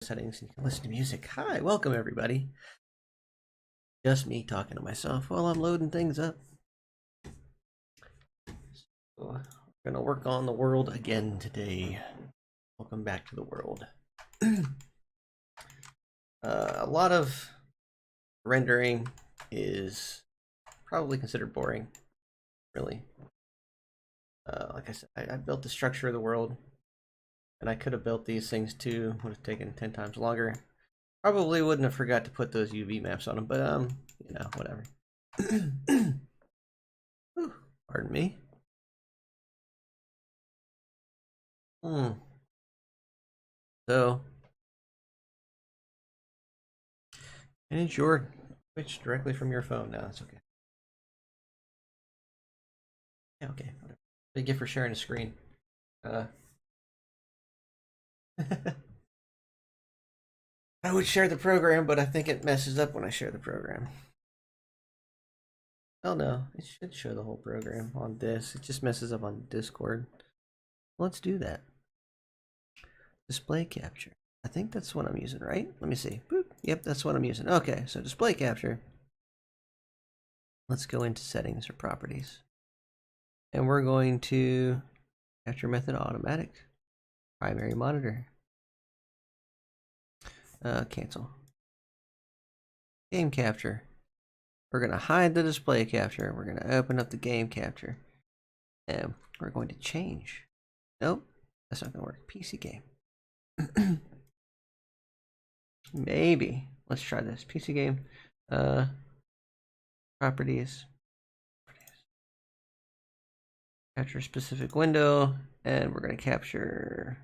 settings and you can listen to music. Hi, welcome everybody. Just me talking to myself while I'm loading things up. So, we're gonna work on the world again today. Welcome back to the world. A lot of rendering is probably considered boring, really. Like I said, I built the structure of the world, and I could have built these things too. Would have taken 10 times longer. Probably wouldn't have forgot to put those UV maps on them, but you know, whatever. Pardon me. So, manage your Twitch directly from your phone. No, that's okay. Yeah, okay. Whatever. Thank you for sharing the screen. I would share the program, but I think it messes up when I share the program. Oh no, it should show the whole program on this. It just messes up on Discord. Let's do that. Display capture. I think that's what I'm using, right? Let me see. Boop. Yep, that's what I'm using. Okay, so display capture. Let's go into settings or properties. And we're going to capture method automatic. Primary monitor. Cancel. Game capture. We're going to hide the display capture. We're going to open up the game capture. And we're going to change. Nope, that's not going to work. PC game. Maybe. Let's try this. PC game. Properties. Capture specific window. And we're going to capture.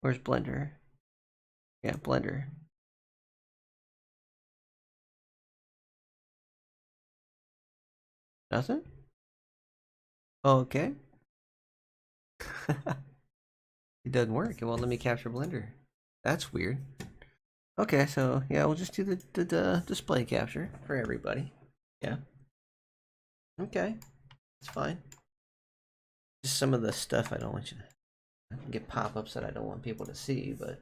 Where's Blender? Yeah, Blender. Nothing? Okay. It doesn't work. It won't let me capture Blender. That's weird. Okay, so yeah, we'll just do the display capture for everybody. Yeah. Okay. It's fine. Just some of the stuff I don't want you to. I can get pop-ups that I don't want people to see, but.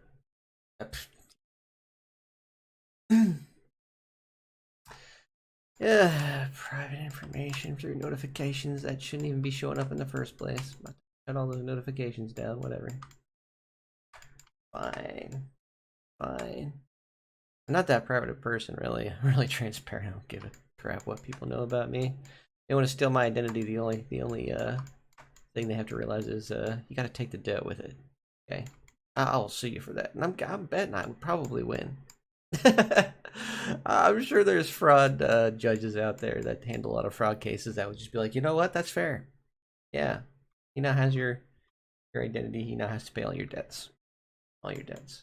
Yeah, private information through notifications that shouldn't even be showing up in the first place. Shut all those notifications down, whatever. Fine. Fine. I'm not that private a person, really. I'm really transparent. I don't give a crap what people know about me. They want to steal my identity. The only thing they have to realize is you got to take the debt with it. Okay, I'll sue you for that, and I'm betting I would probably win. I'm sure there's fraud judges out there that handle a lot of fraud cases that would just be like, you know what, that's fair. Yeah, he now has your identity. He now has to pay all your debts. All your debts.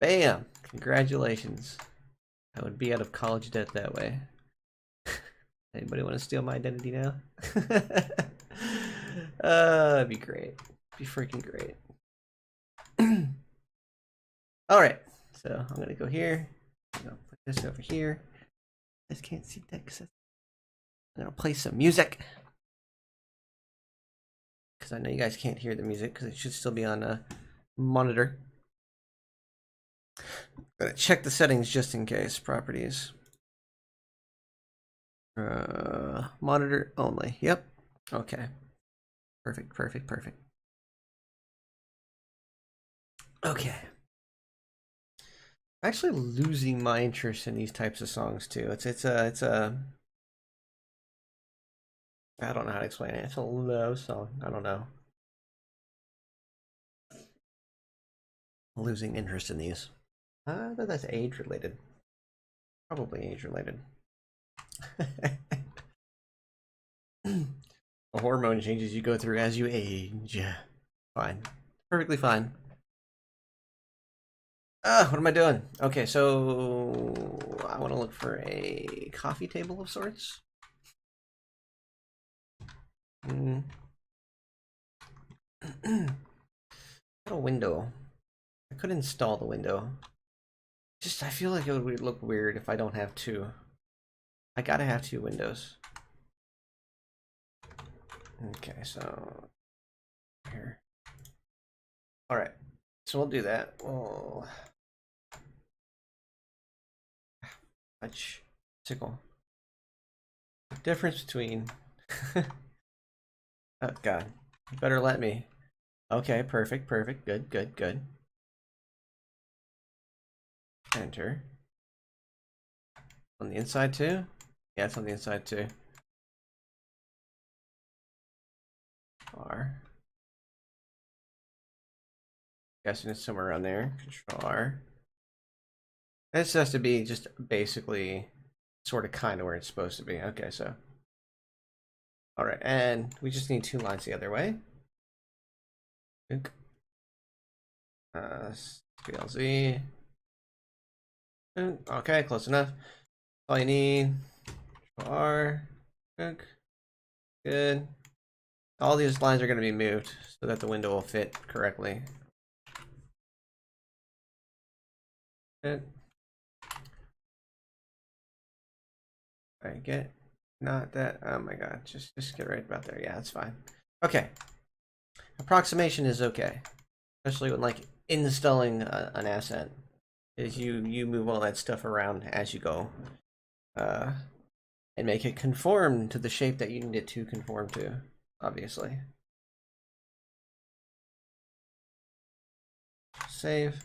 Bam! Congratulations. I would be out of college debt that way. Anybody want to steal my identity now? That'd be great. Be freaking great. All right, so I'm gonna go here. I'm gonna put this over here. You guys can't see that because I'm gonna play some music. Because I know you guys can't hear the music because it should still be on a monitor. I'm gonna check the settings just in case. Properties. Monitor only. Yep. Okay. Perfect, perfect, perfect. Okay. I'm actually losing my interest in these types of songs too. It's a I don't know how to explain it. It's a love song. I don't know. Losing interest in these. I bet that's age related. Probably age related. The hormone changes you go through as you age. Fine. Perfectly fine. What am I doing? Okay, so I want to look for a coffee table of sorts. A window. I could install the window. Just, I feel like it would look weird if I don't have two. I gotta have two windows. Okay, so here. All right, so we'll do that. We'll touch tickle. The difference between oh god, you better let me. Okay, perfect, perfect, good, good, good. Enter. On the inside too? Yeah, it's on the inside too. R. Guessing it's somewhere around there. Control R. This has to be just basically sort of kind of where it's supposed to be. Okay, so. Alright, and we just need 2 lines the other way. Scale Z. Okay, close enough. All you need. Control R. Good. All these lines are going to be moved so that the window will fit correctly. Good. I get not that. Oh my god, just get right about there. Yeah, that's fine. Okay. Approximation is okay, especially when like installing an asset. Is you move all that stuff around as you go, and make it conform to the shape that you need it to conform to. Obviously. Save.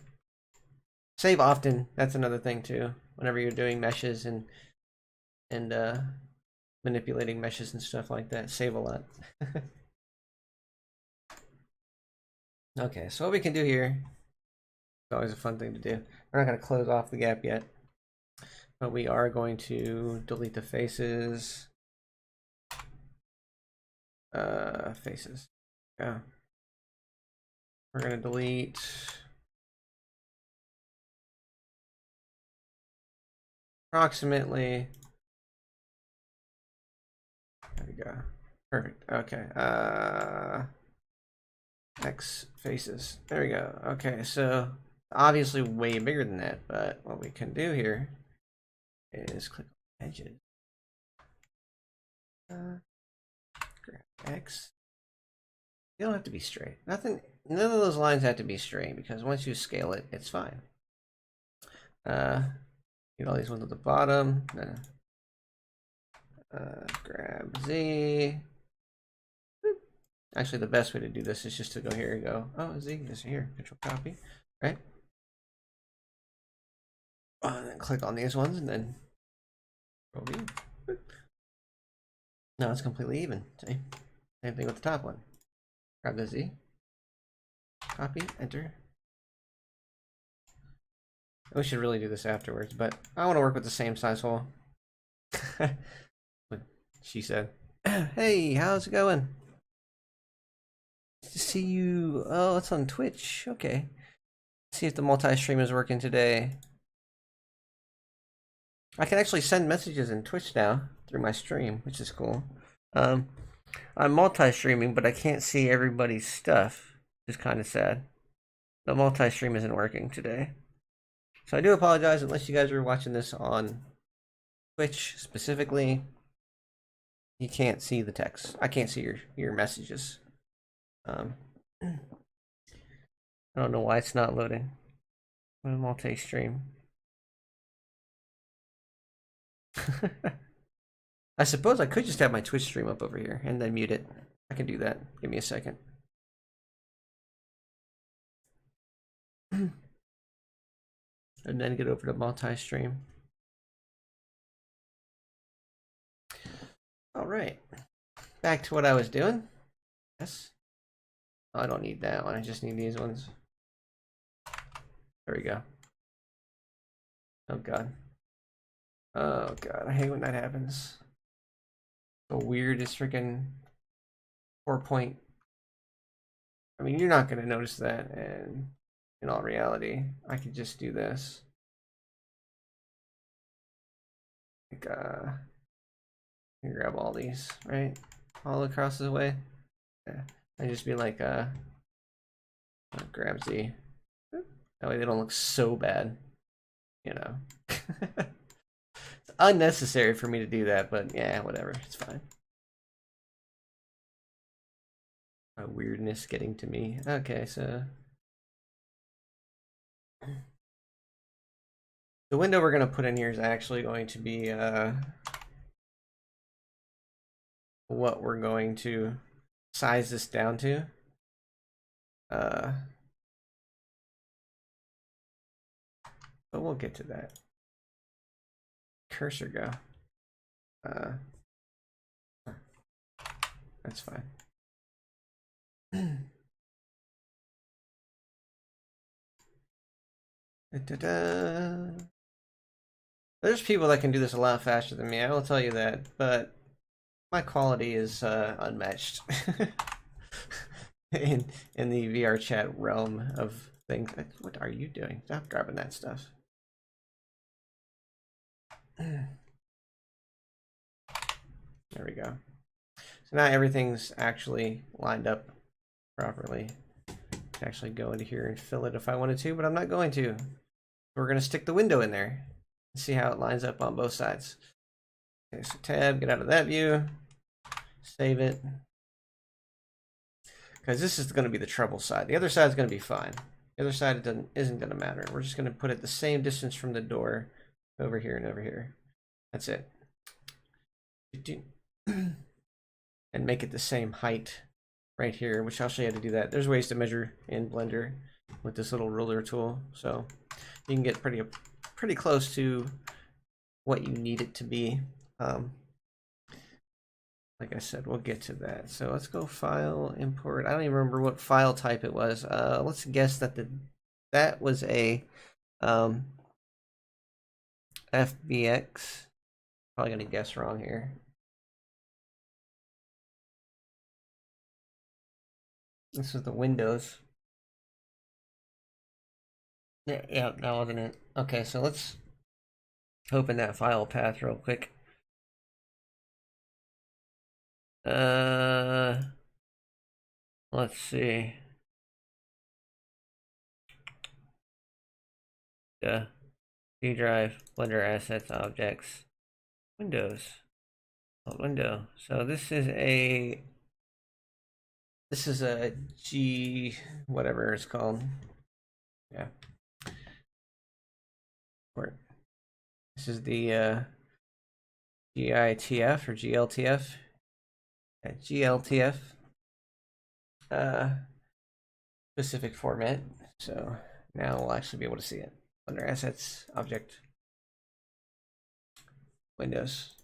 Save often. That's another thing too. Whenever you're doing meshes and manipulating meshes and stuff like that, save a lot. Okay, so what we can do here, it's always a fun thing to do. We're not going to close off the gap yet, but we are going to delete the faces. Faces. Yeah. We're going to delete approximately. There we go. Perfect. Okay. X faces. There we go. Okay, so obviously way bigger than that, but what we can do here is click on edges. Grab X. You don't have to be straight. Nothing. None of those lines have to be straight because once you scale it, it's fine. Get all these ones at the bottom. Grab Z. Actually, the best way to do this is just to go here and go, oh, Z is here. Control copy, right? And then click on these ones and then Control V. Now it's completely even. See? Same thing with the top one. Grab the Z. Copy, enter. We should really do this afterwards, but I want to work with the same size hole. What she said. Hey, how's it going? Nice to see you. Oh, it's on Twitch. Okay. Let's see if the multi-stream is working today. I can actually send messages in Twitch now through my stream, which is cool. I'm multi-streaming, but I can't see everybody's stuff, which is kind of sad. The multi-stream isn't working today. So I do apologize unless you guys are watching this on Twitch specifically. You can't see the text. I can't see your messages. I don't know why it's not loading. Multi-stream. I suppose I could just have my Twitch stream up over here and then mute it. I can do that. Give me a second. And then get over to multi-stream. All right. Back to what I was doing. Yes. Oh, I don't need that one. I just need these ones. There we go. Oh, God. Oh, God. I hate when that happens. The weirdest freaking 4-point. I mean, you're not going to notice that. And in all reality, I could just do this. Like, you grab all these, right? All across the way. Yeah. I just be like, grab Z. That way they don't look so bad, you know. It's unnecessary for me to do that, but yeah, whatever. It's fine. My weirdness getting to me. Okay, so The window we're going to put in here is actually going to be what we're going to size this down to. But we'll get to that. Cursor go. That's fine. There's people that can do this a lot faster than me, I will tell you that, but my quality is unmatched in the VR chat realm of things. What are you doing? Stop grabbing that stuff. There we go. So now everything's actually lined up properly. I can actually go into here and fill it if I wanted to, but I'm not going to. We're going to stick the window in there and see how it lines up on both sides. Okay, so tab, get out of that view, save it. Because this is going to be the trouble side. The other side is going to be fine. The other side isn't going to matter. We're just going to put it the same distance from the door over here and over here. That's it. And make it the same height right here, which I'll show you how to do that. There's ways to measure in Blender with this little ruler tool, so you can get pretty close to what you need it to be. Like I said, we'll get to that. So let's go file, import. I don't even remember what file type it was. Let's guess that that was a FBX. Probably gonna guess wrong here. This is the Windows. Yeah, that wasn't it. Okay, so let's open that file path real quick. Let's see. Yeah. C drive, Blender assets, objects, Windows. Window. So this is a G whatever it's called. Yeah. This is the GITF or GLTF. Yeah, GLTF specific format. So now we'll actually be able to see it. Under assets, object, Windows.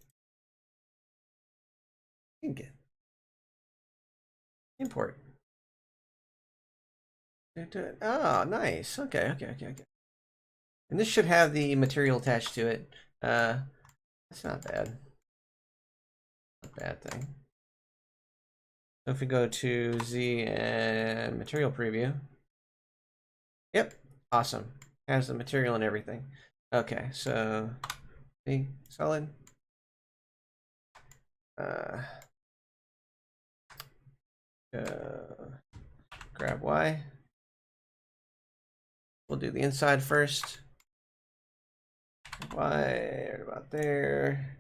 Import. Oh, nice. Okay. And this should have the material attached to it. That's not bad. Not a bad thing. So if we go to Z and material preview. Yep, awesome. Has the material and everything. Okay, so B solid. Grab Y. We'll do the inside first. Y right about there.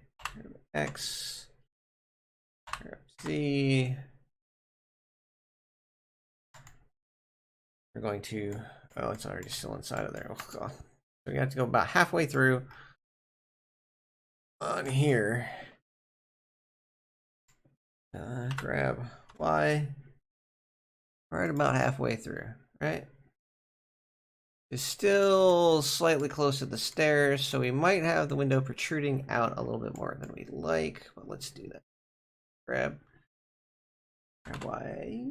X. Z. We're going to. Oh, it's already still inside of there. Oh, God. So we have to go about halfway through on here. Grab Y. Right about halfway through, right? It's still slightly close to the stairs, so we might have the window protruding out a little bit more than we'd like, but let's do that. Grab Y.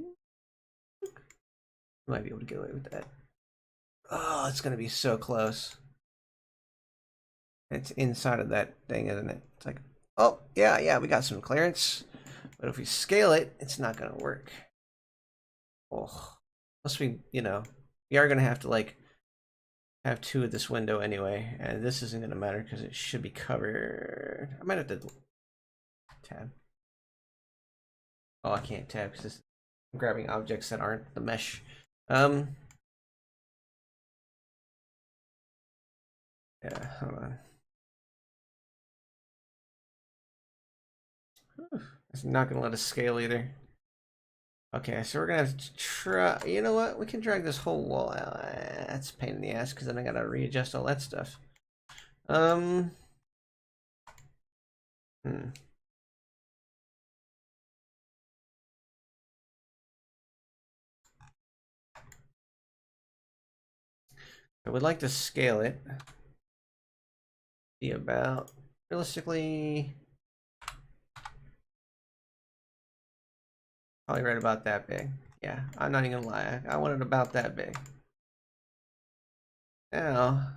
Might be able to get away with that. Oh, it's gonna be so close. It's inside of that thing, isn't it? It's like, oh, yeah, we got some clearance. But if we scale it, it's not gonna work. Oh, unless we, we are gonna have to like have two of this window anyway, and this isn't gonna matter because it should be covered. I might have to tab. Oh, I can't tab because I'm grabbing objects that aren't the mesh. Yeah, hold on. It's not gonna let us scale either. Okay, so we're gonna have to try. You know what? We can drag this whole wall out. that's a pain in the ass because then I gotta readjust all that stuff. I would like to scale it. Be about realistically probably right about that big. Yeah, I'm not even gonna lie. I want it about that big. Now,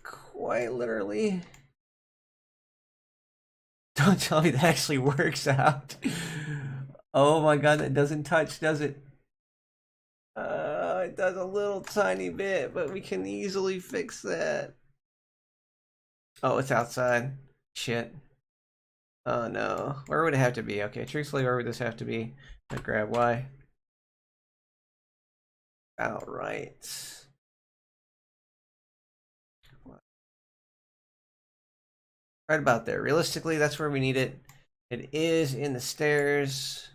quite literally, don't tell me that actually works out. Oh my god, that doesn't touch, does it? It does a little tiny bit, but we can easily fix that. Oh, it's outside. Shit. Oh no. Where would it have to be? Okay, truthfully, where would this have to be? I grab Y. Outright. Right about there. Realistically, that's where we need it. It is in the stairs.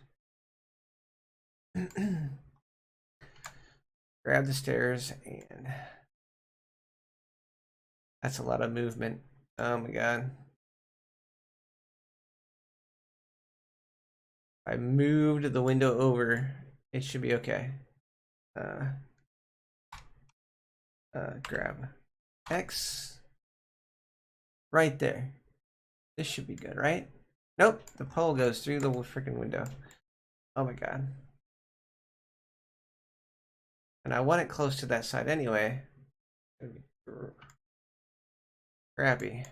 Grab the stairs, and that's a lot of movement. Oh my god. I moved the window over. It should be okay. Grab X. Right there. This should be good, right? Nope, the pole goes through the freaking window. Oh my god. And I want it close to that side anyway. Crappy.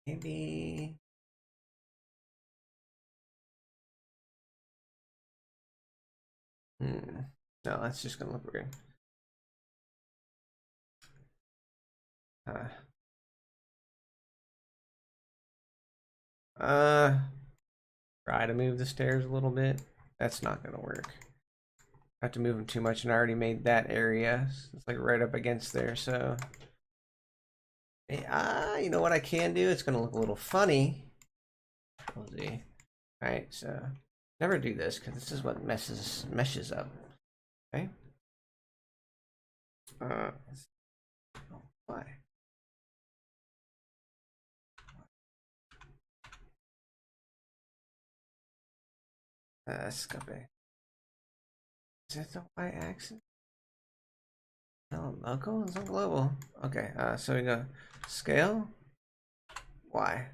Maybe. No, that's just gonna look weird. Try to move the stairs a little bit. That's not gonna work. I have to move them too much, and I already made that area. It's like right up against there, so. You know what I can do? It's gonna look a little funny. We'll see. Alright, so never do this because this is what meshes up. Okay. Why? Escape. Is that the y-axis? No, local? It's not global. Okay, so we go scale. Y.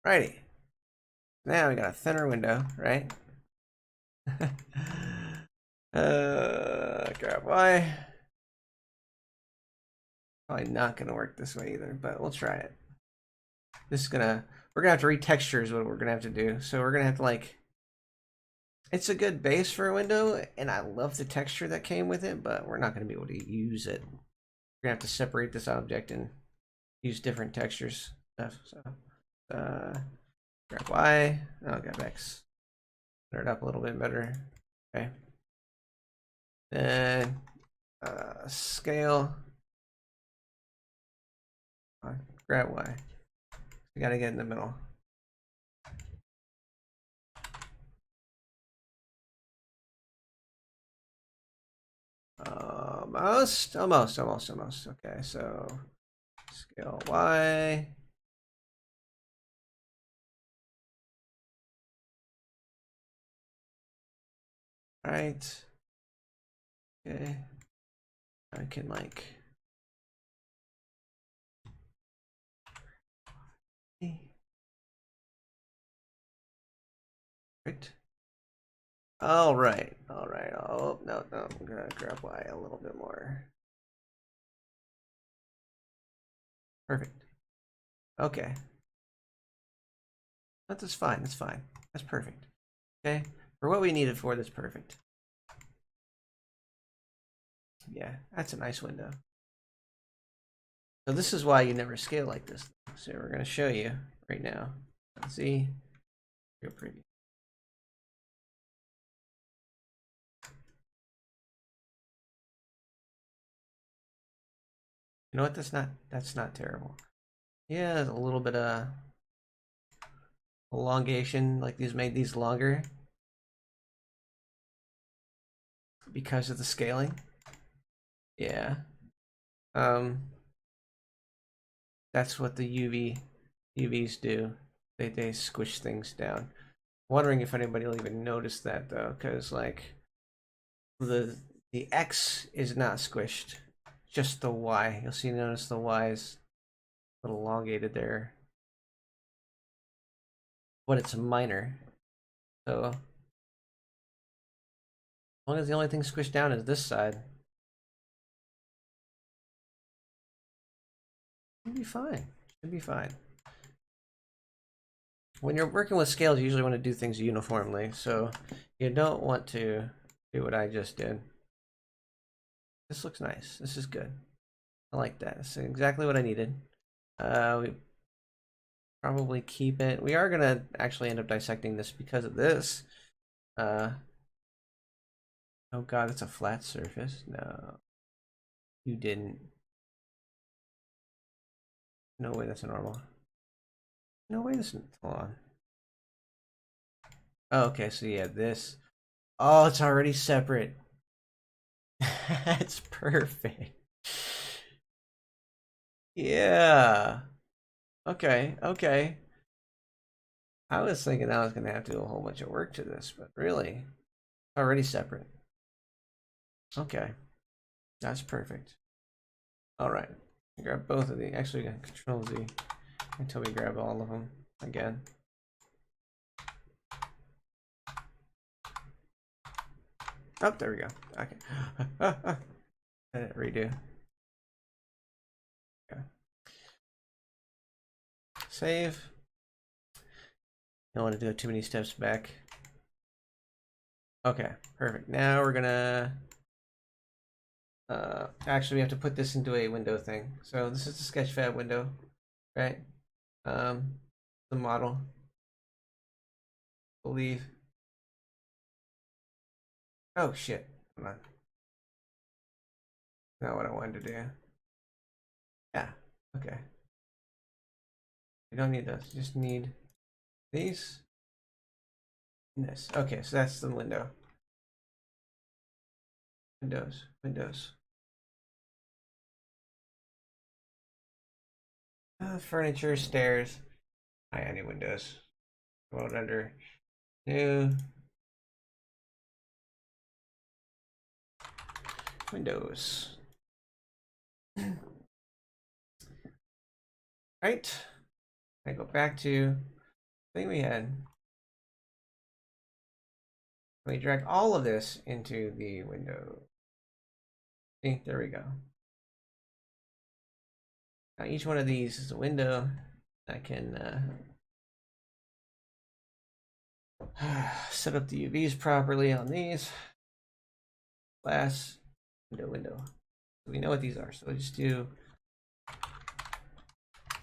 Righty. Now we got a thinner window, right? Grab Y. Probably not gonna work this way either, but we'll try it. This is we're gonna have to retexture is what we're gonna have to do. So we're gonna have to like, it's a good base for a window, and I love the texture that came with it, but we're not gonna be able to use it. We're gonna have to separate this object and use different textures stuff. So grab Y, oh, grab X. Clear it up a little bit better. Okay. Then scale. Grab Y. We gotta get in the middle. Almost. Okay, so scale Y. Right. Okay. I can like. Right. All right. Oh no, I'm gonna grab Y a little bit more. Perfect. Okay. That's fine. That's fine. That's perfect. Okay. For what we need it for, that's perfect. Yeah, that's a nice window. So this is why you never scale like this. So we're gonna show you right now. Let's see. Real preview. You know what? That's not terrible. Yeah, a little bit of elongation, like these made these longer because of the scaling. Yeah. Um, that's what the UVs do. They squish things down. Wondering if anybody will even notice that though, because like the the X is not squished, just the Y. You'll see, notice the Y is a little elongated there, but it's minor. So as long as the only thing squished down is this side, should be fine. Should be fine. When you're working with scales, you usually want to do things uniformly, so you don't want to do what I just did. This looks nice. This is good. I like that. This is exactly what I needed. We probably keep it. We are gonna actually end up dissecting this because of this. Oh god, it's a flat surface. No, you didn't. No way, that's normal. No way, this. Hold on. Oh, okay, so yeah, this. Oh, it's already separate. That's perfect. Yeah. Okay, okay. I was thinking I was gonna have to do a whole bunch of work to this, but really, already separate. Okay, that's perfect. All right, grab both of these. Actually, Control Z until we grab all of them again. Oh, there we go. Okay. Redo. Okay. Save. Don't want to do too many steps back. Okay, perfect. Now we're gonna actually we have to put this into a window thing. So this is the Sketchfab window, right? The model, I believe. Oh shit! Come on. Not what I wanted to do. Yeah. Okay. We don't need those. Just need these and this. Okay, so that's the window. Windows. Windows. Furniture, stairs. I need windows. Go under new windows. Right. I go back to the thing we had. We drag all of this into the window. See, there we go. Now each one of these is a window. I can set up the UVs properly on these. Glass, window, window. So we know what these are, so we just do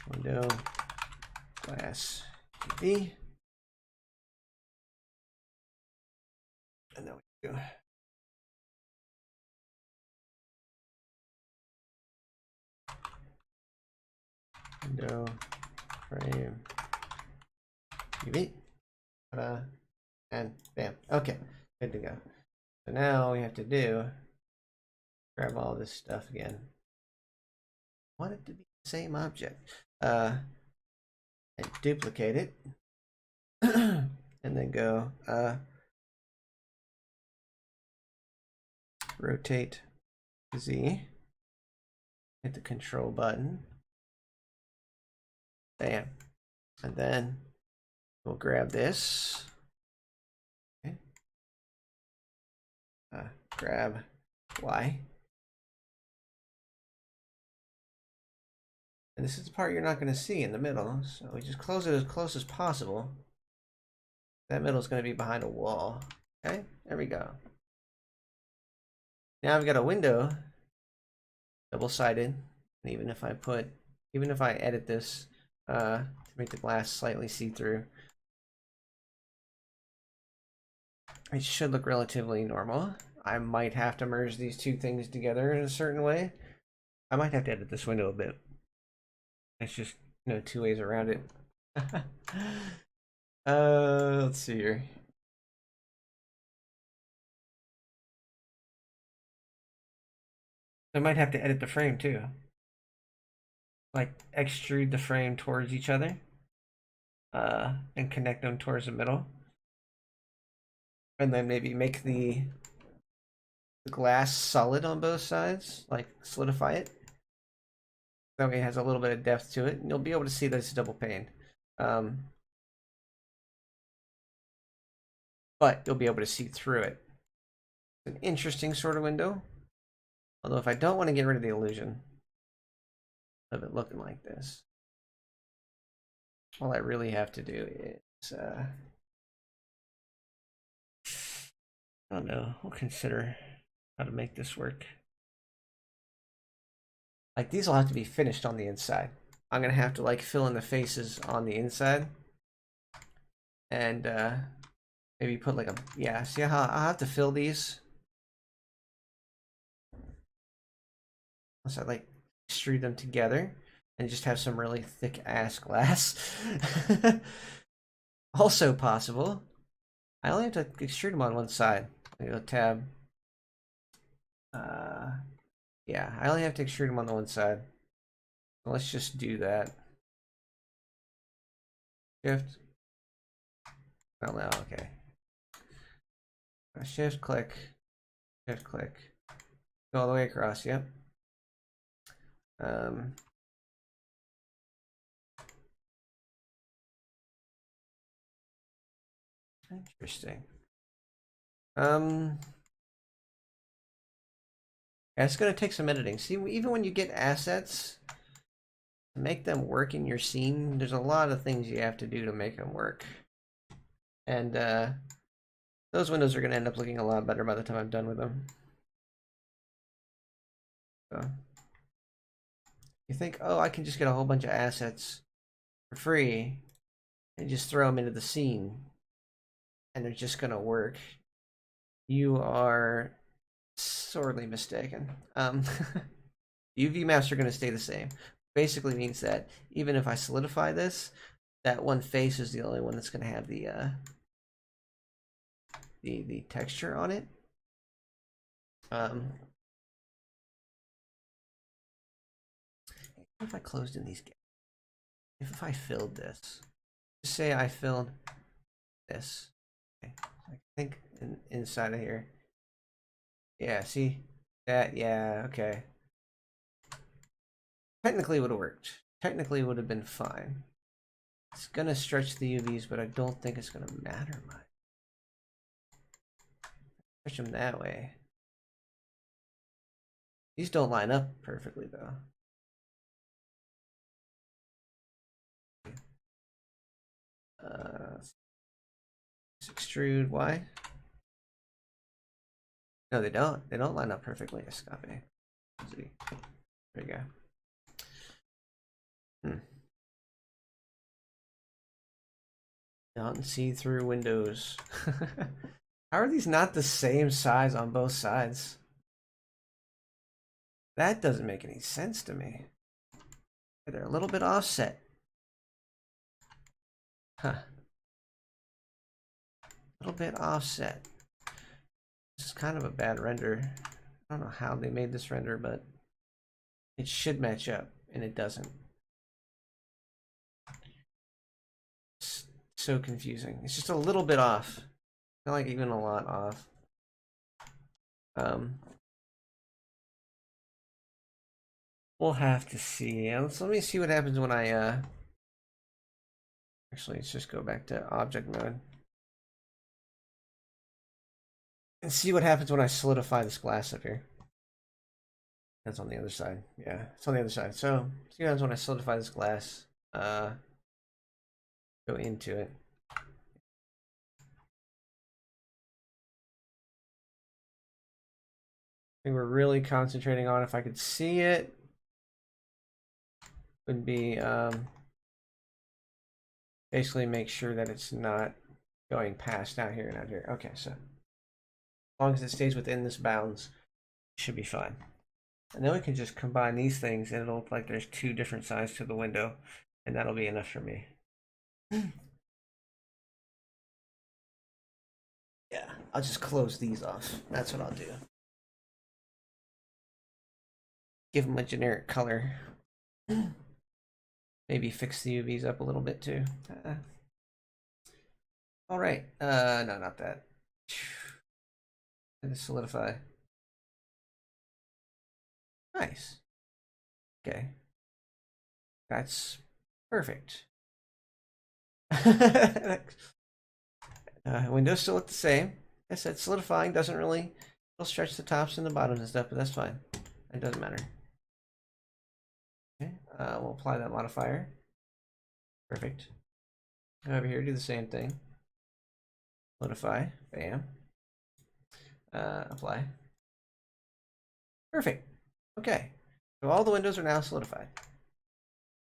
window, glass, UV. And then we do window, frame, UV. And bam. Okay, good to go. So now we have to do grab all this stuff again. I want it to be the same object. And duplicate it. And then go rotate Z. Hit the control button. Bam. And then we'll grab this. Okay. Grab Y. And this is the part you're not going to see in the middle, so we just close it as close as possible. That middle is going to be behind a wall. Okay, there we go. Now I've got a window, double-sided, and even if I edit this to make the glass slightly see-through, it should look relatively normal. I might have to merge these two things together in a certain way. I might have to edit this window a bit. It's just, two ways around it. Let's see here. I might have to edit the frame too. Like extrude the frame towards each other. And connect them towards the middle. And then maybe make the glass solid on both sides, like solidify it. That way it has a little bit of depth to it, and you'll be able to see that it's double pane. But you'll be able to see through it. It's an interesting sort of window. Although if I don't want to get rid of the illusion of it looking like this, all I really have to do is, I don't know, we'll consider how to make this work. Like, these will have to be finished on the inside. I'm gonna have to like fill in the faces on the inside. And maybe put like a, see how I'll have to fill these. So I like extrude them together and just have some really thick ass glass. Also possible. I only have to extrude them on one side. I go tab. Yeah, I only have to extrude them on the one side. So let's just do that. Shift. Oh no, okay. Shift click. Shift click. Go all the way across, yep. Interesting. Yeah, it's gonna take some editing. See, even when you get assets, to make them work in your scene, there's a lot of things you have to do to make them work. And those windows are gonna end up looking a lot better by the time I'm done with them. So you think, oh, I can just get a whole bunch of assets for free and just throw them into the scene and they're just gonna work. You are sorely mistaken. UV maps are going to stay the same. Basically means that even if I solidify this, that one face is the only one that's going to have the texture on it. If I closed in these gaps, if I filled this, just say I filled this. Okay. I think inside of here. Yeah, see that? Yeah, okay. Technically would have worked. Technically would have been fine. It's gonna stretch the UVs, but I don't think it's gonna matter much. Stretch them that way. These don't line up perfectly though. Extrude. Why? No, they don't. They don't line up perfectly. Escape. Let's see. There you go. Don't see through windows. How are these not the same size on both sides? That doesn't make any sense to me. They're a little bit offset. Huh. A little bit offset. This is kind of a bad render. I don't know how they made this render, but it should match up, and it doesn't. It's so confusing. It's just a little bit off. Not like even a lot off. We'll have to see. Let me see what happens when I actually, let's just go back to object mode and see what happens when I solidify this glass up here. That's on the other side. Yeah, it's on the other side. So see what happens when I solidify this glass. Go into it. I think we're really concentrating on, if I could see it, would be basically make sure that it's not going past out here and out here. Okay, so as long as it stays within this bounds, it should be fine. And then we can just combine these things and it'll look like there's two different sides to the window. And that'll be enough for me. Yeah, I'll just close these off. That's what I'll do. Give them a generic color. Maybe fix the UVs up a little bit too. All right. No, not that. And solidify. Nice. Okay. That's perfect. Windows still look the same. I said solidifying doesn't really, it'll stretch the tops and the bottoms and stuff, but that's fine. It doesn't matter. Okay, we'll apply that modifier. Perfect. Go over here, do the same thing. Solidify, bam. Apply. Perfect. Okay, so all the windows are now solidified.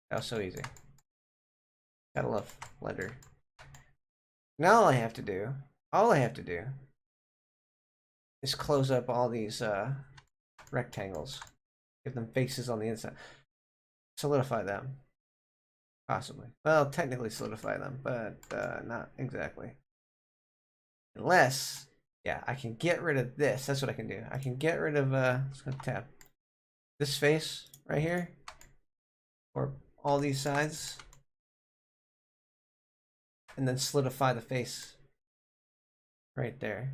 That was so easy. Gotta love Blender. Now all I have to do is close up all these rectangles. Give them faces on the inside. Solidify them. Possibly. Well, technically solidify them, but not exactly. Unless, yeah, I can get rid of this. That's what I can do. I can get rid of, let's go tap this face right here, or all these sides, and then solidify the face right there.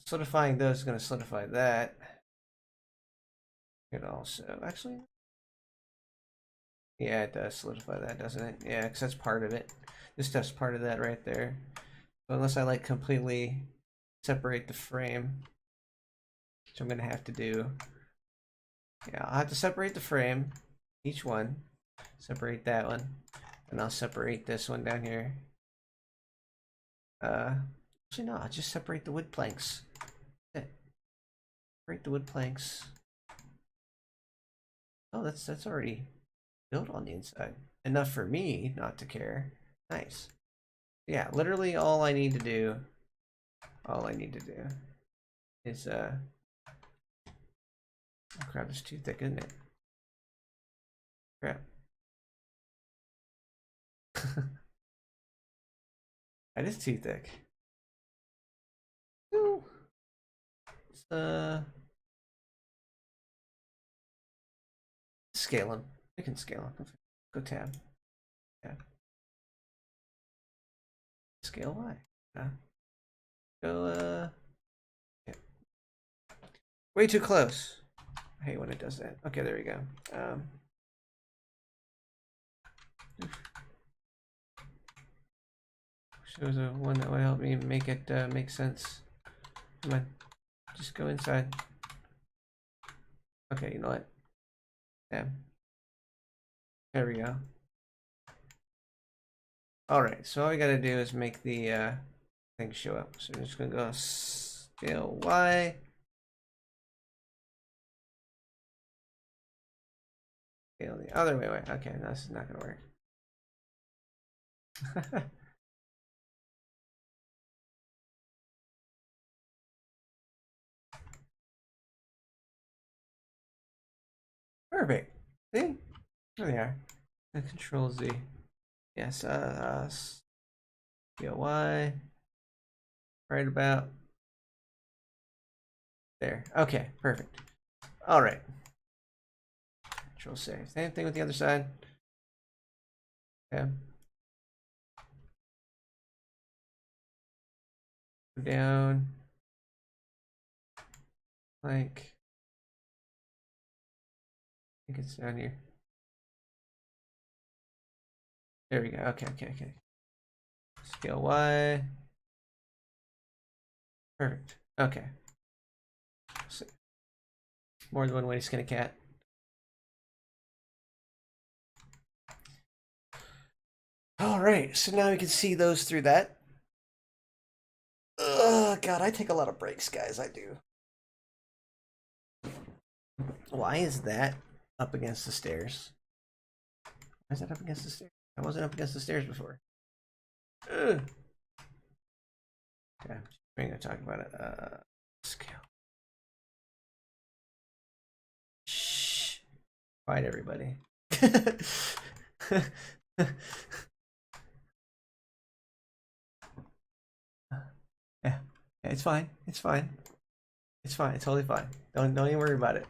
Solidifying those is going to solidify that. It also, actually, yeah, it does solidify that, doesn't it? Yeah, because that's part of it. This stuff's part of that right there. So unless I like completely separate the frame, which I'm going to have to do. Yeah, I'll have to separate the frame, each one. Separate that one. And I'll separate this one down here. Actually, no, I'll just separate the wood planks. Separate the wood planks. Oh, that's already built on the inside. Enough for me not to care. Nice. Yeah, literally all I need to do is oh crap, it's too thick, isn't it? Crap. That is too thick. Ooh. Scale them. We can scale them. Go tab. Yeah. Scale Y. Go yeah. Way too close. I hate when it does that. Okay, there we go. Shows a one that would help me make it make sense. Come on, just go inside. Okay, you know what? Yeah. There we go. All right, so all we gotta do is make the thing show up. So we're just gonna go scale Y. Scale the other way. Okay, no, this is not gonna work. Perfect. See? There they are. Control Z. Yes, scale Y. Right about there. Okay, perfect. All right. Control save. Same thing with the other side. Okay. Go down. Like, I think it's down here. There we go. Okay, okay, okay. Scale Y. Perfect. Okay. So, more than one way to skin a cat. All right, so now we can see those through that. Oh God, I take a lot of breaks, guys. I do. Why is that up against the stairs? Why is that up against the stairs? I wasn't up against the stairs before. Ugh. Okay, we're gonna talk about it. Scale. Quiet, everybody. Yeah, it's fine. It's fine. It's fine. It's totally fine. Don't even worry about it.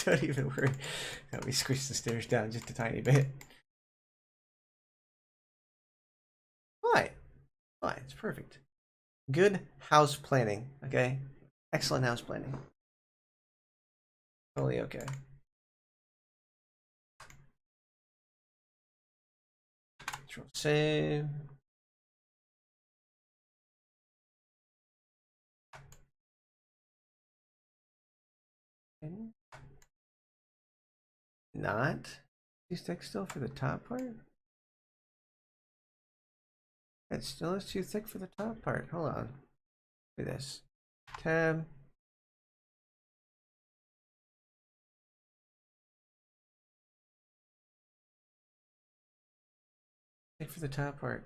Don't even worry. We squished the stairs down just a tiny bit. Fine. Fine. It's perfect. Good house planning. Okay. Excellent house planning. Totally okay. Control save. Not. Too thick still for the top part? It still is too thick for the top part. Hold on. Do this. Tab. Thick for the top part.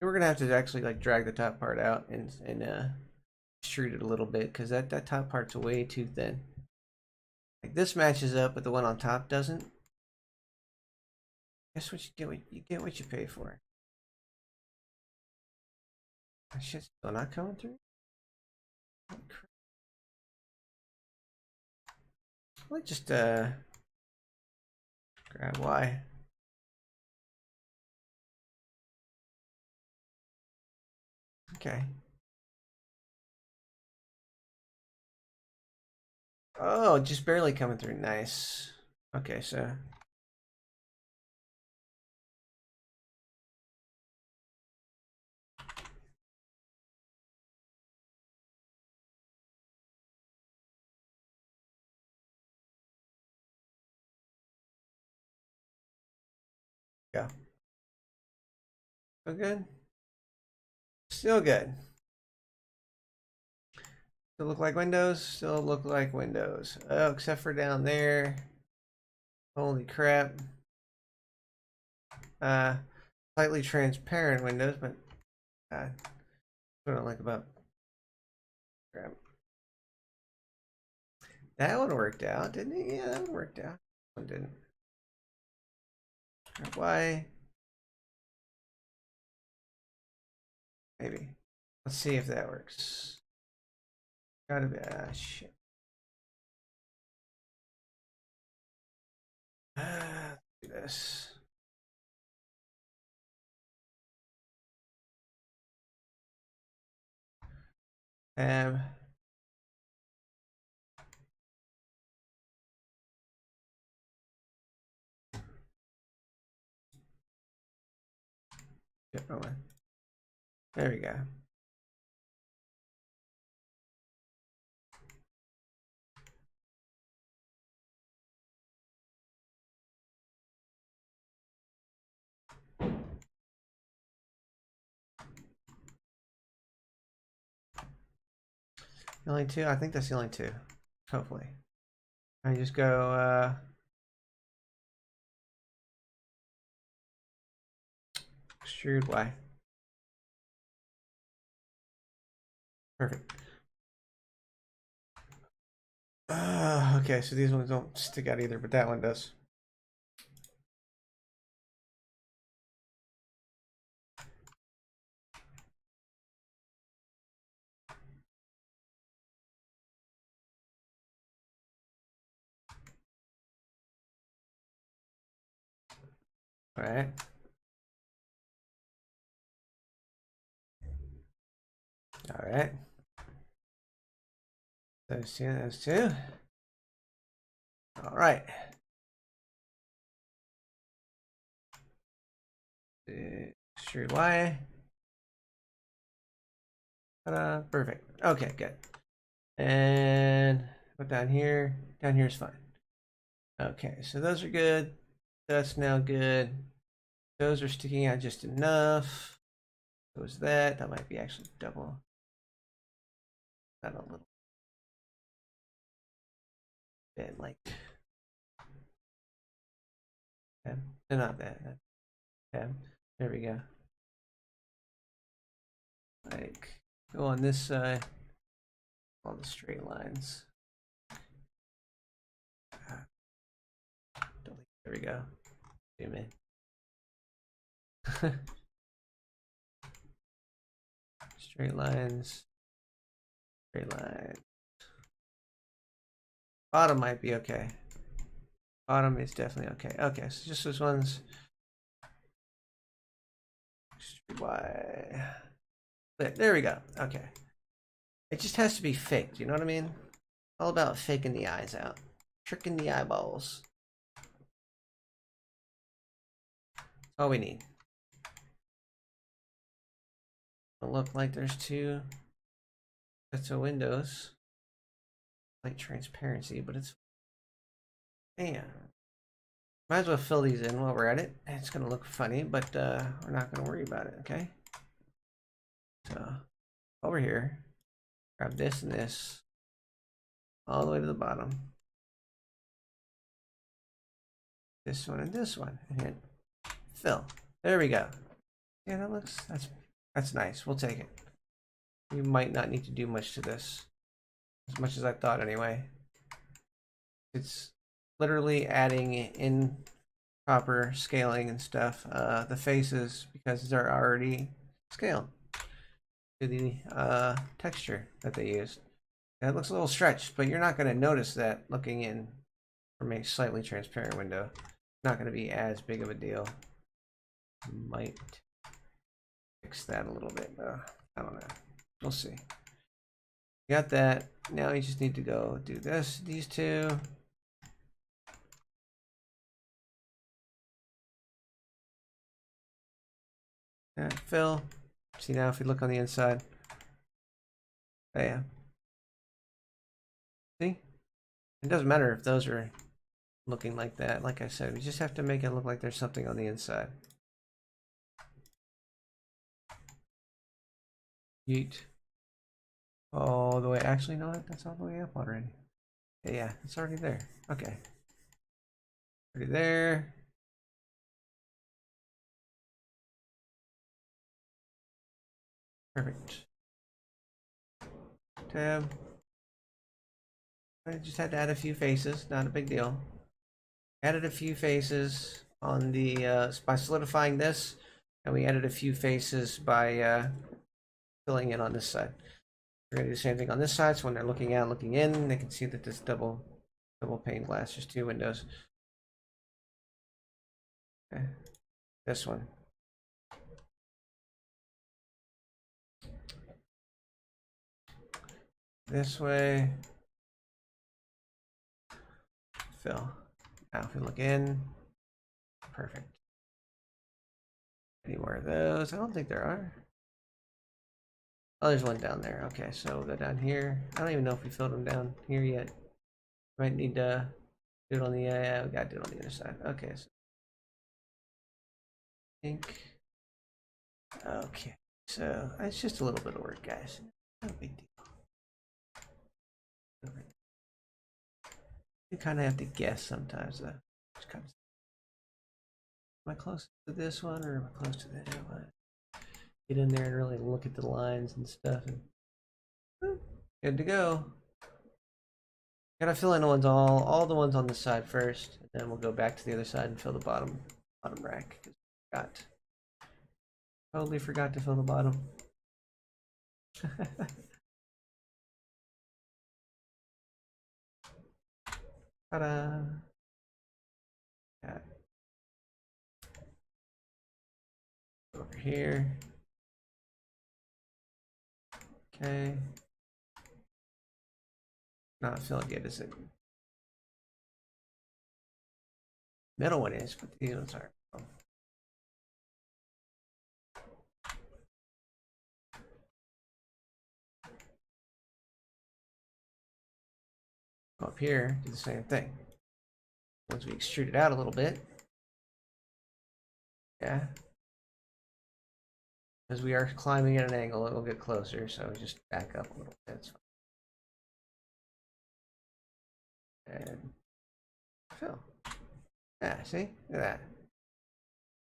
We're gonna have to actually like drag the top part out and extrude it a little bit because that top part's way too thin. Like this matches up, but the one on top doesn't. Guess what you get what you pay for. That shit's still not coming through. Let just grab Y. Okay. Oh, just barely coming through. Nice. Okay, so yeah. Still good. Still good. Still look like windows. Still look like windows. Oh, except for down there. Holy crap. Slightly transparent windows, but that's what I like about crap. That one worked out, didn't it? Yeah, that one worked out. One didn't. Why? Maybe. Let's see if that works. Gotta be. Shit. Let's do this. Tab. Different one. There we go. The only two? I think that's the only two. Hopefully. I just go extrude Y. Perfect. Okay, so these ones don't stick out either, but that one does. All right. All right. Those two, those two. All right. Extrude Y. Ta-da, perfect. Okay, good. And put down here. Down here is fine. Okay, so those are good. That's now good. Those are sticking out just enough. So is that. That might be actually double. Not a little bit like. Yeah, not that. Yeah, there we go. Like, go on this side. All the straight lines. There we go. Zoom in. Straight lines. Straight line. Bottom might be okay. Bottom is definitely okay. Okay, so just those ones. Y. There we go. Okay. It just has to be faked, you know what I mean? All about faking the eyes out. Tricking the eyeballs. That's all we need. It'll look like there's two sets of windows. Light transparency, but it's... Man. Might as well fill these in while we're at it. It's going to look funny, but we're not going to worry about it, okay? So, over here, grab this and this, all the way to the bottom. This one and this one, and hit fill. There we go. Yeah, that looks, that's nice. We'll take it. We might not need to do much to this, as much as I thought anyway. It's literally adding in proper scaling and stuff. The faces, because they're already scaled to the texture that they used. And it looks a little stretched, but you're not going to notice that looking in from a slightly transparent window. Not going to be as big of a deal. Might fix that a little bit though. I don't know. We'll see. Got that. Now you just need to go do this, these two. And fill. See now if we look on the inside. Bam. See? It doesn't matter if those are looking like that. Like I said, we just have to make it look like there's something on the inside. Yeet. All the way. Actually, no, that's all the way up already. Yeah, it's already there. Okay. Already there. Perfect. Tab. I just had to add a few faces. Not a big deal. Added a few faces on the by solidifying this, and we added a few faces by filling in on this side. We're gonna do the same thing on this side, so when they're looking out, looking in, they can see that this double pane glass, just two windows. Okay. This one. This way. Fill. Now if we look in, perfect. Any more of those? I don't think there are. Oh, there's one down there. Okay, so we'll go down here. I don't even know if we filled them down here yet. Might need to do it on the, yeah, we gotta do it on the other side. Okay, so I think, okay, so it's just a little bit of work, guys. No big deal. You kind of have to guess sometimes, though. Just kind of, am I close to this one or am I close to that one? Get in there and really look at the lines and stuff. And, good to go. Gotta fill in the ones all the ones on the side first, and then we'll go back to the other side and fill the bottom rack. Totally forgot to fill the bottom. Ta-da! Over here. Okay. Not filled yet, is it? Middle one is, but these ones aren't. Up here, do the same thing. Once we extrude it out a little bit, yeah, as we are climbing at an angle, it will get closer. So just back up a little bit. And fill. Yeah, see, look at that.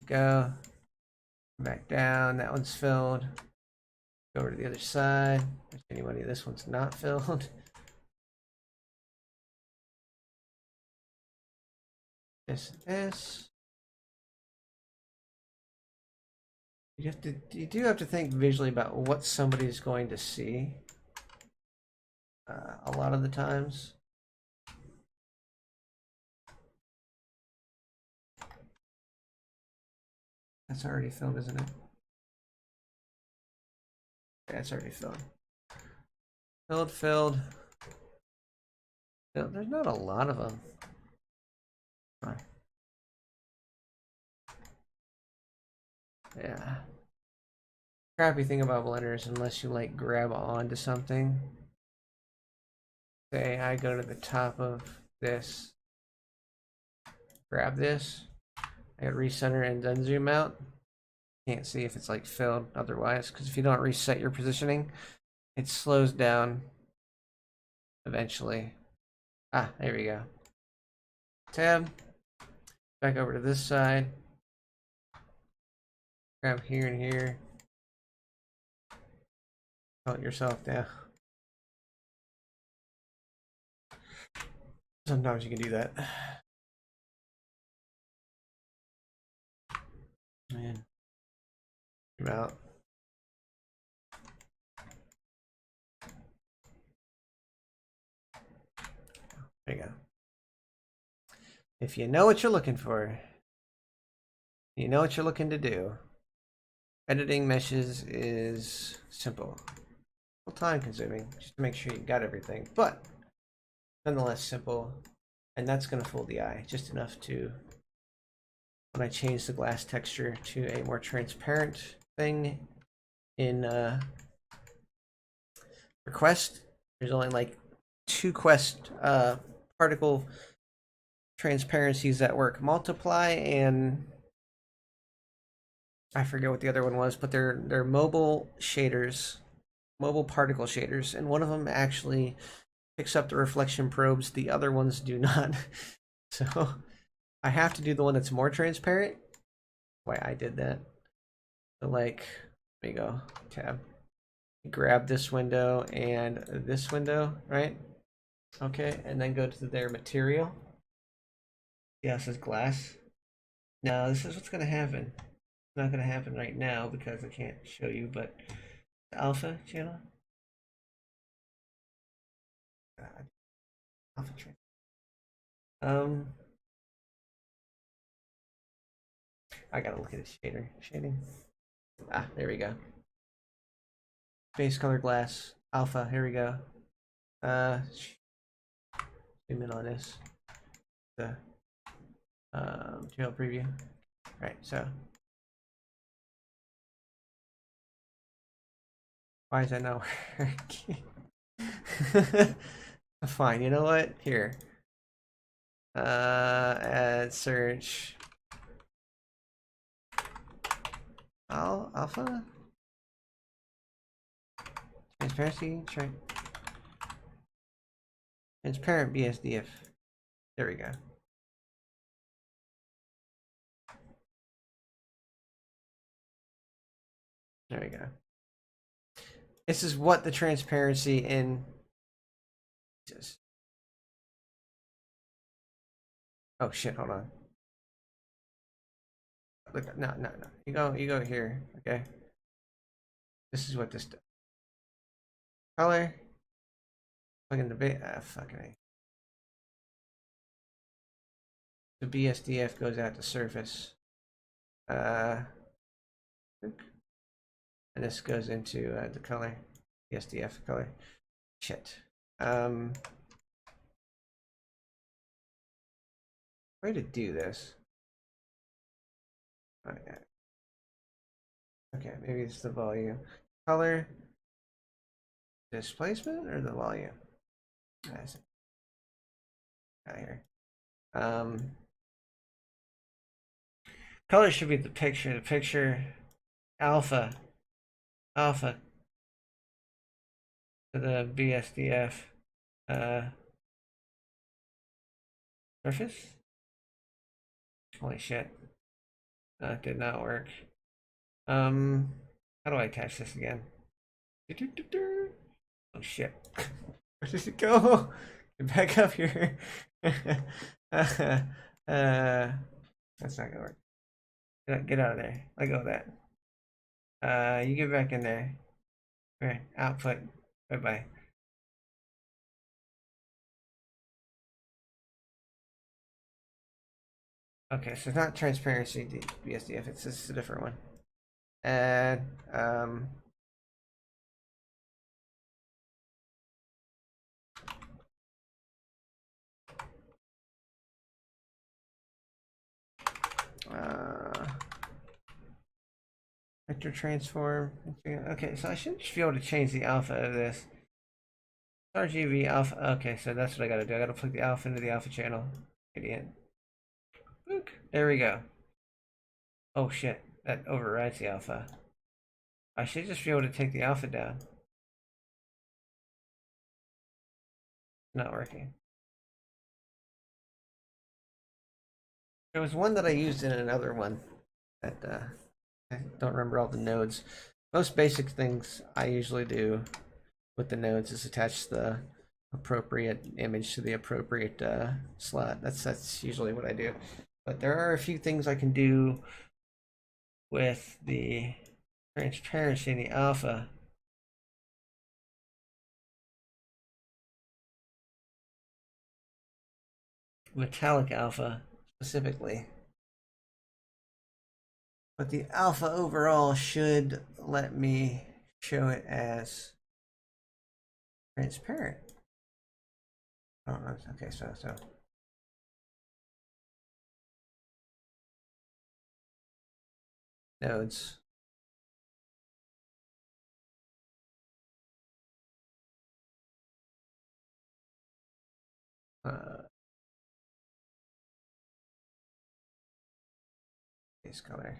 Go back down. That one's filled. Go over to the other side. There's anybody. This one's not filled. this, this. You do have to think visually about what somebody's going to see. A lot of the times. That's already filled, isn't it? Yeah, it's already filled. Filled. There's not a lot of them. Yeah. Crappy thing about blenders, unless you like grab onto something. Say I go to the top of this, grab this, I hit recenter and then zoom out. Can't see if it's like filled otherwise, because if you don't reset your positioning, it slows down eventually. Ah, there we go. Tab, back over to this side, grab here and here, tilt yourself down. Sometimes you can do that. Man. Come out. There you go. If you know what you're looking for, you know what you're looking to do. Editing meshes is simple. A little time consuming just to make sure you got everything, but nonetheless simple. And that's going to fool the eye just enough to, when I change the glass texture to a more transparent thing in request, there's only like 2 quest particle transparencies that work. Multiply and I forget what the other one was, but they're mobile shaders, mobile particle shaders, and one of them actually picks up the reflection probes. The other ones do not. So I have to do the one that's more transparent. Why I did that. So like, there you go, tab. Grab this window and this window, right? Okay, and then go to their material. Yeah, it says glass. Now this is what's gonna happen. It's not gonna happen right now because I can't show you, but the alpha channel. God. Alpha channel. I gotta look at the shading. Ah, there we go. Base color glass alpha. Here we go. Zoom in on this. The jail preview. Right. So why is that not working? Fine. You know what? Here. Add search. Alpha. Transparency. Transparent BSDF. There we go. There we go. This is what the transparency in. Jesus. Oh shit! Hold on. Look, no. You go here. Okay. This is what this does. Color. Plug in the bit. Fucking A. The BSDF goes out to surface. And this goes into the color. BSDF color. Shit. Way to do this. Oh, yeah. Okay, maybe it's the volume. Color. Displacement or the volume? Nice. Out here. Color should be the picture. The picture alpha to the BSDF surface. Holy shit. That did not work. How do I attach this again? Oh shit. Where does it go? Get back up here. That's not gonna work. Get out of there. Let go of that. You get back in there. Alright, output. Bye bye. Okay, so it's not transparency BSDF, it's just a different one. And vector transform. Okay, so I should just be able to change the alpha of this. RGB alpha. Okay, so that's what I gotta do. I gotta plug the alpha into the alpha channel. Idiot. Book. There we go. Oh shit, that overrides the alpha. I should just be able to take the alpha down. Not working. There was one that I used in another one that I don't remember all the nodes. Most basic things I usually do with the nodes is attach the appropriate image to the appropriate slot. That's usually what I do. But there are a few things I can do with the transparency in the alpha. Metallic alpha specifically. But the alpha overall should let me show it as transparent. Oh, okay, so nodes. Base color.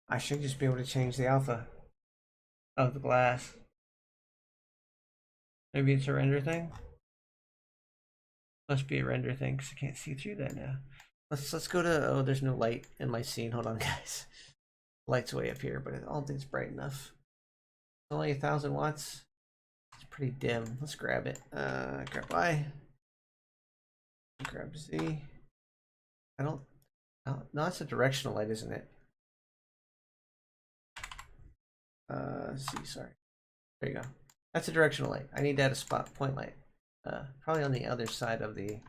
I should just be able to change the alpha of the glass. Maybe it's a render thing. Must be a render thing because I can't see through that now. Let's go to. Oh, there's no light in my scene. Hold on, guys. Light's way up here, but I don't think it's bright enough. It's only 1,000 watts. It's pretty dim. Let's grab it. Grab Y. Grab Z. I don't. Oh, no, it's a directional light, isn't it? Z. Sorry. There you go. That's a directional light. I need to add a spot point light. Probably on the other side of the.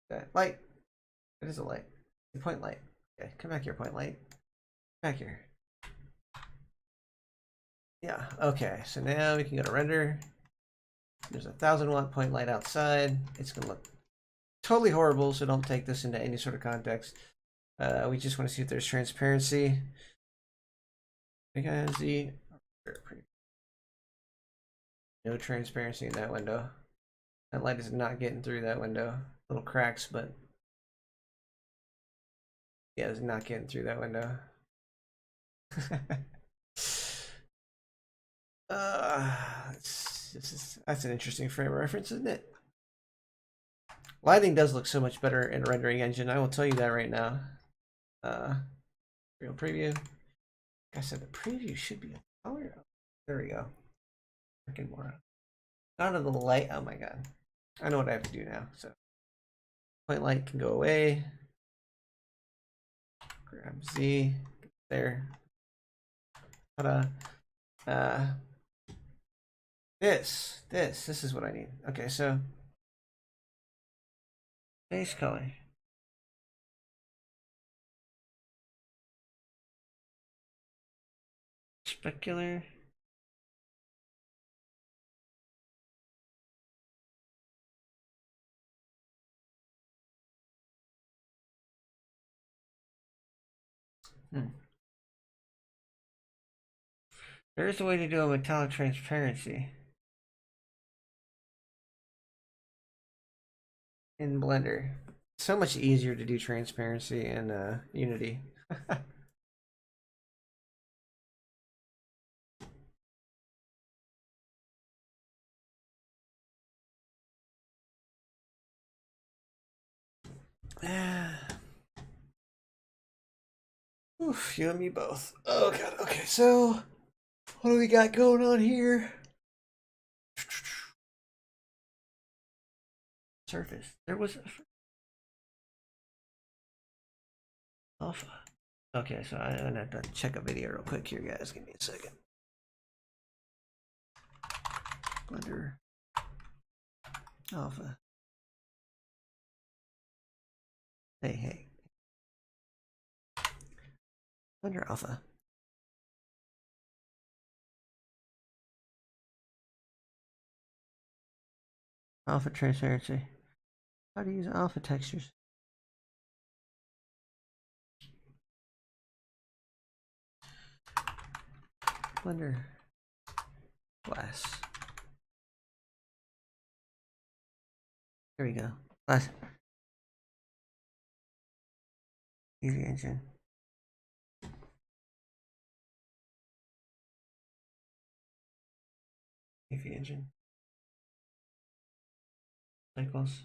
That light. It is a light. A point light. Okay, come back here, point light. Back here. Yeah, okay, so now we can go to render. There's a 1,000-watt point light outside. It's gonna look totally horrible, so don't take this into any sort of context. We just want to see if there's transparency. Big Z. No transparency in that window. That light is not getting through that window. Little cracks, but yeah, it's not getting through that window. That's an interesting frame of reference, isn't it? Lighting does look so much better in a rendering engine. I will tell you that right now. Real preview. Like I said, the preview should be a color. There we go. Freaking more. Out of the light. Oh my god. I know what I have to do now. So point light can go away. Grab Z. There. Ta-da. This is what I need. Okay, so base color. Specular. There's a way to do a metallic transparency in Blender. So much easier to do transparency in Unity. Oof, you and me both. Oh god. Okay, so what do we got going on here? Surface. There was alpha. Okay, so I'm gonna have to check a video real quick here, guys. Give me a second. Blender alpha. Hey. Blender alpha. Alpha transparency. How to use alpha textures. Blender glass. There we go. Glass. Easy engine. Easy engine. Cycles.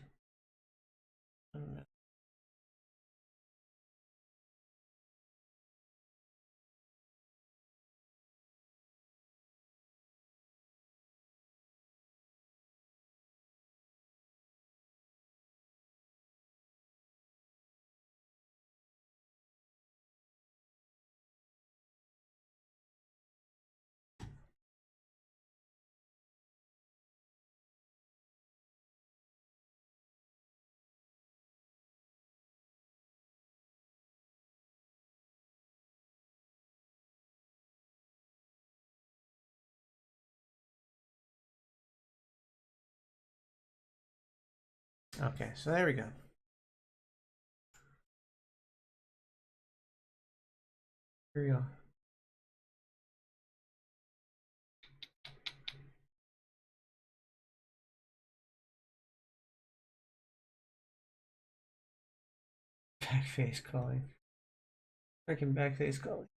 Okay, so there we go. Here we go. Backface calling. Freaking backface calling.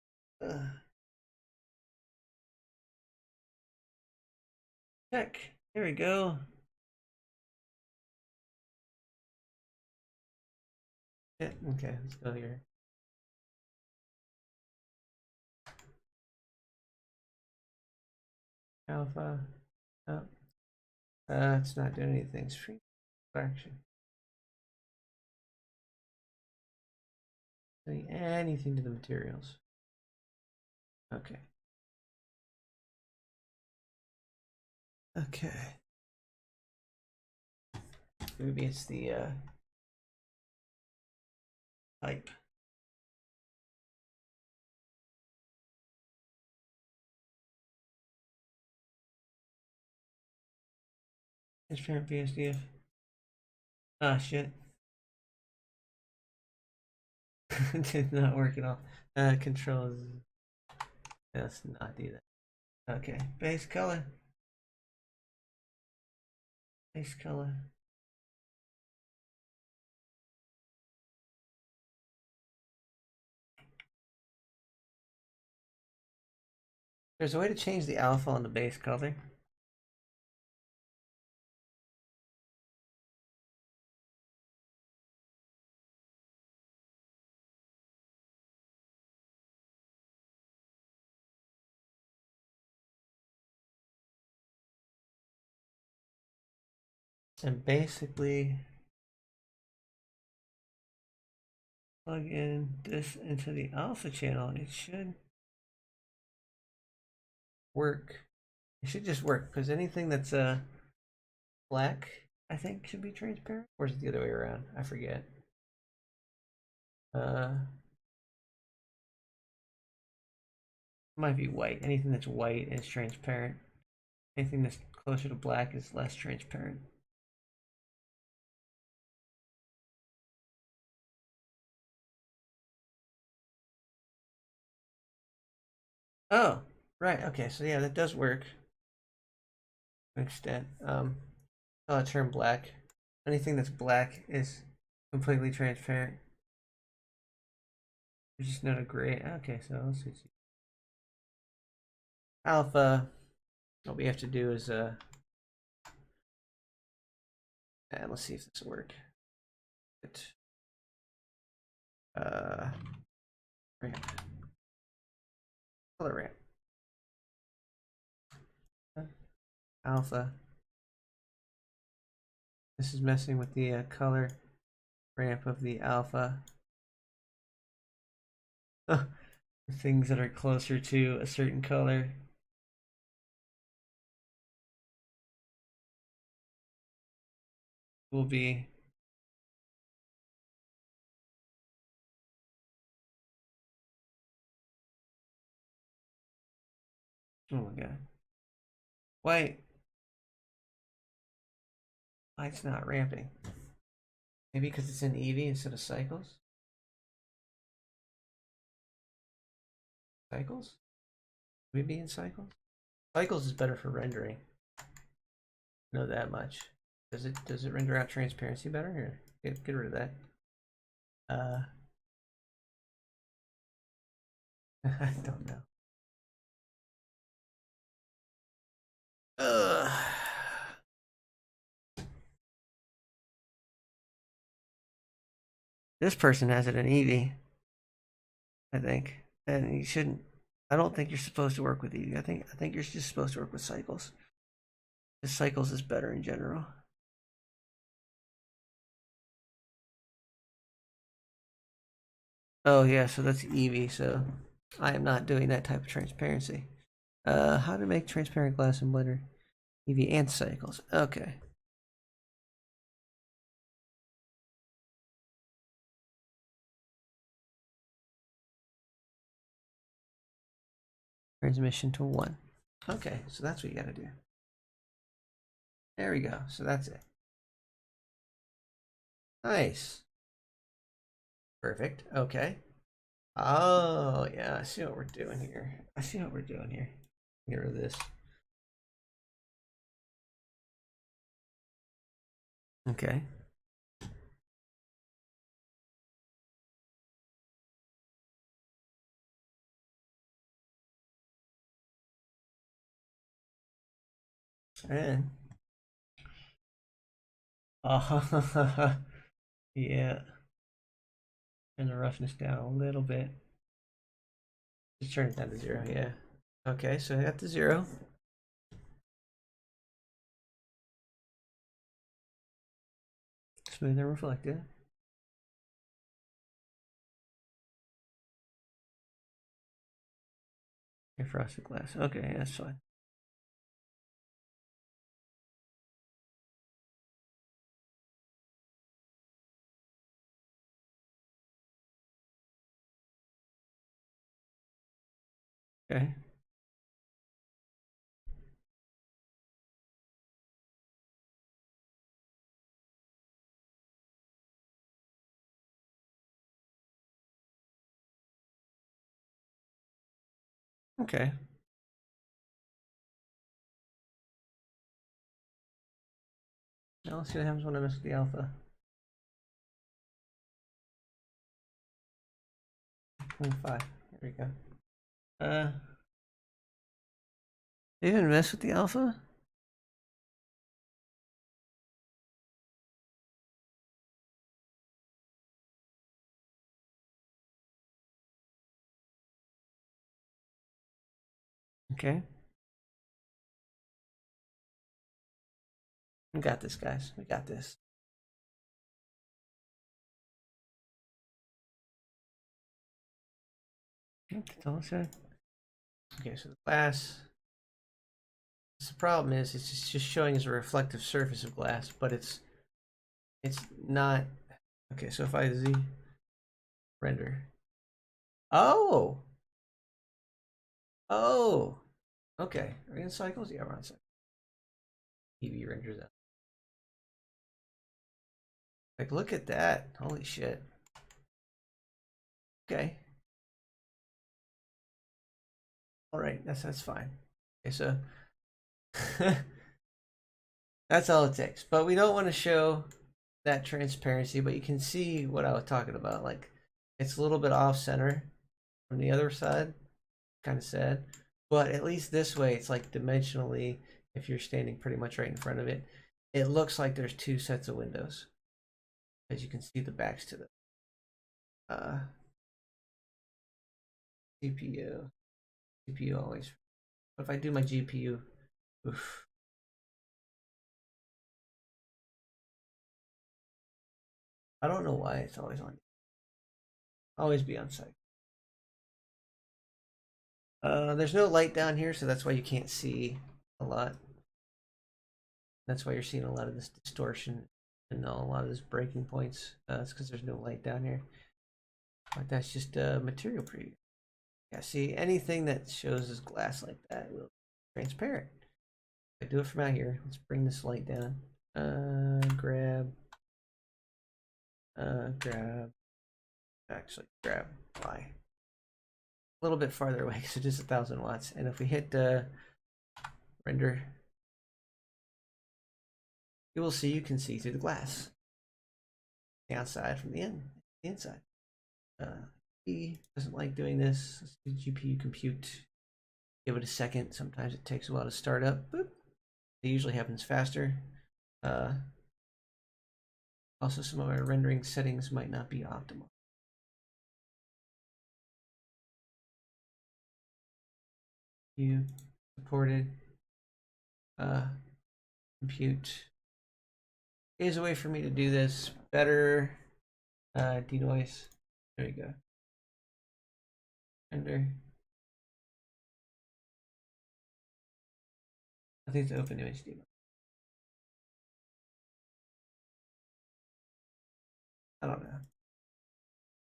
Check. There we go. Yeah, okay, let's go here. Alpha. Oh. It's not doing anything. It's free fraction. Doing anything to the materials. Okay. Okay. Maybe it's the type. Transparent BSDF. Ah, shit. Did not work at all. Controls. Let's not do that. Okay. Base color. Base color. There's a way to change the alpha on the base color. And basically plug in this into the alpha channel. It should work. It should just work because anything that's black, I think, should be transparent. Or is it the other way around? I forget. Might be white. Anything that's white is transparent. Anything that's closer to black is less transparent. Oh, right. Okay, so yeah, that does work to an extent. I'll turn black. Anything that's black is completely transparent. There's just not a gray. Okay, so let's see. Alpha. What we have to do is let's see if this will work. Right. Color ramp. Alpha. This is messing with the color ramp of the alpha. Things that are closer to a certain color. Will be oh my god. Why it's not ramping? Maybe because it's in EV instead of cycles? Cycles? Maybe in cycles? Cycles is better for rendering. Know that much. Does it render out transparency better? Here, get rid of that. I don't know. Ugh. This person has it in Eevee, I think, and you shouldn't. I don't think you're supposed to work with Eevee. I think you're just supposed to work with cycles. The cycles is better in general. Oh yeah, so that's Eevee. So I am not doing that type of transparency. How to make transparent glass in Blender? Eevee and cycles. Okay. Transmission to 1. Okay, so that's what you gotta do. There we go. So that's it. Nice. Perfect. Okay. Oh, yeah. I see what we're doing here. Get rid of this. Okay. And yeah. And the roughness down a little bit. Just turn it down to 0. Yeah. Okay, so I got the 0. Smooth and reflective. Okay, frosted glass. Okay, that's fine. Okay. Okay. Now let's see what happens when I mess with the alpha. 25. There we go. Even mess with the alpha? Okay. We got this, guys. We got this. Okay, so the glass. The problem is it's just showing as a reflective surface of glass, but it's not. Okay, so if I Z render. Oh! Oh! Okay. Are we in cycles? Yeah, we're on cycles. EV renders out. Like, look at that. Holy shit. Okay. Alright, that's fine. Okay, so that's all it takes. But we don't want to show that transparency, but you can see what I was talking about. Like, it's a little bit off center from the other side. Kind of sad. But at least this way, it's like dimensionally, if you're standing pretty much right in front of it, it looks like there's 2 sets of windows. As you can see the backs to the CPU. CPU always. But if I do my GPU, oof. I don't know why it's always on. Always be on site. There's no light down here, so that's why you can't see a lot. That's why you're seeing a lot of this distortion and a lot of this breaking points. It's because there's no light down here. But that's just a material preview. Yeah, see, anything that shows as glass like that will be transparent. If I do it from out here, let's bring this light down. Grab, grab Y. A little bit farther away because it is 1,000 watts. And if we hit render, you will see you can see through the glass. The outside from the inside. He doesn't like doing this. Let's do GPU compute. Give it a second. Sometimes it takes a while to start up. Boop. It usually happens faster. Also, some of our rendering settings might not be optimal. You supported compute. Here's a way for me to do this better. Denoise. There you go. Render. I think it's open image denoise. I don't know.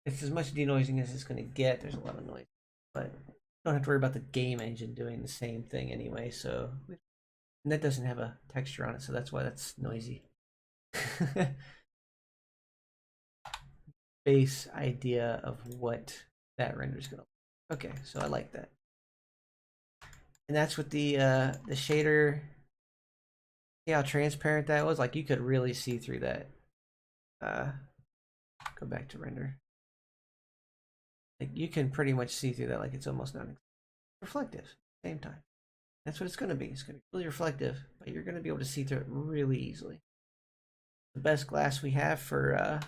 It's as much denoising as it's going to get. There's a lot of noise, but you don't have to worry about the game engine doing the same thing anyway. So, and that doesn't have a texture on it, so that's why that's noisy. Base idea of what that render is going to look. Okay, so I like that. And that's with the shader. See how transparent that was? Like you could really see through that. Go back to render. Like you can pretty much see through that, like it's almost not reflective at the same time. That's what it's going to be. It's going to be really reflective, but you're going to be able to see through it really easily. The best glass we have for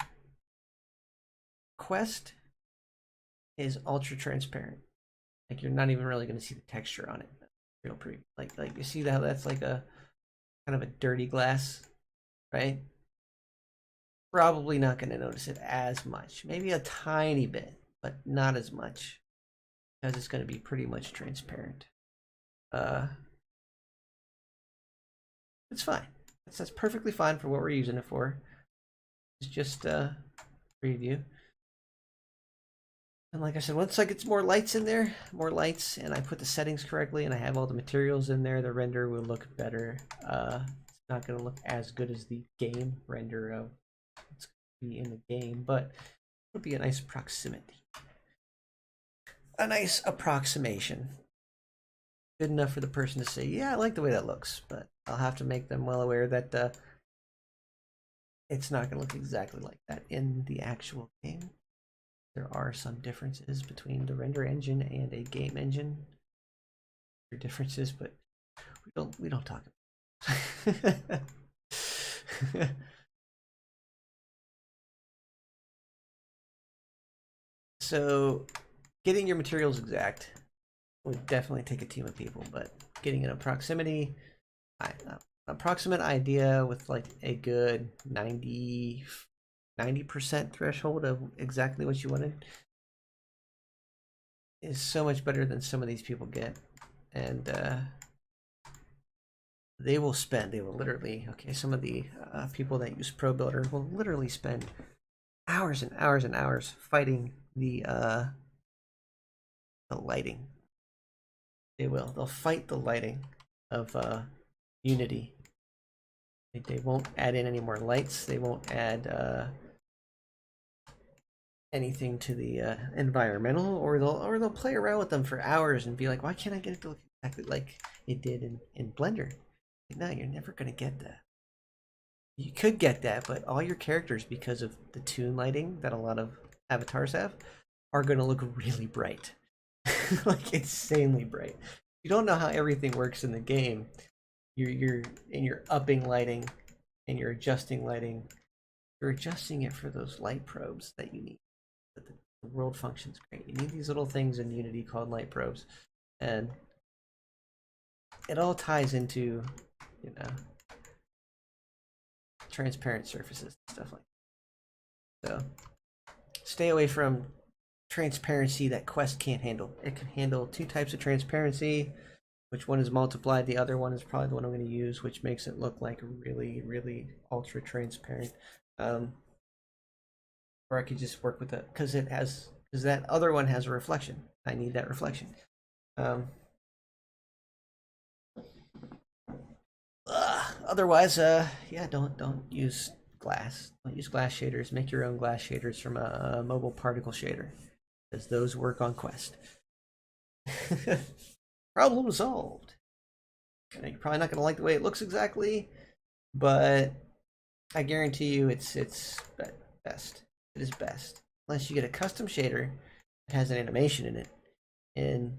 Quest is ultra transparent. Like you're not even really going to see the texture on it. Real pretty. Like you see how that's like a kind of a dirty glass, right? Probably not going to notice it as much. Maybe a tiny bit, but not as much, because it's going to be pretty much transparent. It's fine. That's perfectly fine for what we're using it for. It's just a preview. And like I said, once I get some more lights in there, and I put the settings correctly, and I have all the materials in there, the render will look better. It's not going to look as good as the game render of it's going to be in the game, but it'll be a nice proximity. A nice approximation. Good enough for the person to say, yeah, I like the way that looks, but I'll have to make them well aware that it's not going to look exactly like that in the actual game. There are some differences between the render engine and a game engine. There are differences, but we don't talk about it. So getting your materials exact would definitely take a team of people, but getting an approximate idea with like a good 90% threshold of exactly what you wanted is so much better than some of these people get. And they will literally, okay, some of the people that use Pro Builder will literally spend hours and hours and hours fighting the lighting. They'll fight the lighting of Unity. They won't add in any more lights. They won't add anything to the environmental, or they'll play around with them for hours and be like, why can't I get it to look exactly like it did in Blender? Like, no, you're never gonna get that. You could get that, but all your characters, because of the toon lighting that a lot of avatars have, are gonna look really bright. Like insanely bright. You don't know how everything works in the game. You're upping lighting and you're adjusting lighting. You're adjusting it for those light probes that you need. The world functions great. You need these little things in Unity called light probes. And it all ties into, you know, transparent surfaces and stuff like that. So stay away from transparency that Quest can't handle. It can handle two types of transparency, which one is multiplied, the other one is probably the one I'm going to use, which makes it look like really, really ultra transparent. Or I could just work with it because that other one has a reflection. I need that reflection. Otherwise, yeah, don't use glass. Don't use glass shaders. Make your own glass shaders from a mobile particle shader, because those work on Quest. Problem solved. You're probably not going to like the way it looks exactly, but I guarantee you it's best. It is best. Unless you get a custom shader that has an animation in it. And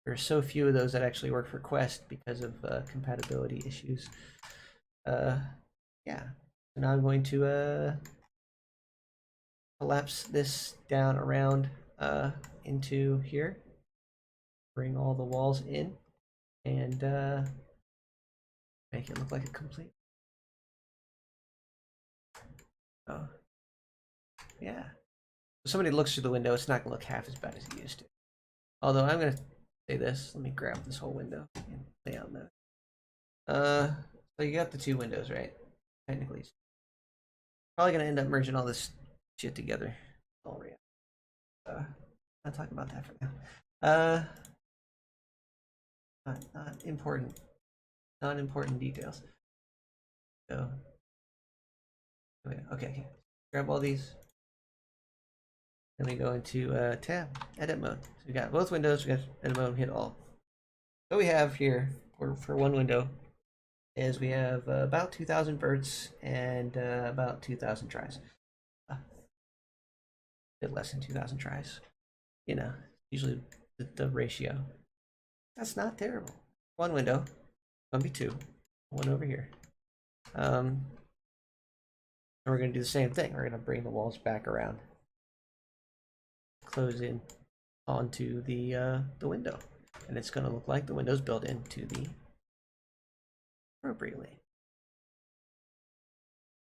there are so few of those that actually work for Quest because of compatibility issues. Yeah. So now I'm going to collapse this down around into here. Bring all the walls in and make it look like a complete. Oh, yeah. If somebody looks through the window, it's not gonna look half as bad as it used to. Although I'm gonna say this. Let me grab this whole window and layout mode. So you got the two windows, right? Technically, probably gonna end up merging all this shit together. All right. Not talking about that for now. Not important. Not important details. So, okay. Grab all these. Then we go into tab, edit mode. So we got both windows, we got edit mode, hit all. What we have here for one window is we have about 2,000 verts and about 2,000 tries. A bit less than 2,000 tries. You know, usually the ratio. That's not terrible. One window, gonna be two. One over here. And we're gonna do the same thing. We're gonna bring the walls back around. Close in onto the window, and it's going to look like the window's built into the appropriately.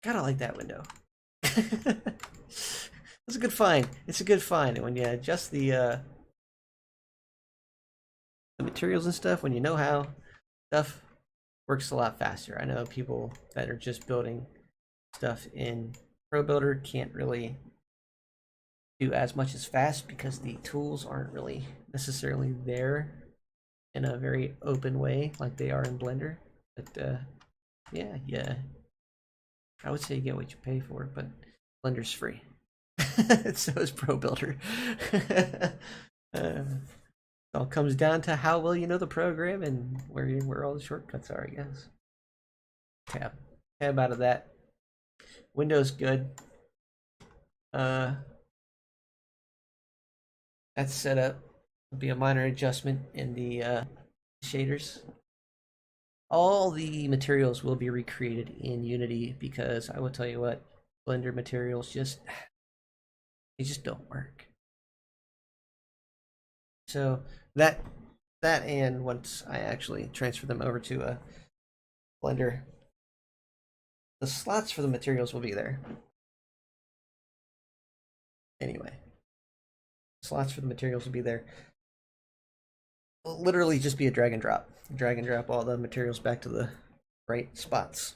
Gotta like that window. That's a good find. It's a good find, and when you adjust the materials and stuff, when you know how, stuff works a lot faster. I know people that are just building stuff in Pro Builder can't really do as much as fast because the tools aren't really necessarily there in a very open way like they are in Blender. But yeah, I would say you get what you pay for, but Blender's free. So is Pro Builder. It all comes down to how well you know the program and where all the shortcuts are, I guess. Tab out of that. Windows good. That's set up. There'll be a minor adjustment in the shaders. All the materials will be recreated in Unity because I will tell you what, Blender materials just don't work. So that and once I actually transfer them over to Blender, the slots for the materials will be there. Anyway, slots for the materials will be there. It'll literally just be a drag and drop. Drag and drop all the materials back to the right spots.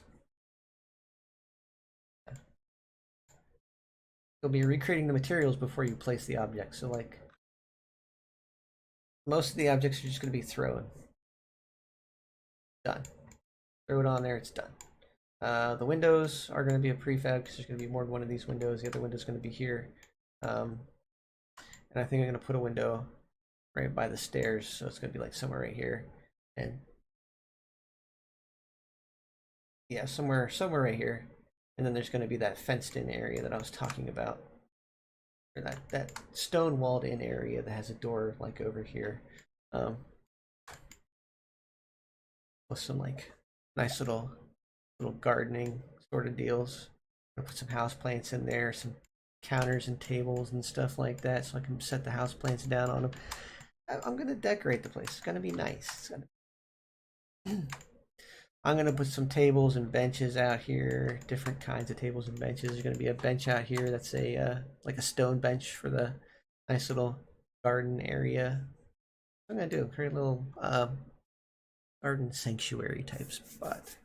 You'll be recreating the materials before you place the object. So like most of the objects are just going to be thrown. Done. Throw it on there, it's done. The windows are going to be a prefab because there's going to be more than one of these windows. The other window is going to be here. And I think I'm going to put a window right by the stairs, so it's going to be like somewhere right here. And yeah, somewhere right here. And then there's going to be that fenced in area that I was talking about. Or that stone walled in area that has a door like over here. With some like nice little gardening sort of deals. I'm gonna put some house plants in there, some counters and tables and stuff like that, so I can set the house plants down on them. I'm gonna decorate the place. It's gonna be nice. I'm gonna put some tables and benches out here, different kinds of tables and benches. There's gonna be a bench out here that's a like a stone bench for the nice little garden area. What I'm gonna do create a little garden sanctuary type spot,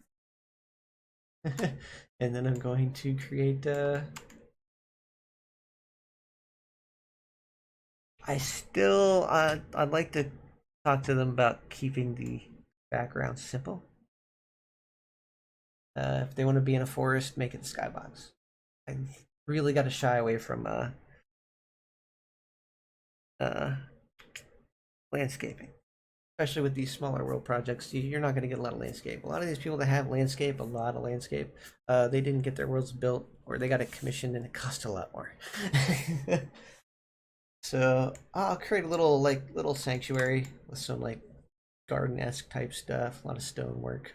and then I'm going to create. I'd like to talk to them about keeping the background simple. If they want to be in a forest, make it a skybox. I really got to shy away from uh, landscaping, especially with these smaller world projects. You're not going to get a lot of landscape. A lot of these people that have landscape, a lot of landscape, they didn't get their worlds built, or they got it commissioned, and it cost a lot more. So I'll create a little sanctuary with some like garden-esque type stuff, a lot of stonework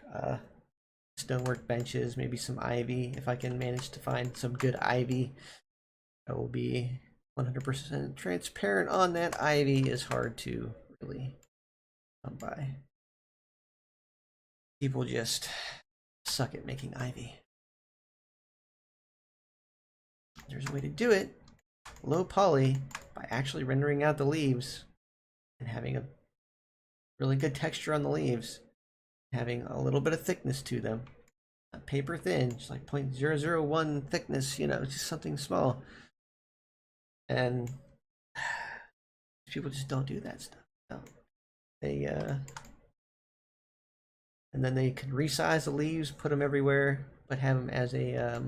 benches, maybe some ivy. If I can manage to find some good ivy, I will be 100% transparent on that. Ivy is hard to really come by. People just suck at making ivy. There's a way to do it, low poly, by actually rendering out the leaves and having a really good texture on the leaves, having a little bit of thickness to them. Not paper thin, just like 0.001 thickness, just something small. And people just don't do that stuff. No. They and then they could resize the leaves, put them everywhere, but have them as a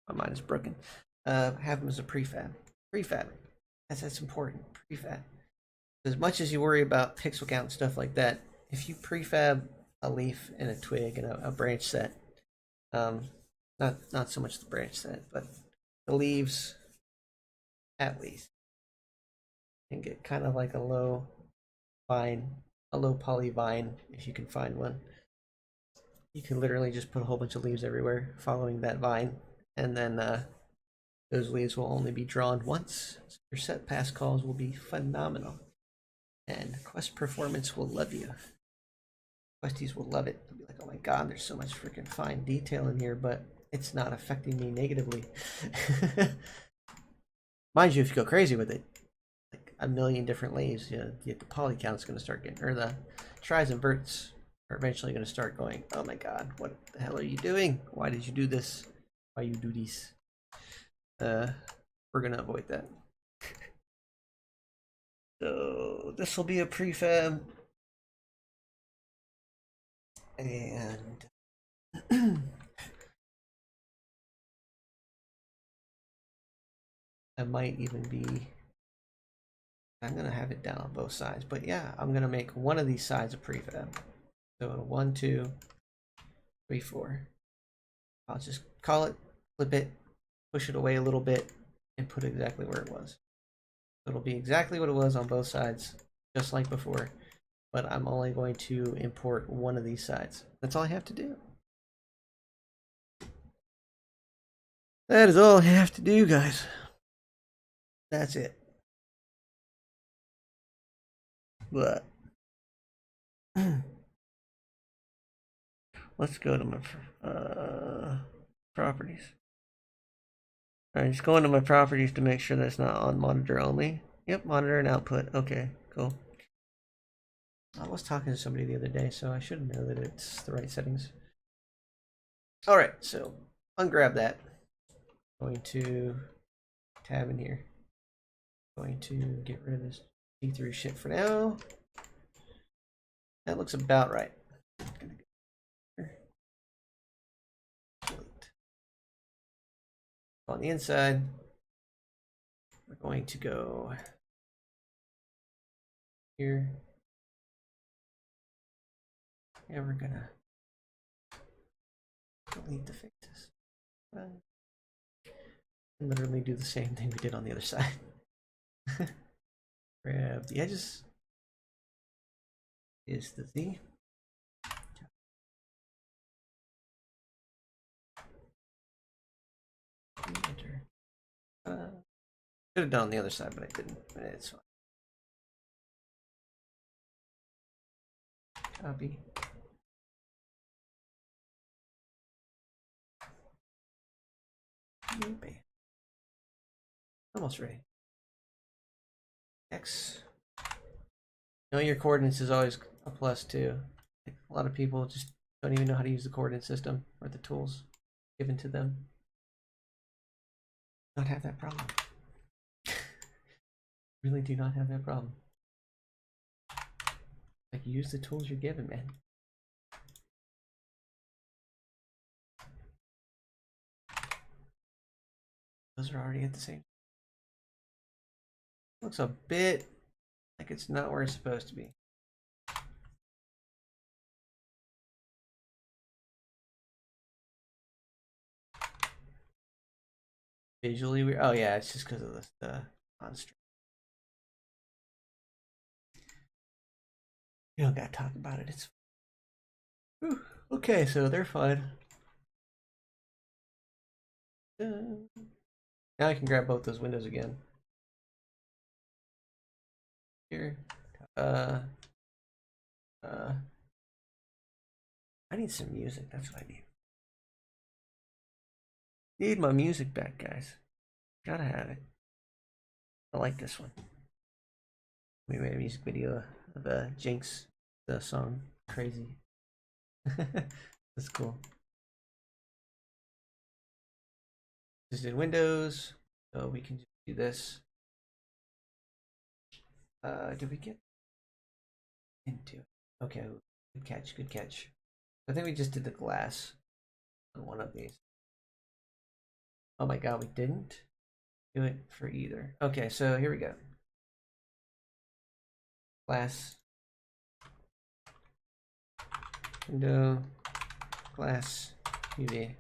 my mind is broken. Have them as a prefab. That's important. Prefab. As much as you worry about pixel count and stuff like that, if you prefab a leaf and a twig and a branch set, not so much the branch set, but the leaves, at least, and get kind of like a low poly vine if you can find one. You can literally just put a whole bunch of leaves everywhere following that vine, and then those leaves will only be drawn once. So your set pass calls will be phenomenal, and quest performance will love you. Questies will love it. They'll be like, oh my god, there's so much freaking fine detail in here, but it's not affecting me negatively. Mind you, if you go crazy with it, like a million different leaves, the poly count's going to start getting, or the tries and verts are eventually going to start going, oh my god, what the hell are you doing? Why did you do this? Why you do this? We're going to avoid that. So this will be a prefab, and I might even be, I'm gonna have it down on both sides, but yeah, I'm gonna make one of these sides a prefab. So 1, 2, 3, 4. I'll just call it, flip it, push it away a little bit, and put it exactly where it was. It'll be exactly what it was on both sides, just like before, but I'm only going to import one of these sides. That's all I have to do. That is all I have to do, guys. That's it. But let's go to my properties. Alright, just go into my properties to make sure that it's not on monitor only. Yep, monitor and output. Okay, cool. I was talking to somebody the other day, so I should know that it's the right settings. Alright, so ungrab that. Going to tab in here. Going to get rid of this see-through shit for now. That looks about right. On the inside, we're going to go here. Yeah, we're gonna delete the faces. And literally do the same thing we did on the other side. Grab the edges. Is the Z. Enter. Could have done on the other side, but I didn't. It's fine. Copy. Almost ready. X. Knowing your coordinates is always a plus too. A lot of people just don't even know how to use the coordinate system or the tools given to them. Not have that problem. Really do not have that problem. Like, use the tools you're given, man. Those are already at the same. Looks a bit like it's not where it's supposed to be. Visually weird. Oh yeah, it's just because of the construct. You don't gotta talk about it. It's whew. Okay. So they're fine. Now I can grab both those windows again. Here. I need some music. That's what I need. Need my music back, guys. Gotta have it. I like this one. We made a music video of Jinx, the song Crazy. That's cool. Just in Windows, so we can just do this. Did we get into it? Okay, good catch, good catch. I think we just did the glass on one of these. Oh my god, we didn't do it for either. Okay, so here we go. Glass, window, glass, UV.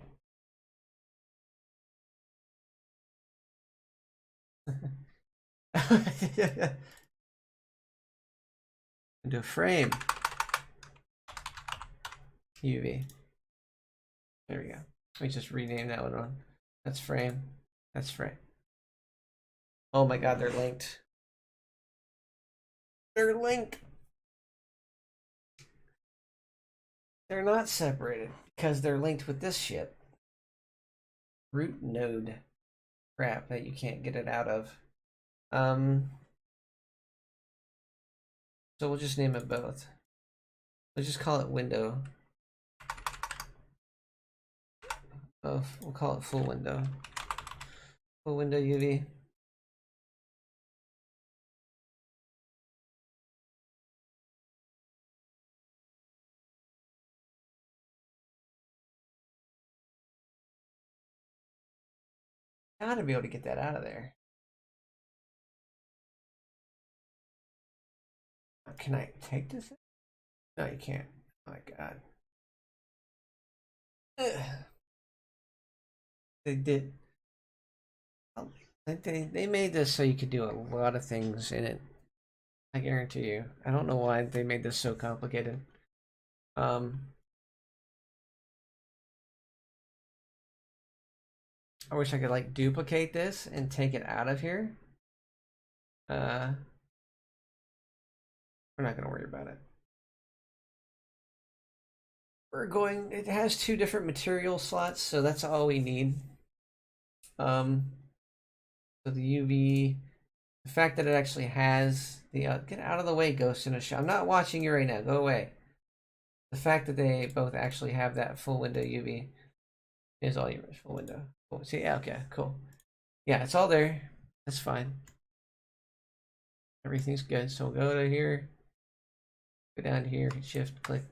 Into a frame, UV. There we go. We just rename that one. That's frame. That's frame. Oh my god, they're linked. They're linked. They're not separated because they're linked with this shit. Root node crap that you can't get it out of. So we'll just name it both. Let's just call it window. Oh, we'll call it full window. Full window UV. I ought to be able to get that out of there. Can I take this? No, you can't. Oh my god. Ugh. They did. They made this so you could do a lot of things in it. I guarantee you. I don't know why they made this so complicated. I wish I could like duplicate this and take it out of here. We're not gonna worry about it. It has two different material slots, so that's all we need. So the UV, the fact that it actually has the, get out of the way, Ghost in a Shell. I'm not watching you right now, go away. The fact that they both actually have that full window UV is all yours, full window. Cool. See, yeah, okay, cool. Yeah, it's all there, that's fine. Everything's good, so we'll go to here, go down to here, shift, click,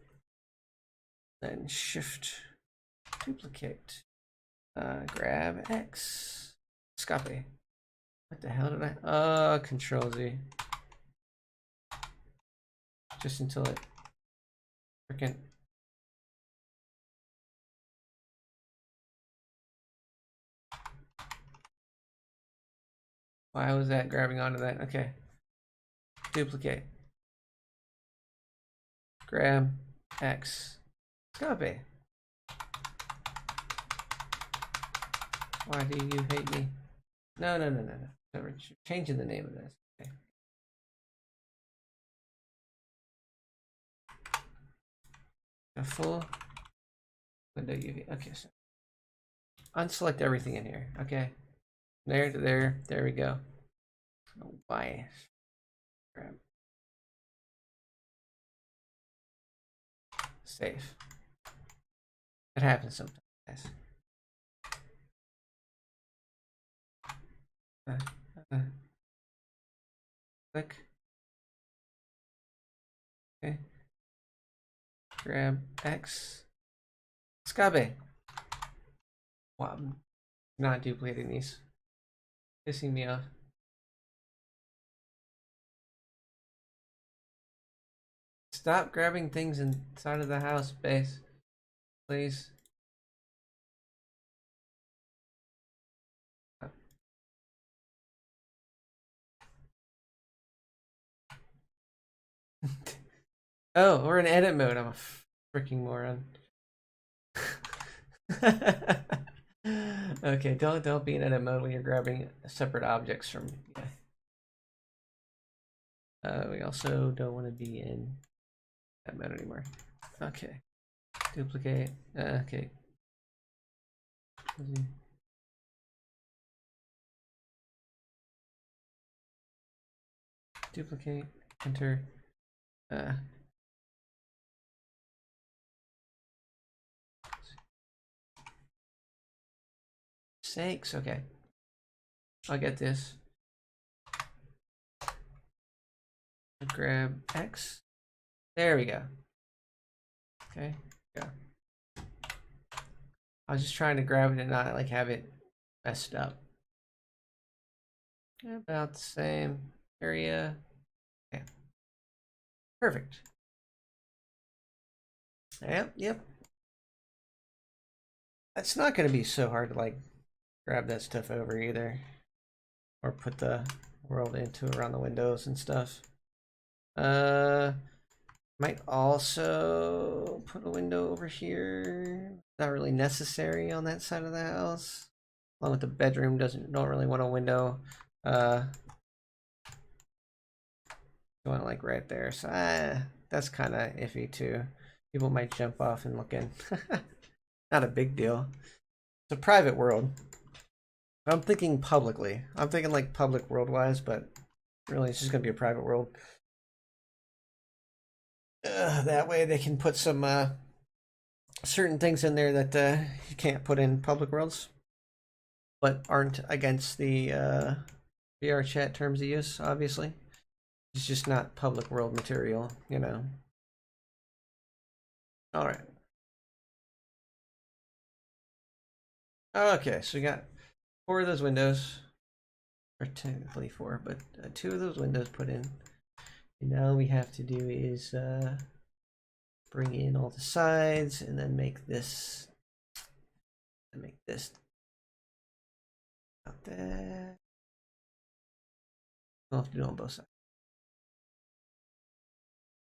then shift, duplicate, grab X, copy. What the hell did I? Control Z. Just until it freaking. Why was that grabbing onto that? Okay. Duplicate. Grab X. Copy. Why do you hate me? No. So we're changing the name of this. Okay. A full window UV. Okay, so unselect everything in here. Okay. There to there. There we go. Oh, why? Grab. Save. It happens sometimes. Click. Okay. Grab X. Scabe. Wow, I'm not duplicating these. Pissing me off. Stop grabbing things inside of the house, base. Please. Oh, we're in edit mode. I'm a freaking moron. Okay, don't be in edit mode when you're grabbing separate objects from. Yeah. We also don't want to be in that mode anymore. Okay, duplicate. Okay. Duplicate. Enter. Sakes. Okay. I'll get this. Grab X. There we go. Okay. Go. I was just trying to grab it and not like have it messed up. About the same area. Yeah. Perfect. Yep. That's not going to be so hard to like grab that stuff over either. Or put the world into around the windows and stuff. Might also put a window over here. Not really necessary on that side of the house. Along with the bedroom, don't really want a window. You want like right there. So that's kind of iffy too. People might jump off and look in. Not a big deal. It's a private world. I'm thinking publicly. I'm thinking like public world-wise, but really it's just gonna be a private world. That way they can put some certain things in there that you can't put in public worlds, but aren't against the VR chat terms of use, obviously. It's just not public world material, you know. Alright. Okay, so we got 4 of those windows. Or technically 4, but 2 of those windows put in. And now we have to do is bring in all the sides and then make this out there. We'll have to do it on both sides.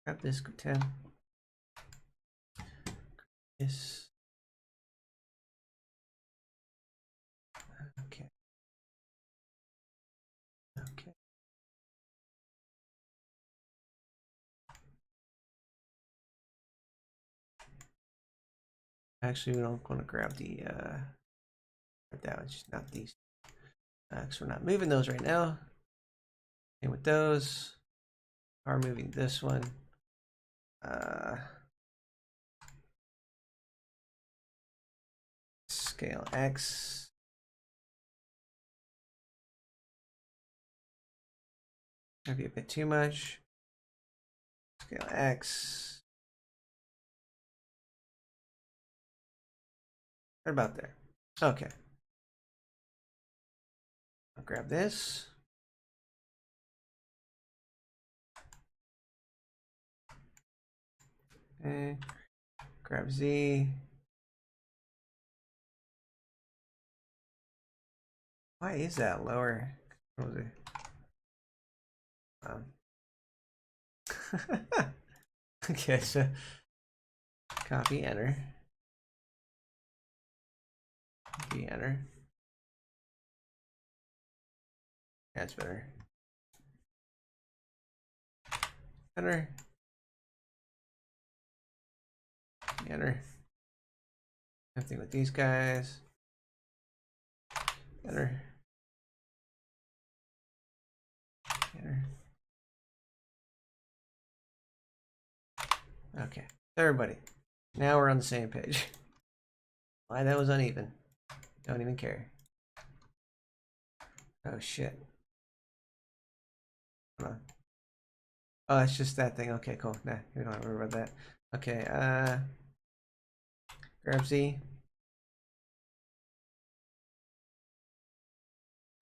Grab this, go 10. This. Okay. Okay. Actually, we don't want to grab the that was just not these. Because we're not moving those right now. And with those, are moving this one. Scale X. Might be a bit too much. Scale X. Right about there. Okay. I'll grab this. Okay. Grab Z. Why is that lower? What was it? Okay, so copy, enter. Copy, enter. That's better. Enter. Enter. Same thing with these guys. Enter. Enter. Okay, everybody. Now we're on the same page. Why that was uneven. Don't even care. Oh shit. Come on. Oh, it's just that thing. Okay, cool. Nah, we don't have to worry about that. Okay, grab Z.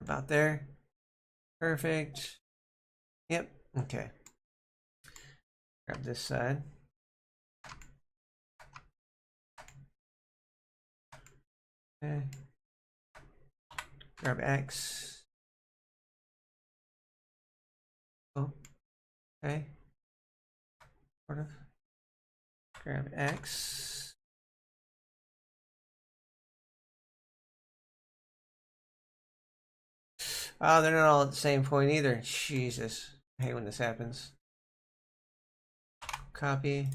About there. Perfect. Yep. Okay. Grab this side. Okay. Grab X. Oh. Okay. Sort of. Grab X. Oh, they're not all at the same point either. Jesus. I hate when this happens. Copy.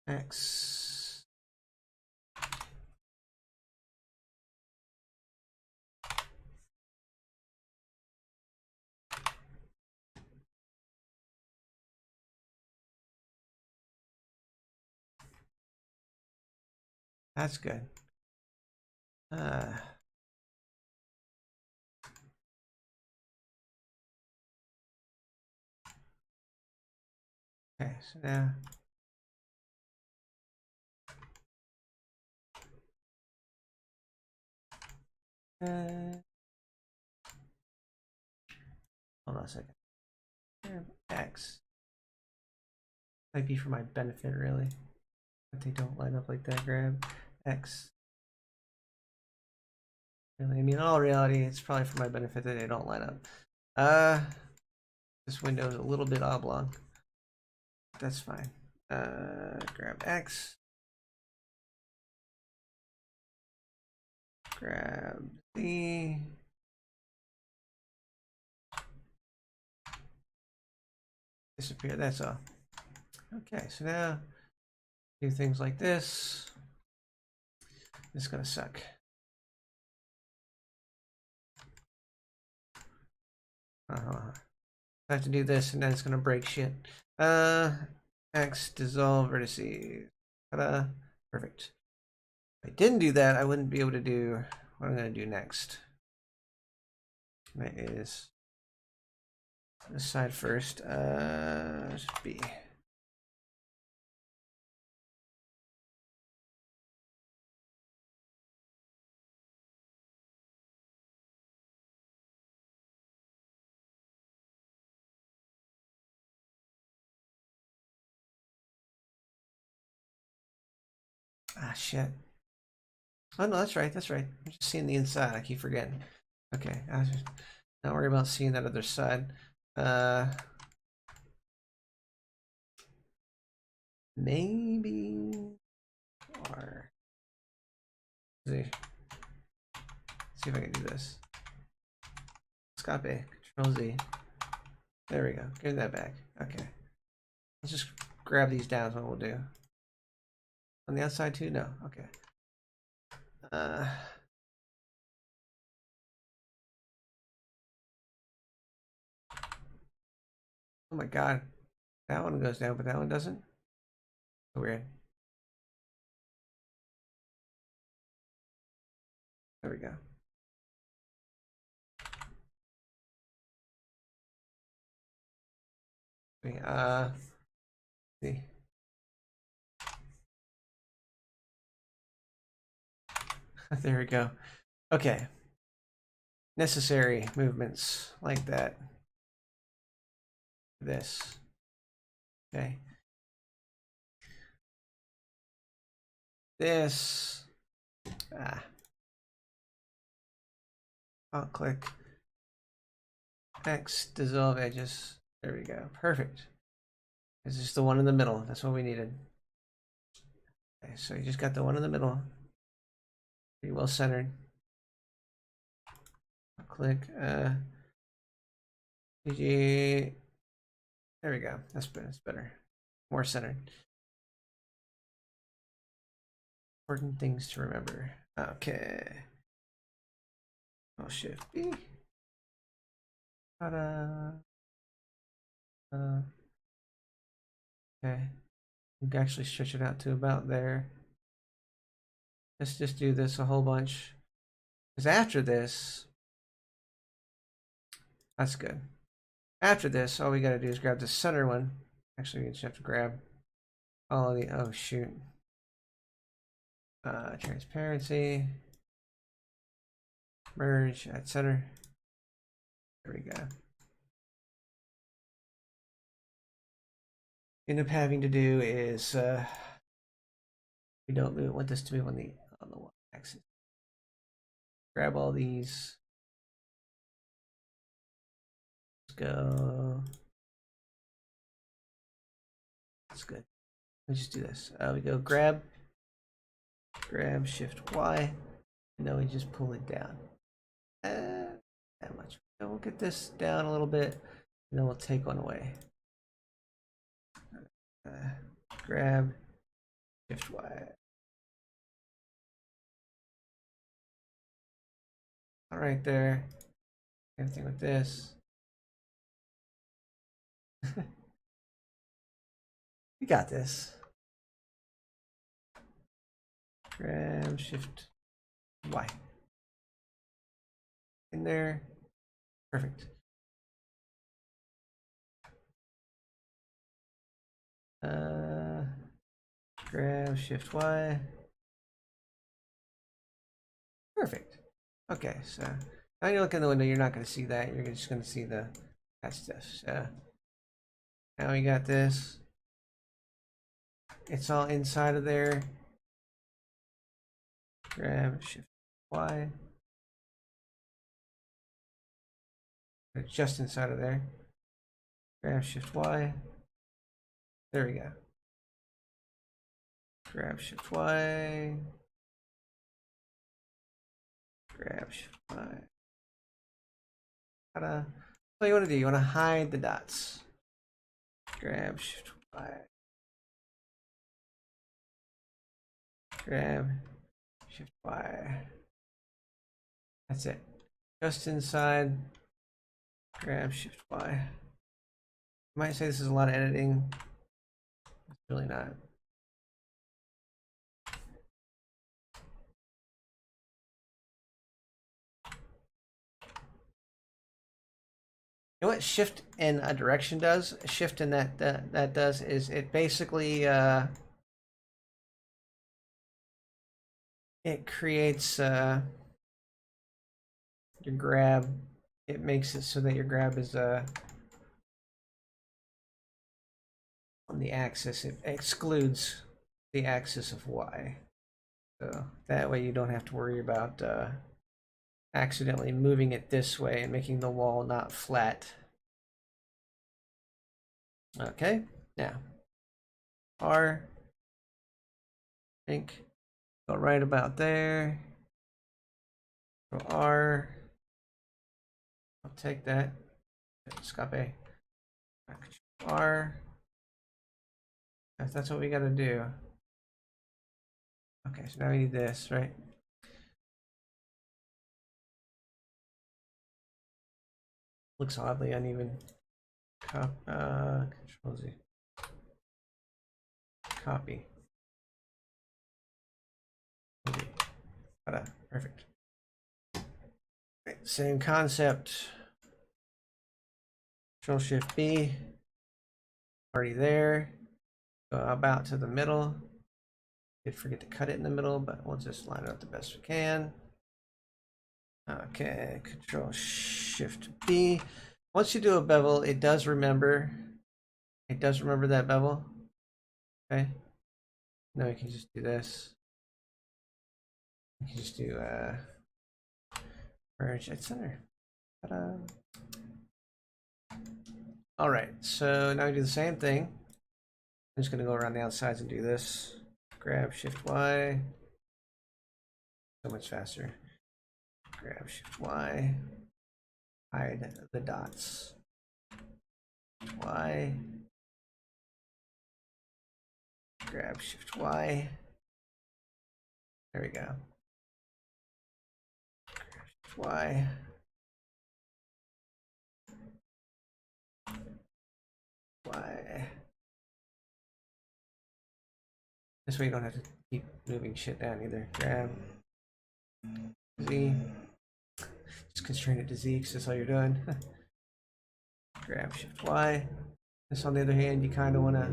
X. That's good. Okay, so now hold on a second. X might be for my benefit, really. But they don't line up like that. Grab X. Really, I mean, in all reality, it's probably for my benefit that they don't line up. This window is a little bit oblong. That's fine. Grab X. Grab Z. Disappear. That's all. Okay, so now do things like this. This is gonna suck. I have to do this, and then it's gonna break shit. X dissolve vertices. Ta-da. Perfect. If I didn't do that, I wouldn't be able to do what I'm gonna do next. That is this side first. B. Ah, shit. Oh, no, that's right. That's right. I'm just seeing the inside. I keep forgetting. Okay. Don't worry about seeing that other side. Maybe. Or. See if I can do this. Copy. Control Z. There we go. Give that back. Okay. Let's just grab these down. Is what we'll do. On the outside too? No. Okay. Oh my god. That one goes down, but that one doesn't? Weird. There we go. See. There we go. Okay. Necessary movements like that. This. Okay. This. I'll click. X, dissolve edges. There we go. Perfect. It's just the one in the middle. That's what we needed. Okay, so you just got the one in the middle. Pretty well centered. Click PG. There we go. That's better. That's better. More centered. Important things to remember. Okay. Oh, Shift B. Ta-da. Okay. You can actually stretch it out to about there. Let's just do this a whole bunch. Because after this, that's good. After this, all we got to do is grab the center one. Actually, we just have to grab all of the, oh shoot. Transparency. Merge at center. There we go. End up having to do is we don't want this to move on the y axis. Grab all these. Let's go. That's good. Let's just do this. We go grab Shift Y, and then we just pull it down. That much. And we'll get this down a little bit, and then we'll take one away. Grab Shift Y. All right there. Same thing with this. We got this. Grab Shift Y. In there. Perfect. Grab Shift Y. Perfect. Okay, so now you look in the window, you're not going to see that. You're just going to see that stuff. So now we got this. It's all inside of there. Grab Shift Y. It's just inside of there. Grab Shift Y. There we go. Grab Shift Y. Grab Shift Y. So you want to do, you want to hide the dots. Grab Shift Y. Grab Shift Y. That's it. Just inside. Grab Shift Y. You might say this is a lot of editing. It's really not. You know what Shift in a direction does? Shift in that does is it basically it creates your grab. It makes it so that your grab is on the axis. It excludes the axis of Y. So that way you don't have to worry about accidentally moving it this way and making the wall not flat. Okay, now R, I think, go right about there. Go R. I'll take that. Escape. R. If that's what we gotta do. Okay, so now we need this, right? Looks oddly uneven. Control Z. Copy. Perfect. Right, same concept. Control Shift B. Already there. Go about to the middle. Did forget to cut it in the middle, but we'll just line it up the best we can. Okay, Control Shift B. Once you do a bevel, it does remember. It does remember that bevel. Okay. Now we can just do this. We can just do merge at center. Ta-da. All right, so now we do the same thing. I'm just gonna go around the outsides and do this. Grab Shift Y. So much faster. Grab Shift Y. Hide the dots. Y. Grab Shift Y. There we go. Shift Y. Y. This way you don't have to keep moving shit down either. Grab Z. Just constrain it to Z because that's all you're doing. Grab Shift Y. This on the other hand, you kind of want to.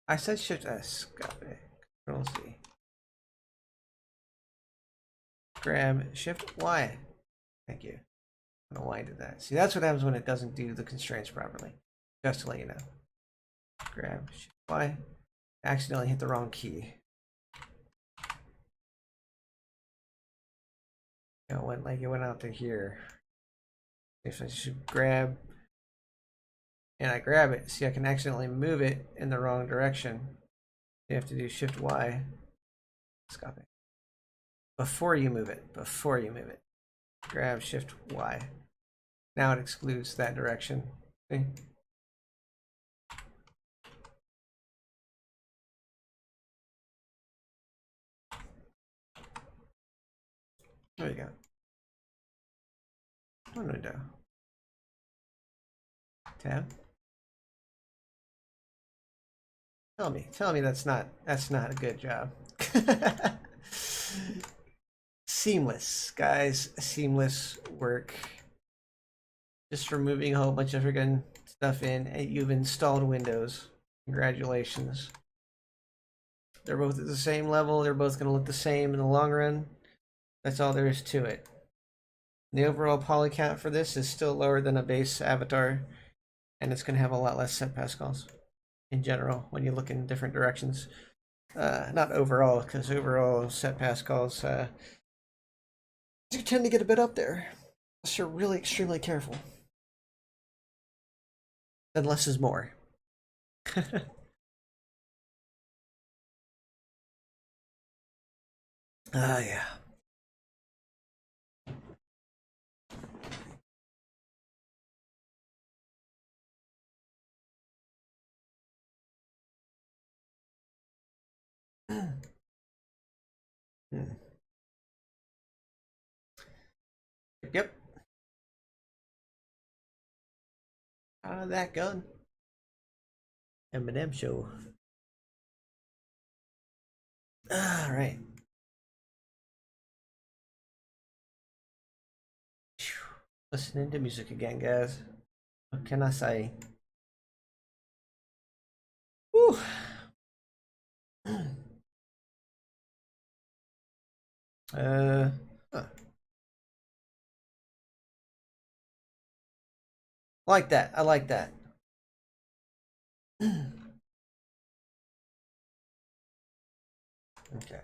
I said Shift S. Got it. Control C. Grab Shift Y. Thank you. I don't know why I did that. See, that's what happens when it doesn't do the constraints properly. Just to let you know. Grab Shift Y. Accidentally hit the wrong key. It went out to here. If I should grab, and I grab it, see I can accidentally move it in the wrong direction. You have to do Shift Y. Stop it. Before you move it. Before you move it. Grab Shift Y. Now it excludes that direction. See? There you go. One window. Tab. Tell me that's not a good job. Seamless, guys. Seamless work. Just removing a whole bunch of friggin' stuff in, and you've installed Windows. Congratulations. They're both at the same level. They're both going to look the same in the long run. That's all there is to it. The overall poly count for this is still lower than a base avatar, and it's going to have a lot less set pass calls in general when you look in different directions. Not overall, because overall set pass calls you tend to get a bit up there unless you're really extremely careful. And less is more. Yeah. Yep. That gun. Eminem show. All right. Listening to music again, guys. What can I say? Whew. Huh. Like that. I like that. Okay.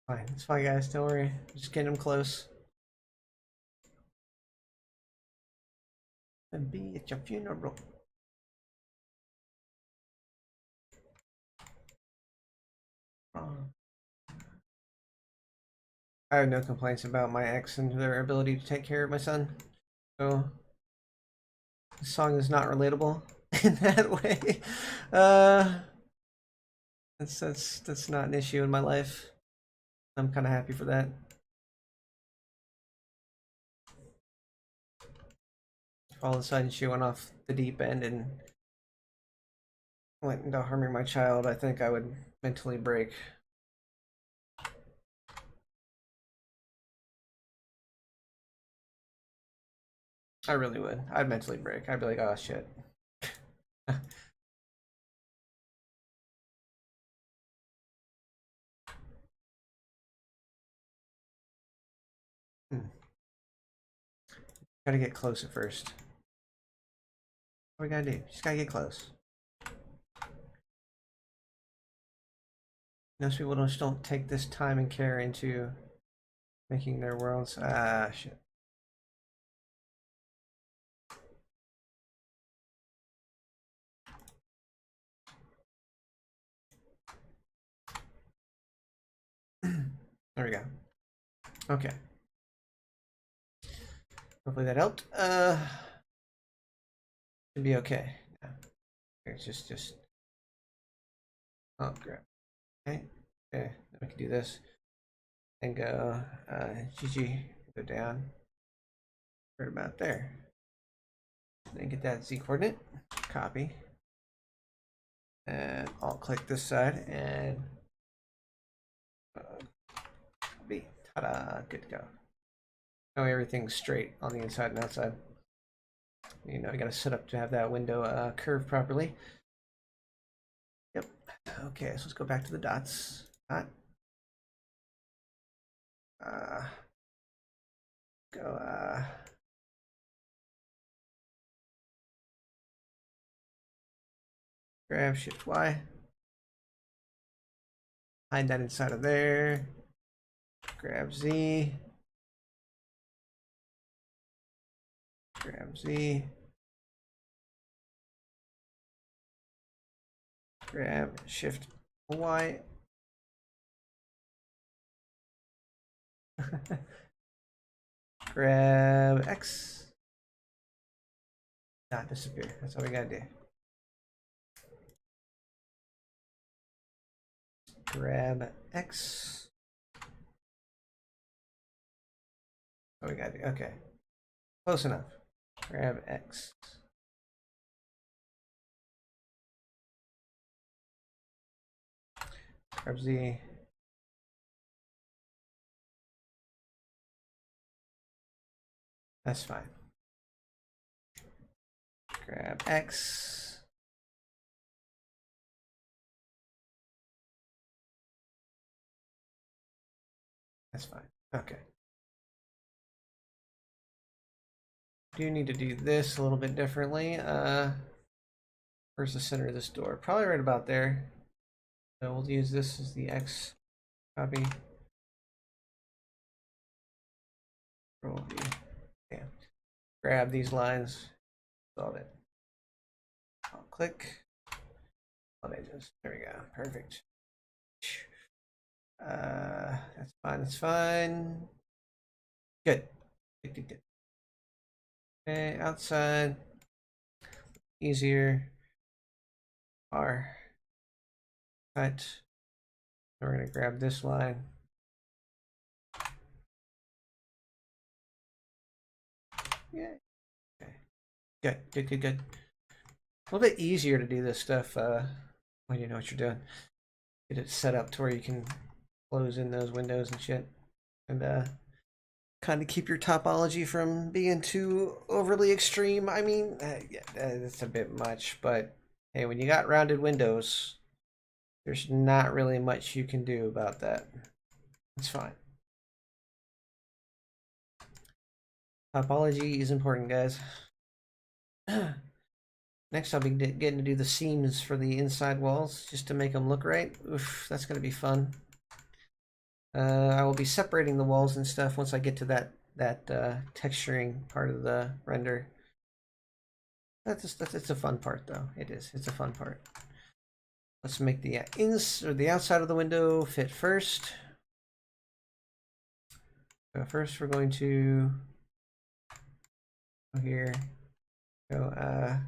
Fine. It's fine, guys. Don't worry. Just getting them close. And be at your funeral. I have no complaints about my ex and their ability to take care of my son. So, the song is not relatable in that way. That's not an issue in my life. I'm kind of happy for that. If all of a sudden she went off the deep end and went into harming my child, I think I would mentally break. I really would. I'd mentally break. I'd be like, oh shit. Gotta get close at first. What we gotta do? Just gotta get close. Most people just don't take this time and care into making their worlds. Ah, shit. There we go. Okay. Hopefully that helped. Should be okay. Yeah. It's just. Oh, crap. Okay. Okay. Then we can do this. And go. GG. Go down. Right about there. Then get that Z coordinate. Copy. And I'll click this side and copy. Ta-da! Good to go. Now everything's straight on the inside and outside. You know, you got to set up to have that window curve properly. Yep. Okay, so let's go back to the dots. Dot. Go. Grab Shift Y. Hide that inside of there. Grab Z. Grab Z. Grab Shift Y. Grab X. Not disappear. That's all we gotta do. Grab X. Oh, we gotta do. Okay. Close enough. Grab X. Grab Z. That's fine. Grab X. That's fine. Okay. Do need to do this a little bit differently. Where's the center of this door? Probably right about there. So we'll use this as the X. Copy. Control V. Yeah. Grab these lines. Solve it. I'll click. Edges. There we go. Perfect. That's fine. That's fine. Good. Good. Okay, outside. Easier. R. Cut. We're gonna grab this line. Yeah. Okay. Good. A little bit easier to do this stuff when you know what you're doing. Get it set up to where you can close in those windows and shit, and kind of keep your topology from being too overly extreme. I mean, yeah, that's a bit much, but hey, when you got rounded windows, there's not really much you can do about that. It's fine. Topology is important, guys. Next, I'll be getting to do the seams for the inside walls, just to make them look right. Oof, that's going to be fun. I will be separating the walls and stuff once I get to that texturing part of the render. It's a fun part, though. It is. It's a fun part. Let's make the the outside of the window fit first. So first, we're going to go here. Go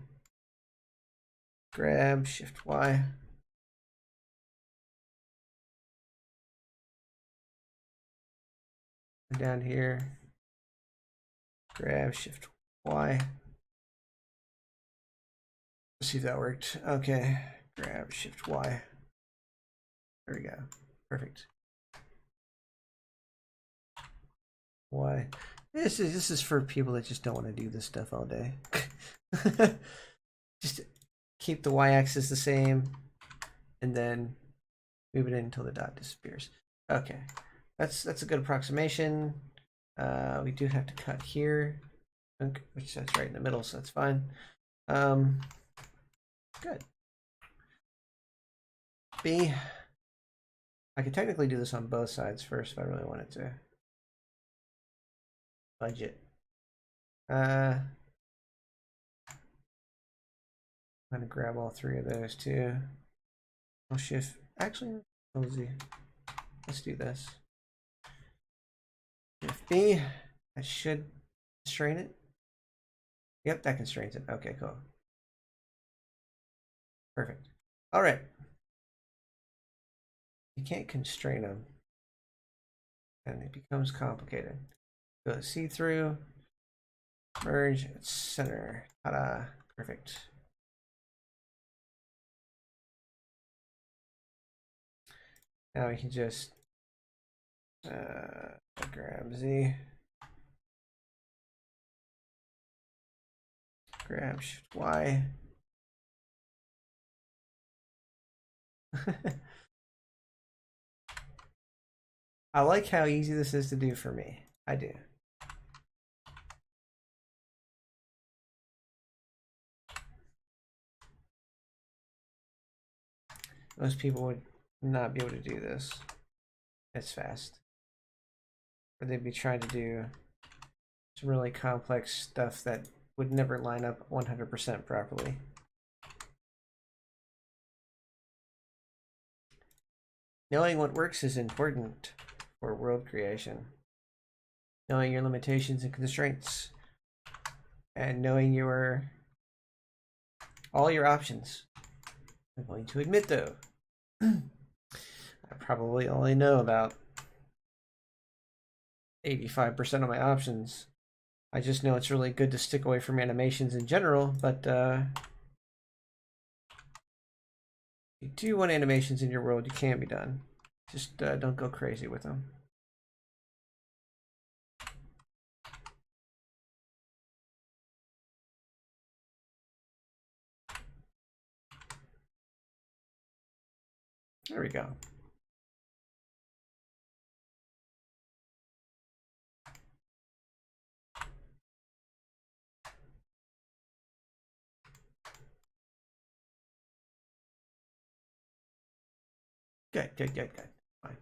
grab Shift Y. Down here, grab Shift Y. Let's see if that worked. Okay, grab Shift Y. There we go. Perfect. Y. This is for people that just don't want to do this stuff all day. Just keep the y-axis the same, and then move it in until the dot disappears. Okay, that's a good approximation. We do have to cut here, which that's right in the middle, so that's fine. Good. B. I could technically do this on both sides first if I really wanted to. Budget. I'm gonna grab all three of those too. I'll shift. Actually, let's do this. Shift B. That should constrain it. Yep, that constrains it. Okay, cool. Perfect. All right. You can't constrain them, and it becomes complicated. Go see through, merge, center. Ta-da! Perfect. Now we can just grab Z, grab Shift Y. I like how easy this is to do for me. I do. Most people would not be able to do this as fast. Or they'd be trying to do some really complex stuff that would never line up 100% properly. Knowing what works is important for world creation. Knowing your limitations and constraints. And knowing all your options. I'm going to admit though, I probably only know about 85% of my options. I just know it's really good to stick away from animations in general, but you do want animations in your world, you can be done. Just don't go crazy with them. There we go. Good. Fine.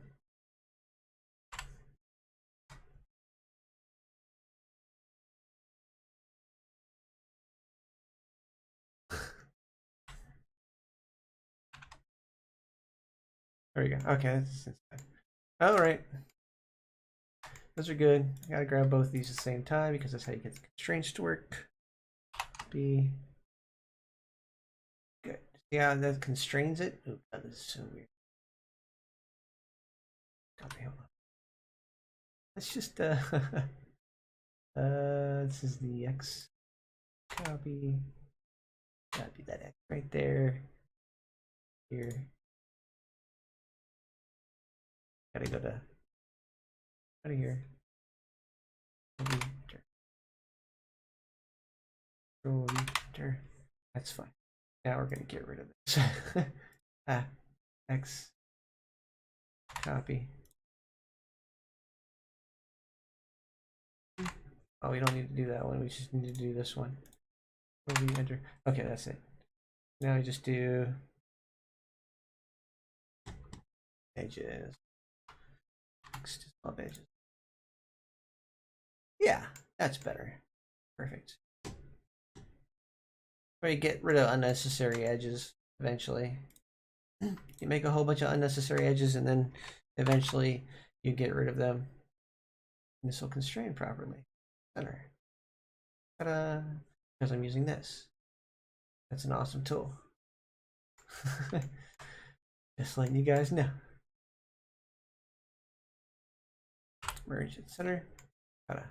There we go. Okay. All right. Those are good. I gotta grab both of these at the same time because that's how you get the constraints to work. B. Good. Yeah, that constrains it. Oh, that is so weird. Copy. Hold on. Let's just this is the X. Copy. Gotta be that X right there. Here. Gotta go to out of here. Control enter. That's fine. Now we're gonna get rid of this. X. Copy. Oh, we don't need to do that one. We just need to do this one. Enter. Okay, that's it. Now I just do edges. Next, up edges. Yeah, that's better. Perfect. We get rid of unnecessary edges eventually. You make a whole bunch of unnecessary edges and then eventually you get rid of them. And this will constrain properly. Center. Ta-da! Because I'm using this. That's an awesome tool. Just letting you guys know. Merge at center. Ta-da.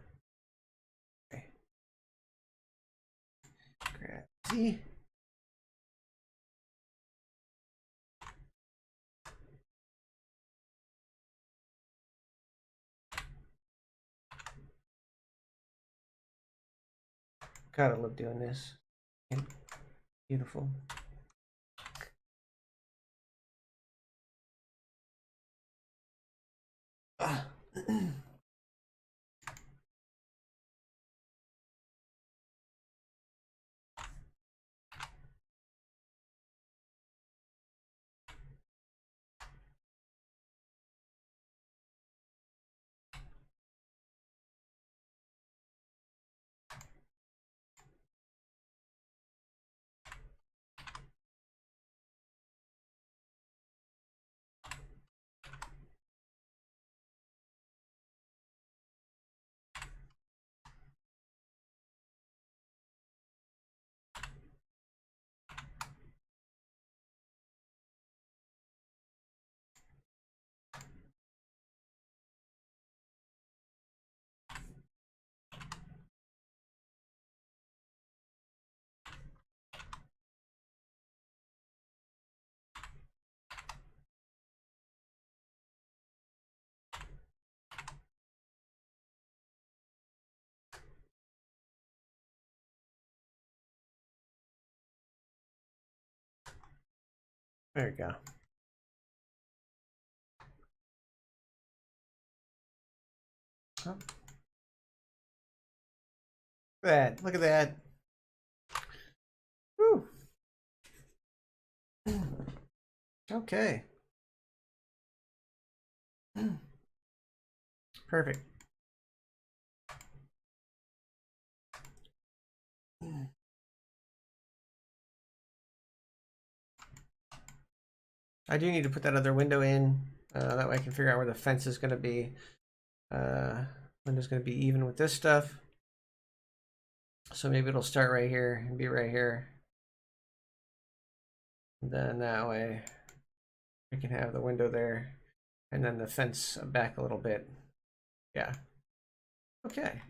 Okay. Grab Z. God, I love doing this. Beautiful. Ah. There you go. Oh. Look at that. Look at that. Woo. Okay. Perfect. I do need to put that other window in. That way I can figure out where the fence is going to be. Window's going to be even with this stuff. So maybe it'll start right here and be right here. And then that way we can have the window there and then the fence back a little bit. Yeah. Okay.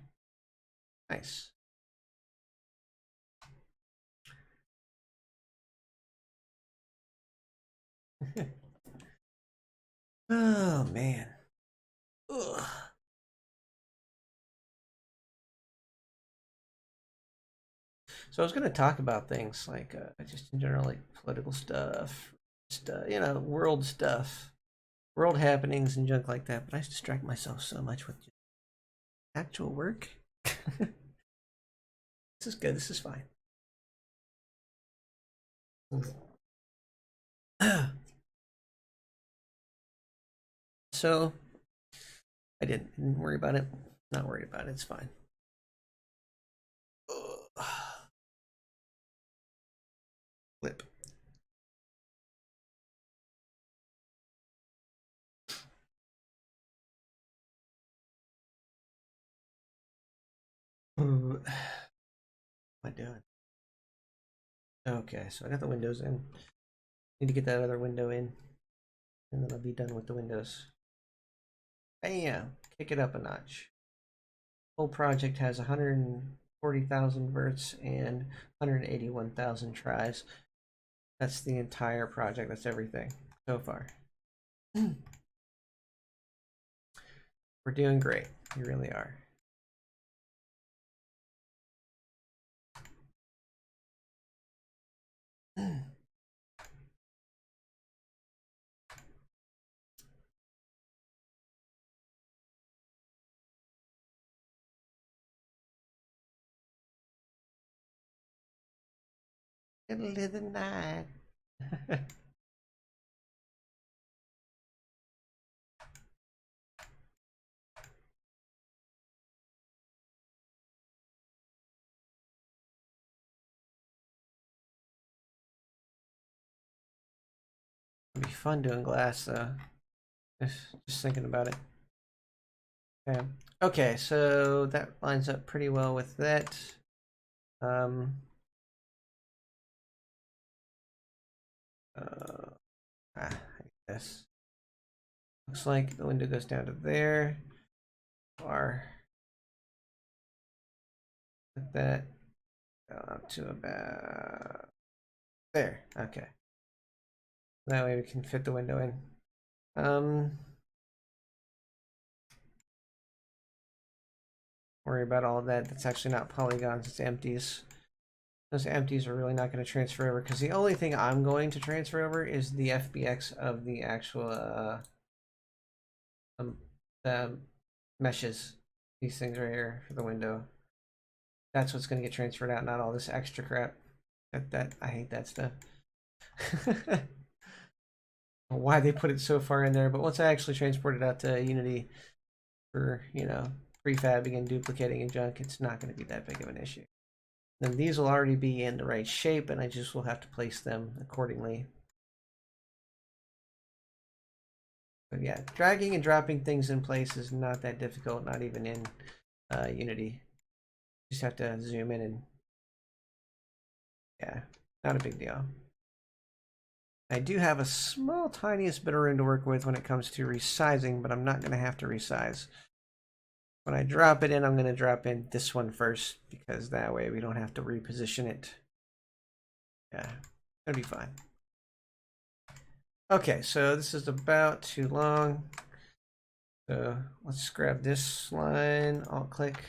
Nice. Oh man. Ugh. So I was going to talk about things like just in general, like political stuff, just you know, world stuff, world happenings and junk like that. But I distract myself so much with actual work. This is good. This is fine. So I didn't worry about it. Not worried about it. It's fine. Flip. What am I doing? Okay, so I got the windows in. Need to get that other window in, and then I'll be done with the windows. Bam! Kick it up a notch. Whole project has 140,000 verts and 181,000 tries. That's the entire project. That's everything so far. We're doing great. We really are. Middle of the night. It'd be fun doing glass though. Just thinking about it. Okay. Okay, so that lines up pretty well with that. I guess. Looks like the window goes down to there. Or that up to about there. Okay. That way we can fit the window in. worry about all of that. That's actually not polygons, it's empties. Those empties are really not going to transfer over because the only thing I'm going to transfer over is the FBX of the actual the meshes. These things right here for the window. That's what's going to get transferred out, not all this extra crap. That I hate that stuff. Why they put it so far in there, but once I actually transport it out to Unity for, you know, prefabbing and duplicating and junk, it's not going to be that big of an issue. Then these will already be in the right shape, and I just will have to place them accordingly. But yeah, dragging and dropping things in place is not that difficult, not even in Unity. Just have to zoom in and yeah, not a big deal. I do have a small, tiniest bit of room to work with when it comes to resizing, but I'm not going to have to resize. When I drop it in, I'm going to drop in this one first, because that way we don't have to reposition it. Yeah, it'll be fine. Okay, so this is about too long. So let's grab this line, Alt click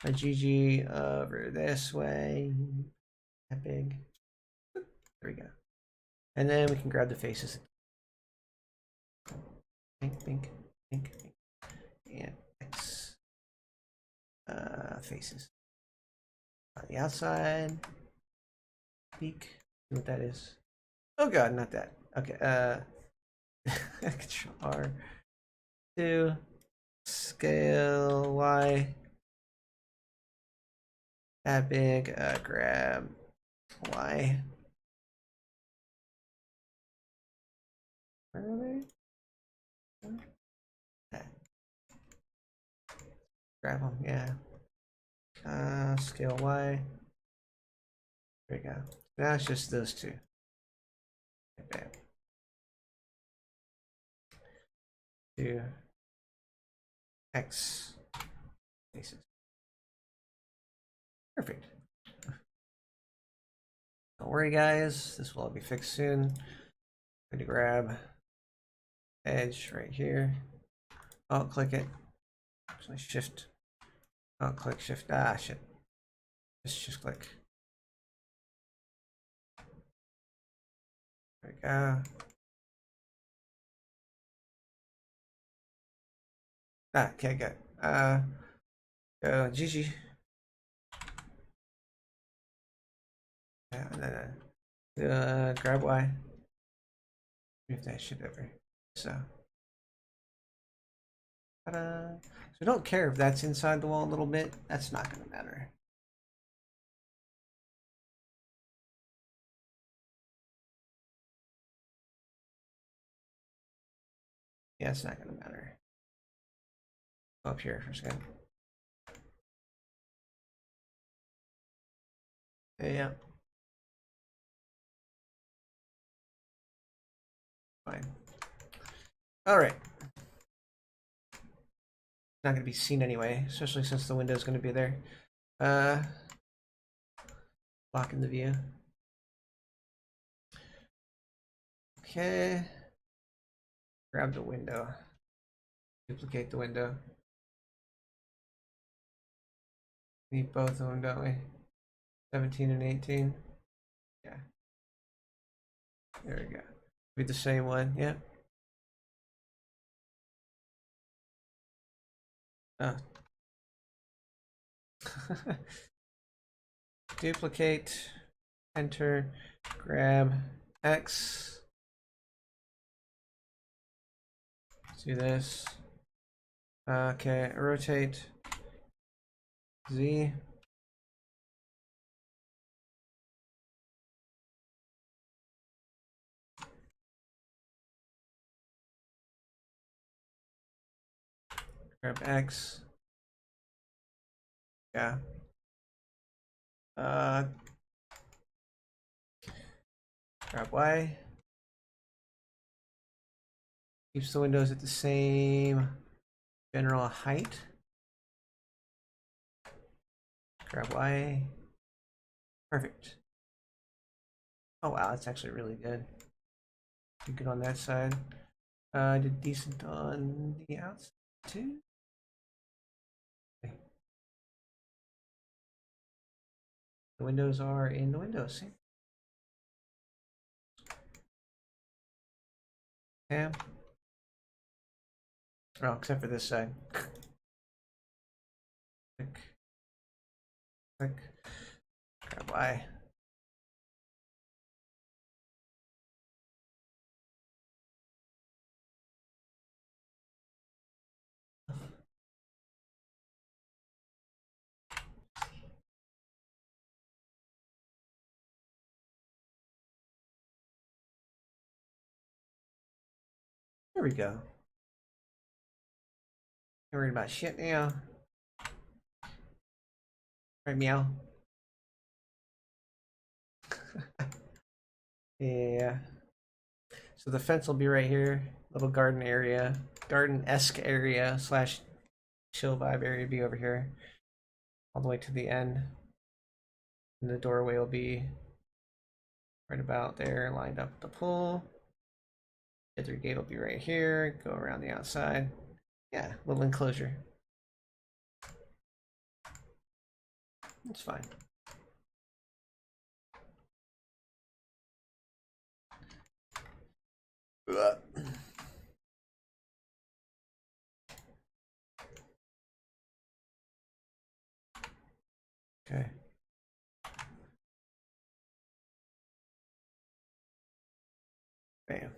my GG over this way. That big. There we go. And then we can grab the faces. Pink, pink, pink, pink. And X. Faces. On the outside. Peek. See what that is. Oh god, not that. Okay, Control R. 2. Scale Y. That big. Grab Y. Where are they? Okay. Grab them, yeah. Scale Y. There we go. Now it's just those two. Okay. 2 X faces. Perfect. Don't worry, guys. This will all be fixed soon. I'm going to grab edge right here. Alt click it. Actually, shift. Alt click, shift. Ah, shit. Just click. There we go. Ah, okay, good. Go GG. Yeah, grab Y. Move that shit over. So. So don't care if that's inside the wall a little bit. That's not going to matter. Yeah, it's not going to matter. Go up here for a second. Yeah. Fine. All right. Not going to be seen anyway, especially since the window is going to be there. Blocking the view. Okay. Grab the window. Duplicate the window. Need both of them, don't we? 17 and 18. Yeah. There we go. Be the same one, yeah. Oh. Duplicate, enter, grab X. Let's do this. Okay, rotate Z. Grab X. Yeah. Grab Y. Keeps the windows at the same general height. Grab Y. Perfect. Oh wow, that's actually really good. Did good on that side. I did decent on the outside too. Okay. The windows are in the windows. See? Yeah. Oh, except for this side. Click. Click. Grab Y. There we go. You're worried about shit now. Right, meow. Yeah. So the fence will be right here. Little garden area. Garden-esque area slash chill vibe area be over here. All the way to the end. And the doorway will be right about there, lined up with the pool. The other gate will be right here. Go around the outside. Yeah, little enclosure. It's fine. Okay. Bam.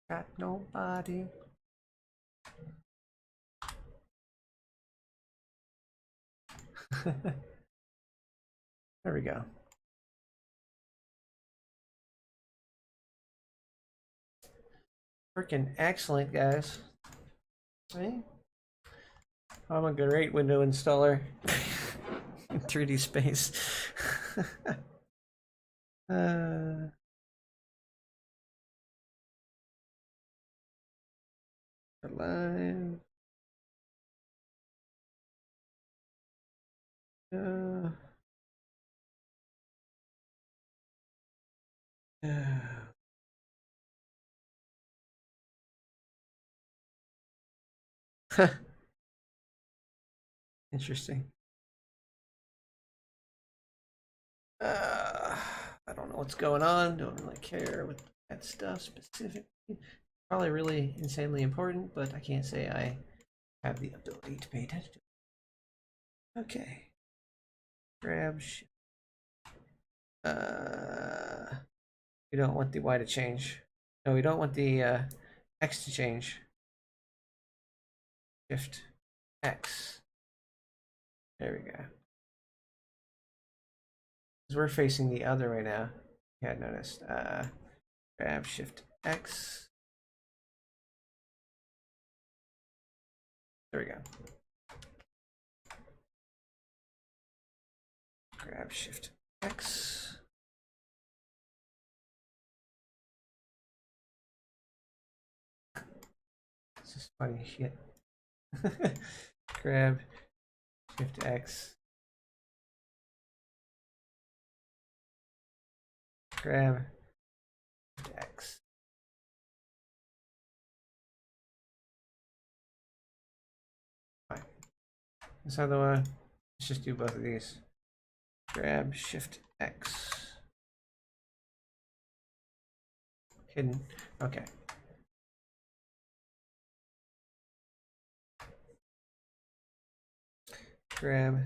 Got nobody. There we go. Freaking excellent, guys. See? I'm a great window installer in 3D space. Line. Interesting. I don't know what's going on. Don't really care with that stuff specifically. Probably really insanely important, but I can't say I have the ability to pay attention to it. Okay. Grab. We don't want the Y to change. No, we don't want the X to change. Shift X. There we go. Because we're facing the other way now. Yeah, I noticed. Grab Shift X. There we go. Grab Shift X. This is funny shit. Grab Shift X. Grab Shift X. Fine. This other one. Let's just do both of these. Grab Shift X. Hidden. Okay. Grab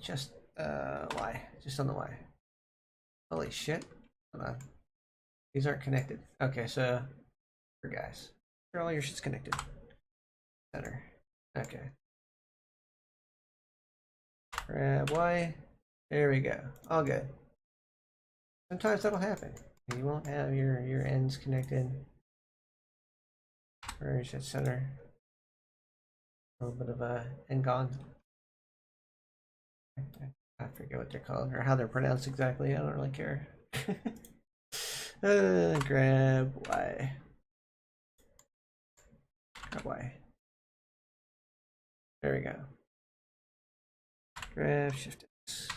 just Y. Just on the Y. Holy shit. Hold on. These aren't connected. Okay, so for guys. All your shit's connected. Center. Okay. Grab Y. There we go. All good. Sometimes that'll happen. You won't have your ends connected. Where's that center? A little bit of a Ngon. I forget what they're called or how they're pronounced exactly. I don't really care. Grab Y. Grab Y. There we go. Grab Shift X.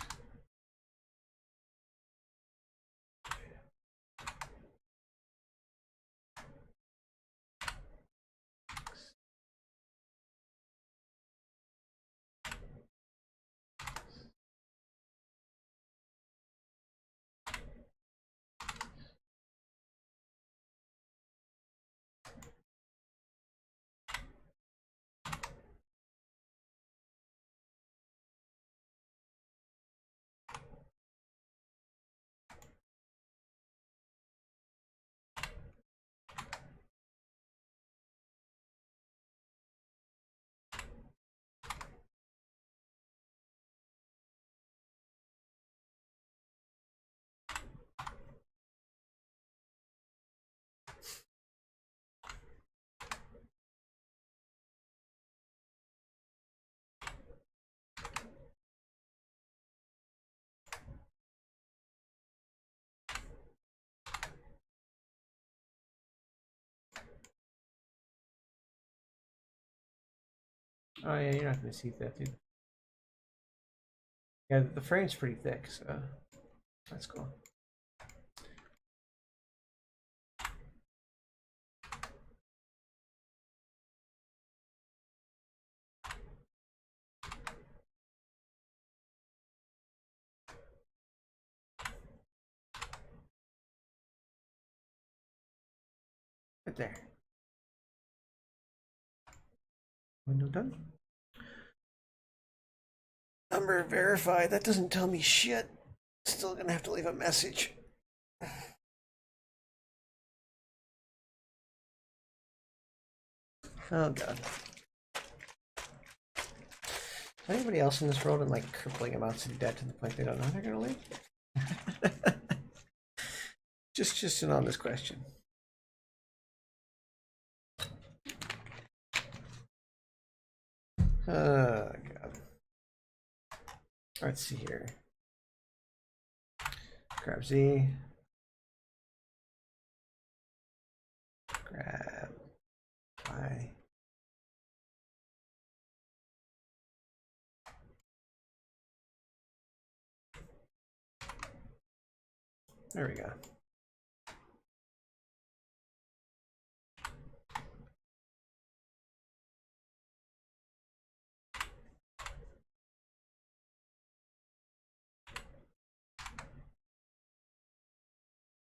Oh yeah, you're not going to see that, dude. Yeah, the frame's pretty thick, so that's cool. Right there. Window done. Number verified. That doesn't tell me shit. Still gonna have to leave a message. Oh god. Is anybody else in this world in like crippling amounts of debt to the point they don't know they're gonna leave? just an honest question. Oh god. Let's see here. Grab Z. Grab Y. There we go.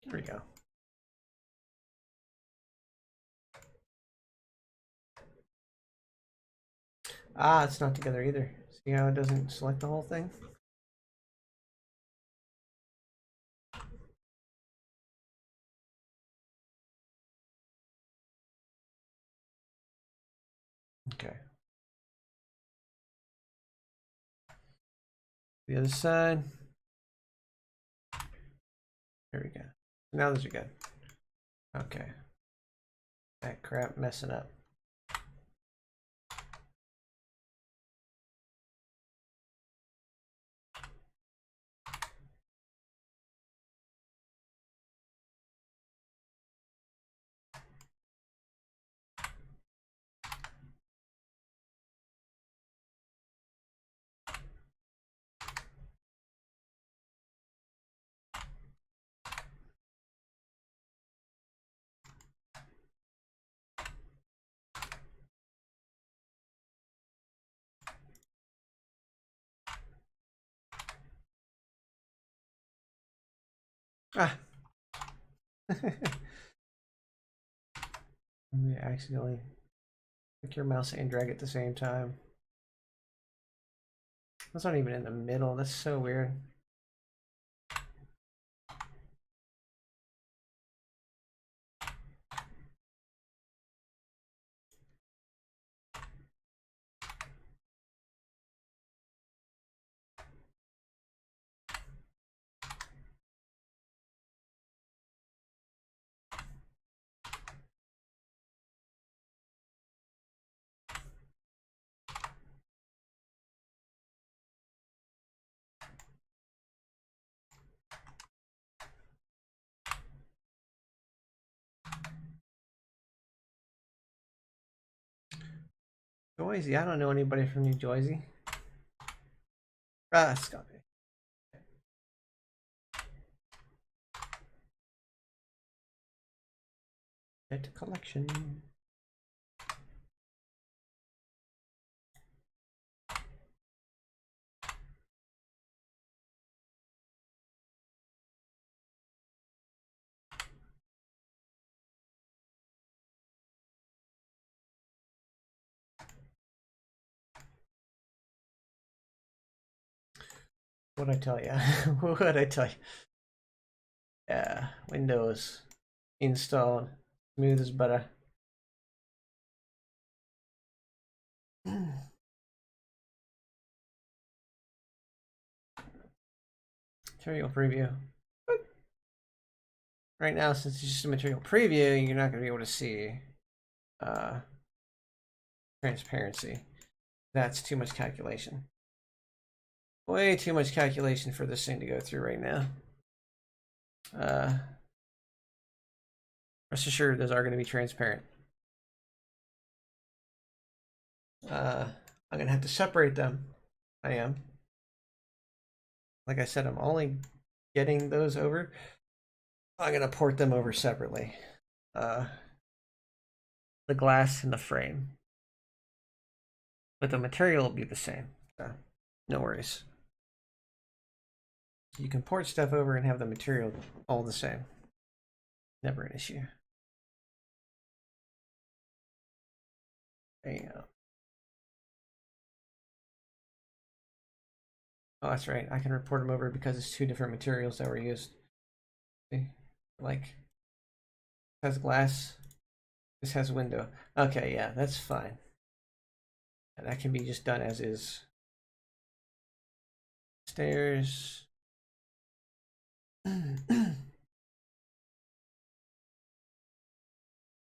There we go. Ah, it's not together either. See how it doesn't select the whole thing? Okay. The other side. There we go. Now those are good. Okay. That crap messing up. Ah. We accidentally click your mouse and drag at the same time. That's not even in the middle. That's so weird. Jersey? I don't know anybody from New Jersey. Ah, Scotty. Get collection. What'd I tell you? What'd I tell you? Yeah, Windows installed. Smooth as butter. Material preview. Right now, since it's just a material preview, you're not going to be able to see transparency. That's too much calculation. Way too much calculation for this thing to go through right now. Rest assured, those are going to be transparent. I'm going to have to separate them. I am. Like I said, I'm only getting those over. I'm going to port them over separately. The glass and the frame. But the material will be the same. So no worries. You can port stuff over and have the material all the same. Never an issue. Bam. Oh, that's right. I can report them over because it's two different materials that were used. See? Like, this has glass, this has window. Okay, yeah, that's fine. And that can be just done as is. Stairs.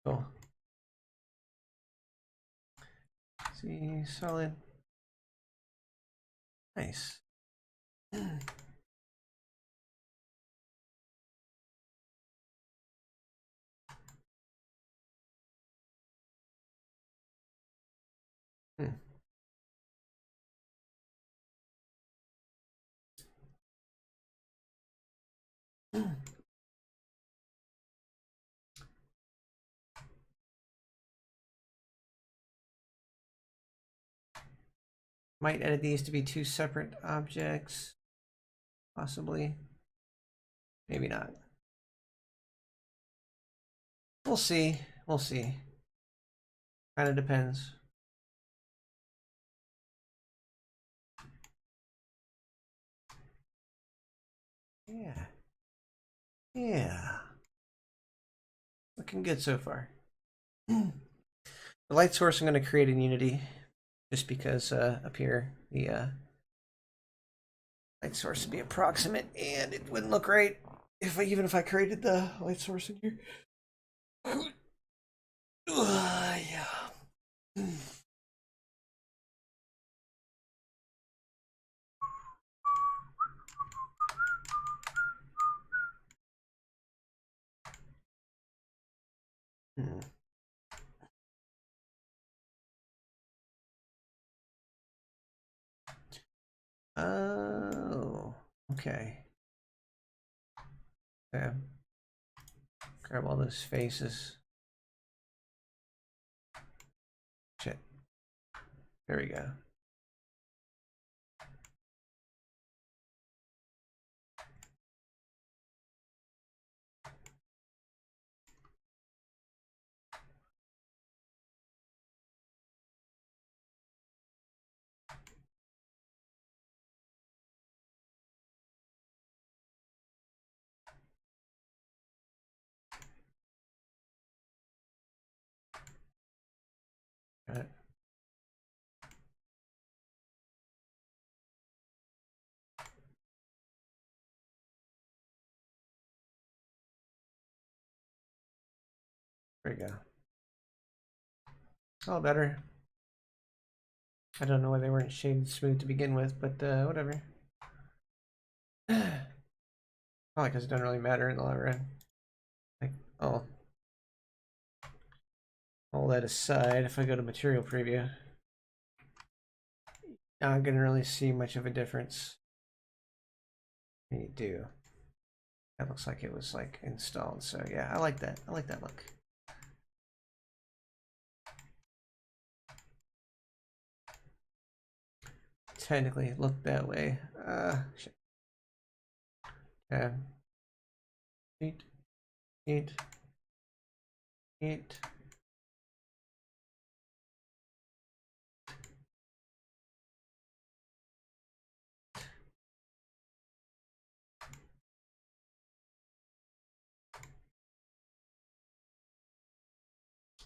Cool. See, solid. Nice. Might edit these to be two separate objects. Possibly. Maybe not. We'll see. We'll see. Kind of depends. Yeah. Yeah. Looking good so far. The light source I'm going to create in Unity just because up here the light source would be approximate and it wouldn't look right even if I created the light source in here. Yeah. Oh, okay. Yeah. Grab all those faces. Shit. There we go. Got it. There we go. All better. I don't know why they weren't shaded smooth to begin with, but whatever. Probably because it doesn't really matter in the long run. Like, oh. All that aside, if I go to material preview, Not gonna really see much of a difference. You do. That looks like it was like installed. So yeah, I like that. I like that look. Technically look that way. Shit. Tab. Eat. Eat. Eat.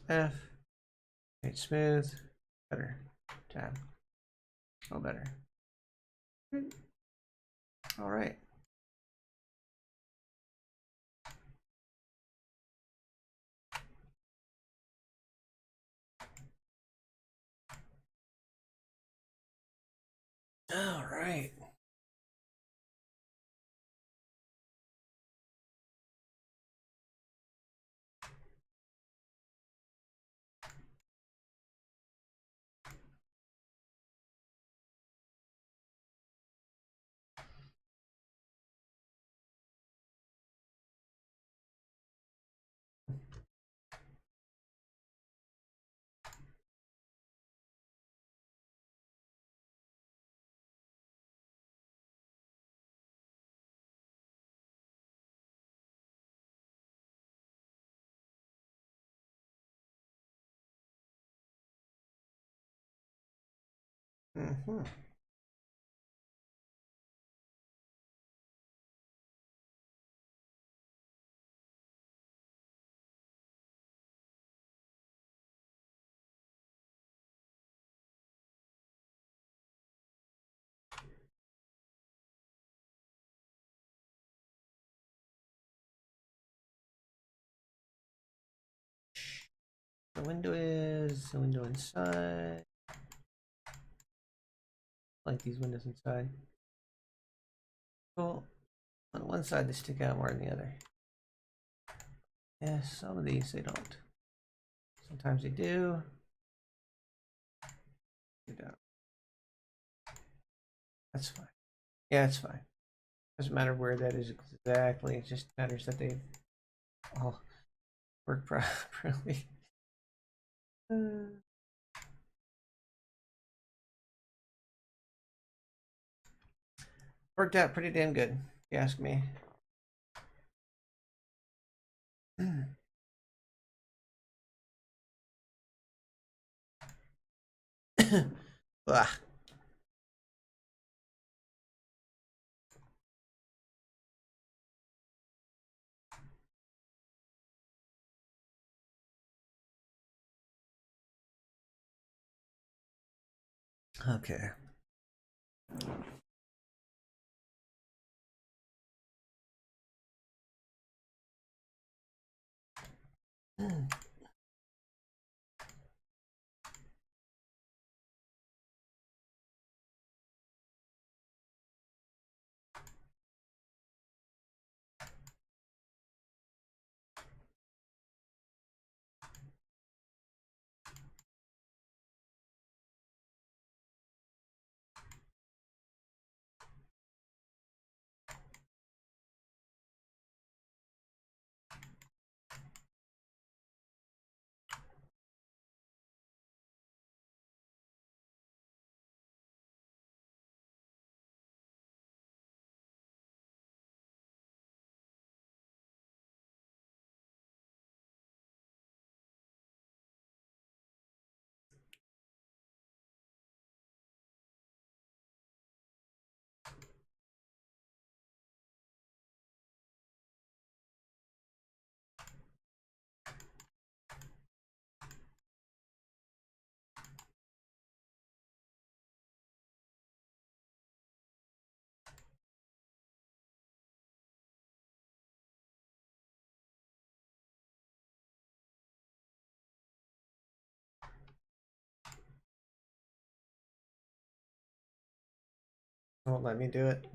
F. Make smooth. Better. Tab. Oh, better. All right. All right. Mm-hmm. The window inside. Like these windows inside. Cool. On one side they stick out more than the other. Yeah, some of these they don't. Sometimes they do. They don't. That's fine. Yeah, it's fine. Doesn't matter where that is exactly. It just matters that they all work properly. Worked out pretty damn good, if you ask me. Okay. Won't let me do it.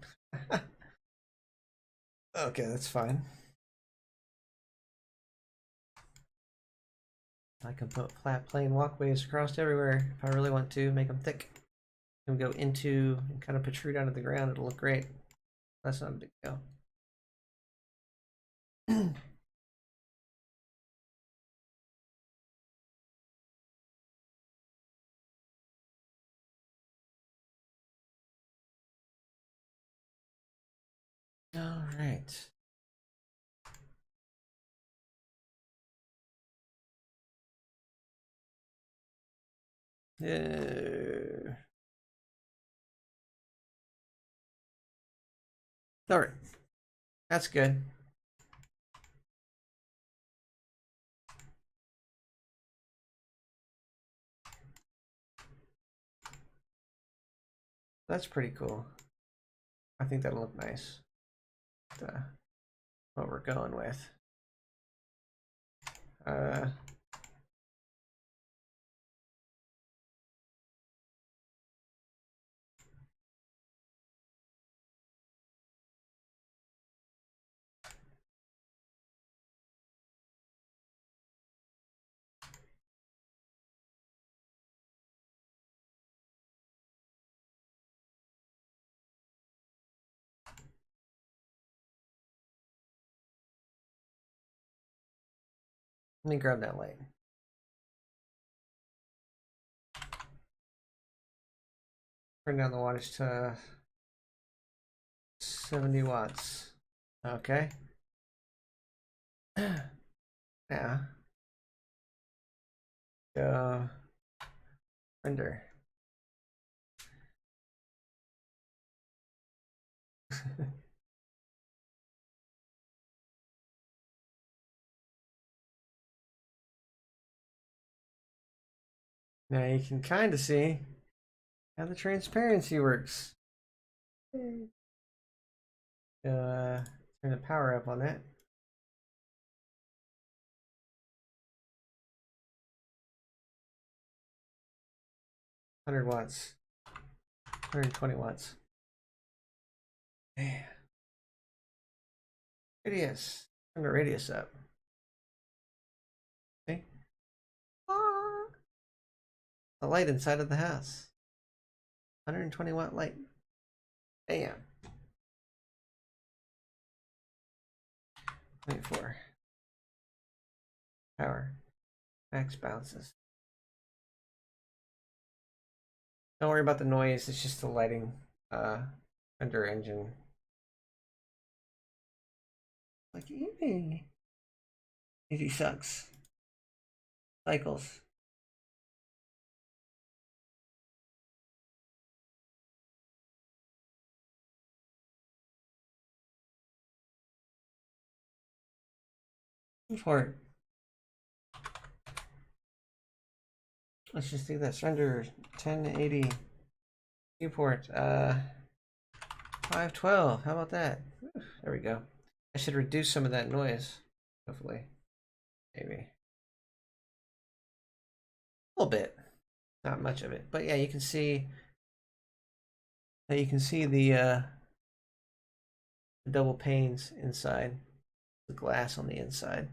Okay, that's fine. I can put flat plain walkways across everywhere if I really want to make them thick. and go into and kind of protrude out of the ground. It'll look great. That's not a big deal. All right. All right. That's good. That's pretty cool. I think that'll look nice. What we're going with. Let me grab that light. Turn down the wattage to 70 watts. Okay. Yeah. Go render. Now you can kind of see how the transparency works. Turn the power up on that. $100 watts. 120 watts. Man. Radius. Turn the radius up. See? The light inside of the house. 120 watt light. Bam. 24. Power. Max bounces. Don't worry about the noise, it's just the lighting under engine. Like easy sucks. Cycles. For it. Let's just do this. Render 1080 viewport 512. How about that? There we go. I should reduce some of that noise. Hopefully. Maybe. A little bit. Not much of it. But yeah, you can see the double panes inside. The glass on the inside.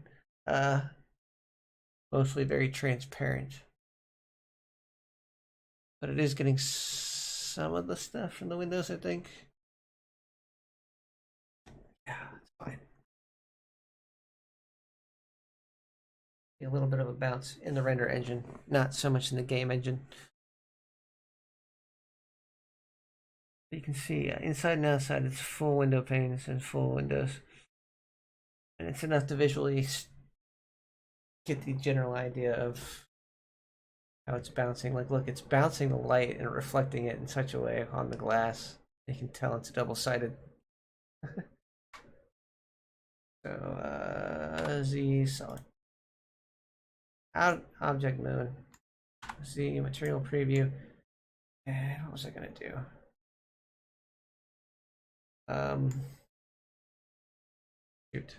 Mostly very transparent. But it is getting some of the stuff from the windows, I think. Yeah, it's fine. A little bit of a bounce in the render engine, not so much in the game engine. You can see inside and outside it's full window panes and full windows. And it's enough to visually get the general idea of how it's bouncing. Like, look, it's bouncing the light and reflecting it in such a way on the glass. You can tell it's double-sided. So, Z solid. Out object mode. Z material preview. And what was I gonna do? Shoot.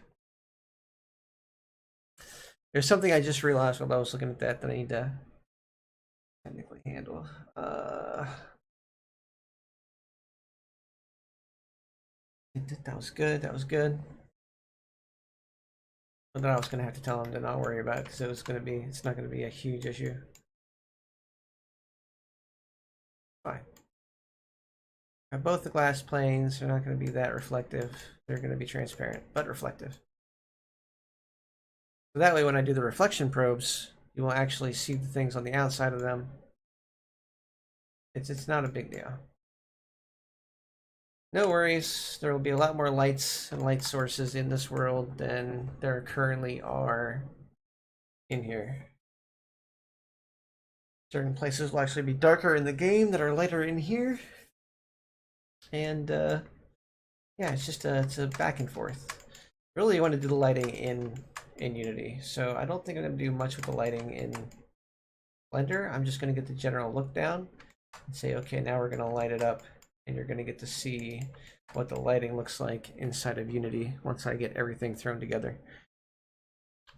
There's something I just realized while I was looking at that I need to technically handle. That was good. That was good. But then I was gonna have to tell him to not worry about it because it's not gonna be a huge issue. Fine. Both the glass planes are not going to be that reflective. They're going to be transparent, but reflective. So that way when I do the reflection probes, you will actually see the things on the outside of them. It's not a big deal. No worries, there will be a lot more lights and light sources in this world than there currently are in here. Certain places will actually be darker in the game that are lighter in here. And yeah, it's just it's a back and forth. Really want to do the lighting in Unity, so I don't think I'm going to do much with the lighting in Blender. I'm just going to get the general look down and say, okay, now we're going to light it up, and you're going to get to see what the lighting looks like inside of Unity once I get everything thrown together.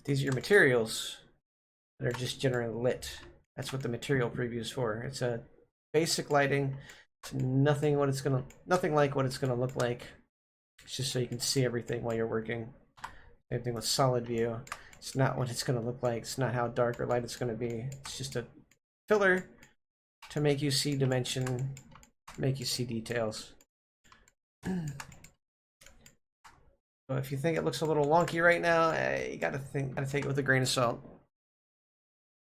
These are your materials that are just generally lit. That's what the material preview is for. It's a basic lighting. It's nothing like what it's going to look like. It's just so you can see everything while you're working. Same thing with solid view. It's not what it's going to look like. It's not how dark or light it's going to be. It's just a filler to make you see dimension, make you see details. So if you think it looks a little wonky right now, you gotta take it with a grain of salt.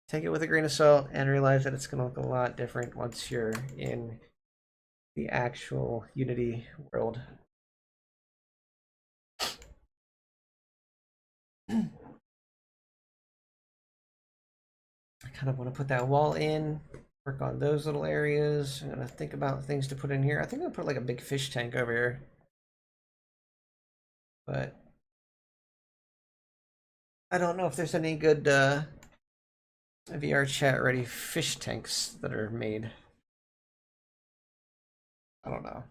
Take it with a grain of salt and realize that it's going to look a lot different once you're in the actual Unity world. I kind of want to put that wall in, work on those little areas. I'm going to think about things to put in here. I think I'll put like a big fish tank over here. But I don't know if there's any good VR chat ready fish tanks that are made. I don't know.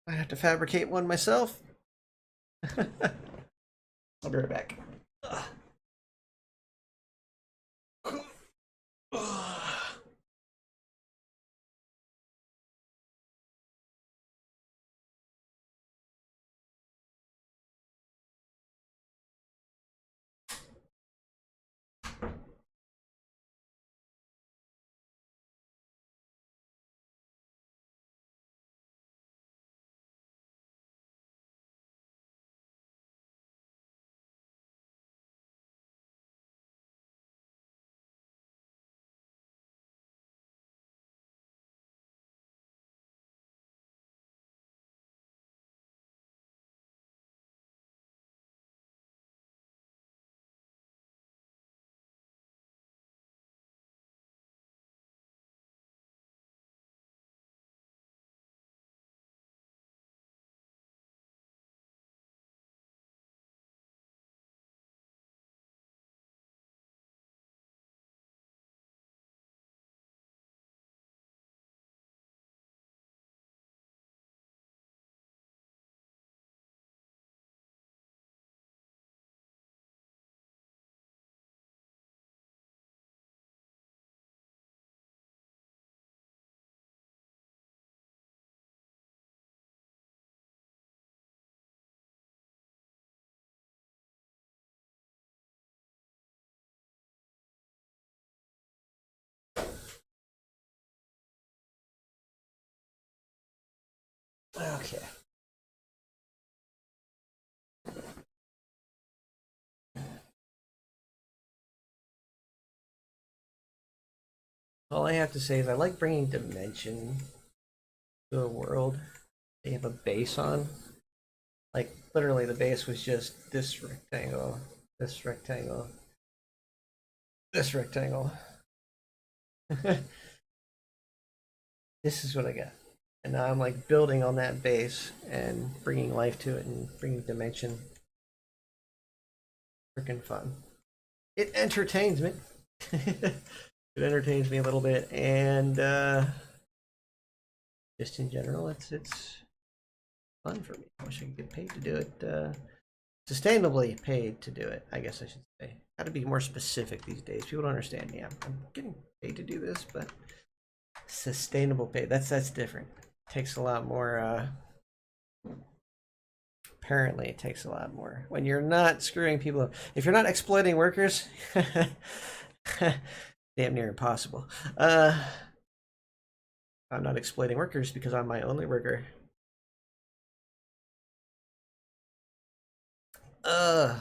I have to fabricate one myself. I'll be right back. Okay. All I have to say is I like bringing dimension to a world they have a base on. Like, literally, the base was just this rectangle, this rectangle, this rectangle. This is what I got. And now I'm like building on that base and bringing life to it and bringing dimension. Freaking fun. It entertains me. It entertains me a little bit, and just in general, it's fun for me. I wish I could get paid to do it. Sustainably paid to do it, I guess I should say. Got to be more specific these days. People don't understand me. I'm getting paid to do this, but sustainable pay, that's different. It takes a lot more. Apparently, it takes a lot more when you're not screwing people up. If you're not exploiting workers, damn near impossible. I'm not exploiting workers because I'm my only worker. Ugh.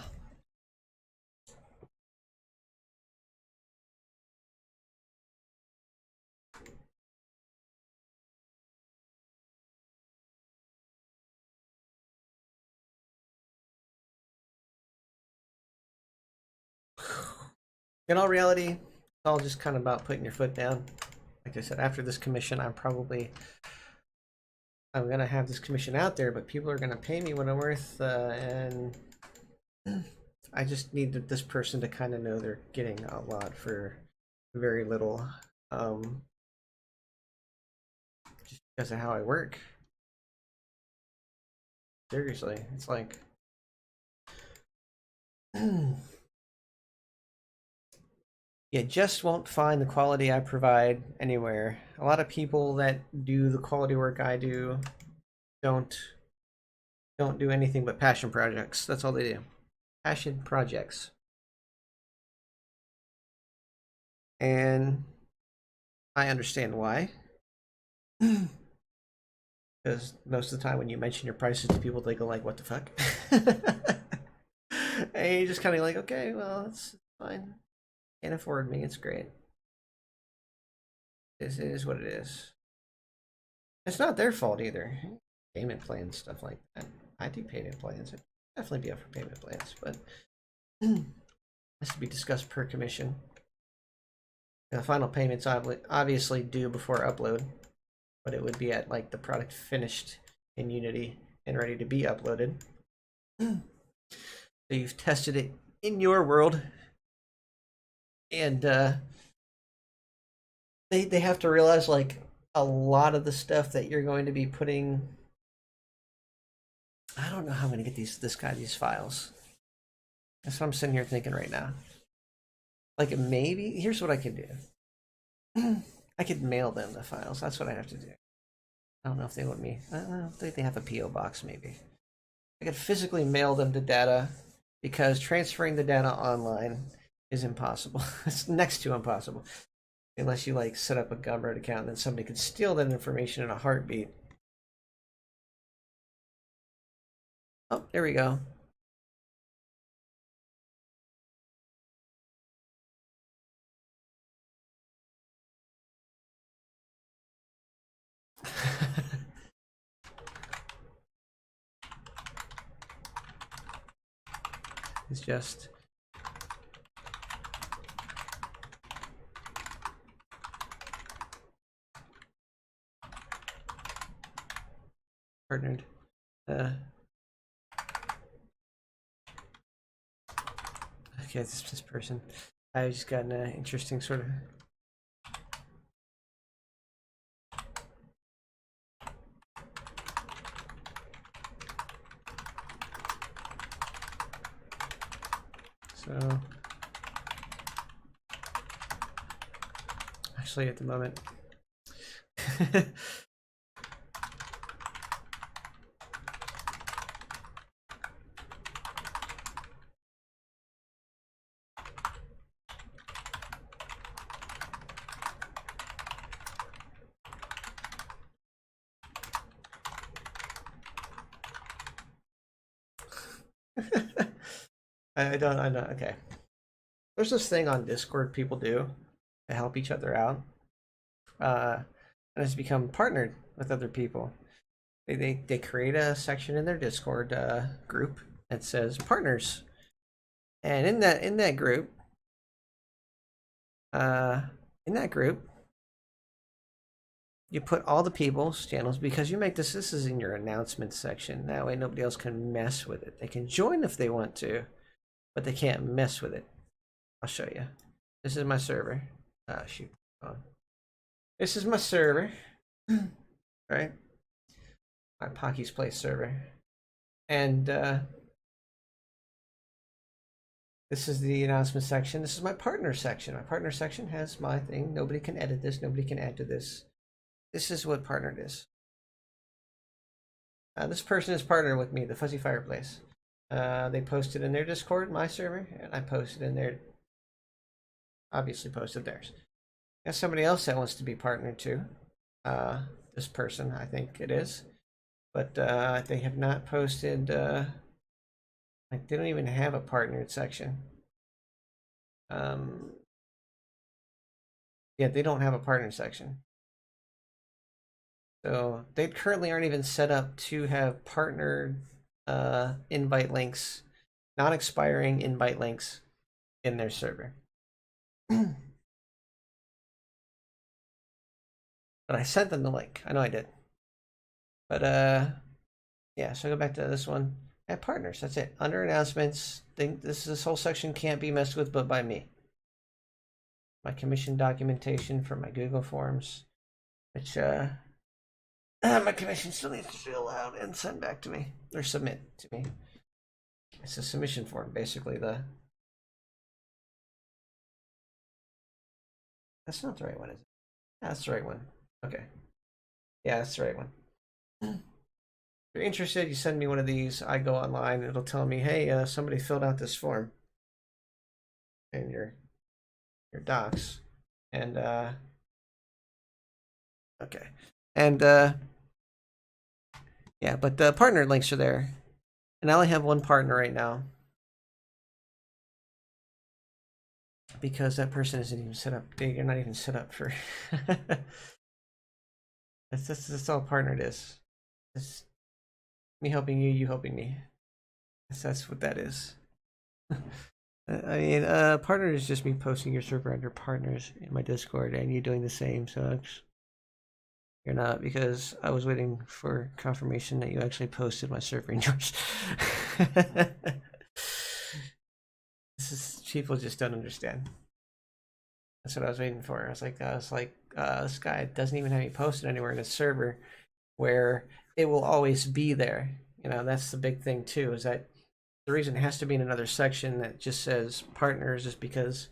In all reality, it's all just kind of about putting your foot down. Like I said, after this commission, I'm gonna have this commission out there, but people are gonna pay me what I'm worth, and I just need this person to kind of know they're getting a lot for very little, just because of how I work. Seriously, it's like you just won't find the quality I provide anywhere. A lot of people that do the quality work I do don't do anything but passion projects. That's all they do. Passion projects. And I understand why. Because most of the time when you mention your prices to people, they go like, what the fuck? And you just kind of like, okay, well, it's fine. Can't afford me. It's great. This is what it is. It's not their fault either. Payment plans, stuff like that. I do payment plans. I'd definitely be up for payment plans, but has to be discussed per commission. The final payment's obviously due before upload, but it would be at like the product finished in Unity and ready to be uploaded. So you've tested it in your world, and they have to realize like a lot of the stuff that you're going to be putting. I don't know how I'm going to get these files. That's what I'm sitting here thinking right now. Like maybe here's what I could do. I could mail them the files. That's what I have to do. I don't know if they want me. I don't think they have a PO box. Maybe I could physically mail them the data, because transferring the data online is impossible. It's next to impossible, unless you like set up a Gumroad account and then somebody could steal that information in a heartbeat. Oh, there we go. It's just partnered. Okay, this person. I just got an interesting sort of. So actually, at the moment. I know. Okay. There's this thing on Discord people do to help each other out. And it's become partnered with other people. They create a section in their Discord group that says partners, and in that group, you put all the people's channels, because you make this is in your announcement section. That way nobody else can mess with it. They can join if they want to, but they can't mess with it. I'll show you. This is my server. Ah, shoot. Oh. This is my server. Right? My Pocky's Place server. And this is the announcement section. This is my partner section. My partner section has my thing. Nobody can edit this. Nobody can add to this. This is what partnered is. This person is partnered with me, the Fuzzy Fireplace. They posted in their Discord, my server, and I posted in their. Obviously posted theirs. Got somebody else that wants to be partnered too. this person, I think it is, but they have not posted. Like they don't even have a partnered section. Um, yeah, they don't have a partner section. So they currently aren't even set up to have partnered invite links, non-expiring invite links in their server. But I sent them the link. I know I did. But yeah, so go back to this one. Add partners. That's it. Under announcements, think this whole section can't be messed with but by me. My commission documentation for my Google Forms, which my commission still needs to fill out and send back to me or submit to me. It's a submission form, basically. That's not the right one, is it? That's the right one. Okay. Yeah, that's the right one. If you're interested, you send me one of these. I go online, and it'll tell me, hey, somebody filled out this form in your docs. And okay. And yeah, but the partner links are there. And I only have one partner right now. Because that person isn't even set up. You're not even set up for that's all partnered is. It's me helping you, you helping me. That's what that is. I mean, partner is just me posting your server under partners in my Discord, and you doing the same. So you're not, because I was waiting for confirmation that you actually posted my server in yours. This is, people just don't understand. That's what I was waiting for. I was like, this guy doesn't even have me posted anywhere in his server where it will always be there. You know, that's the big thing too, is that the reason it has to be in another section that just says partners is because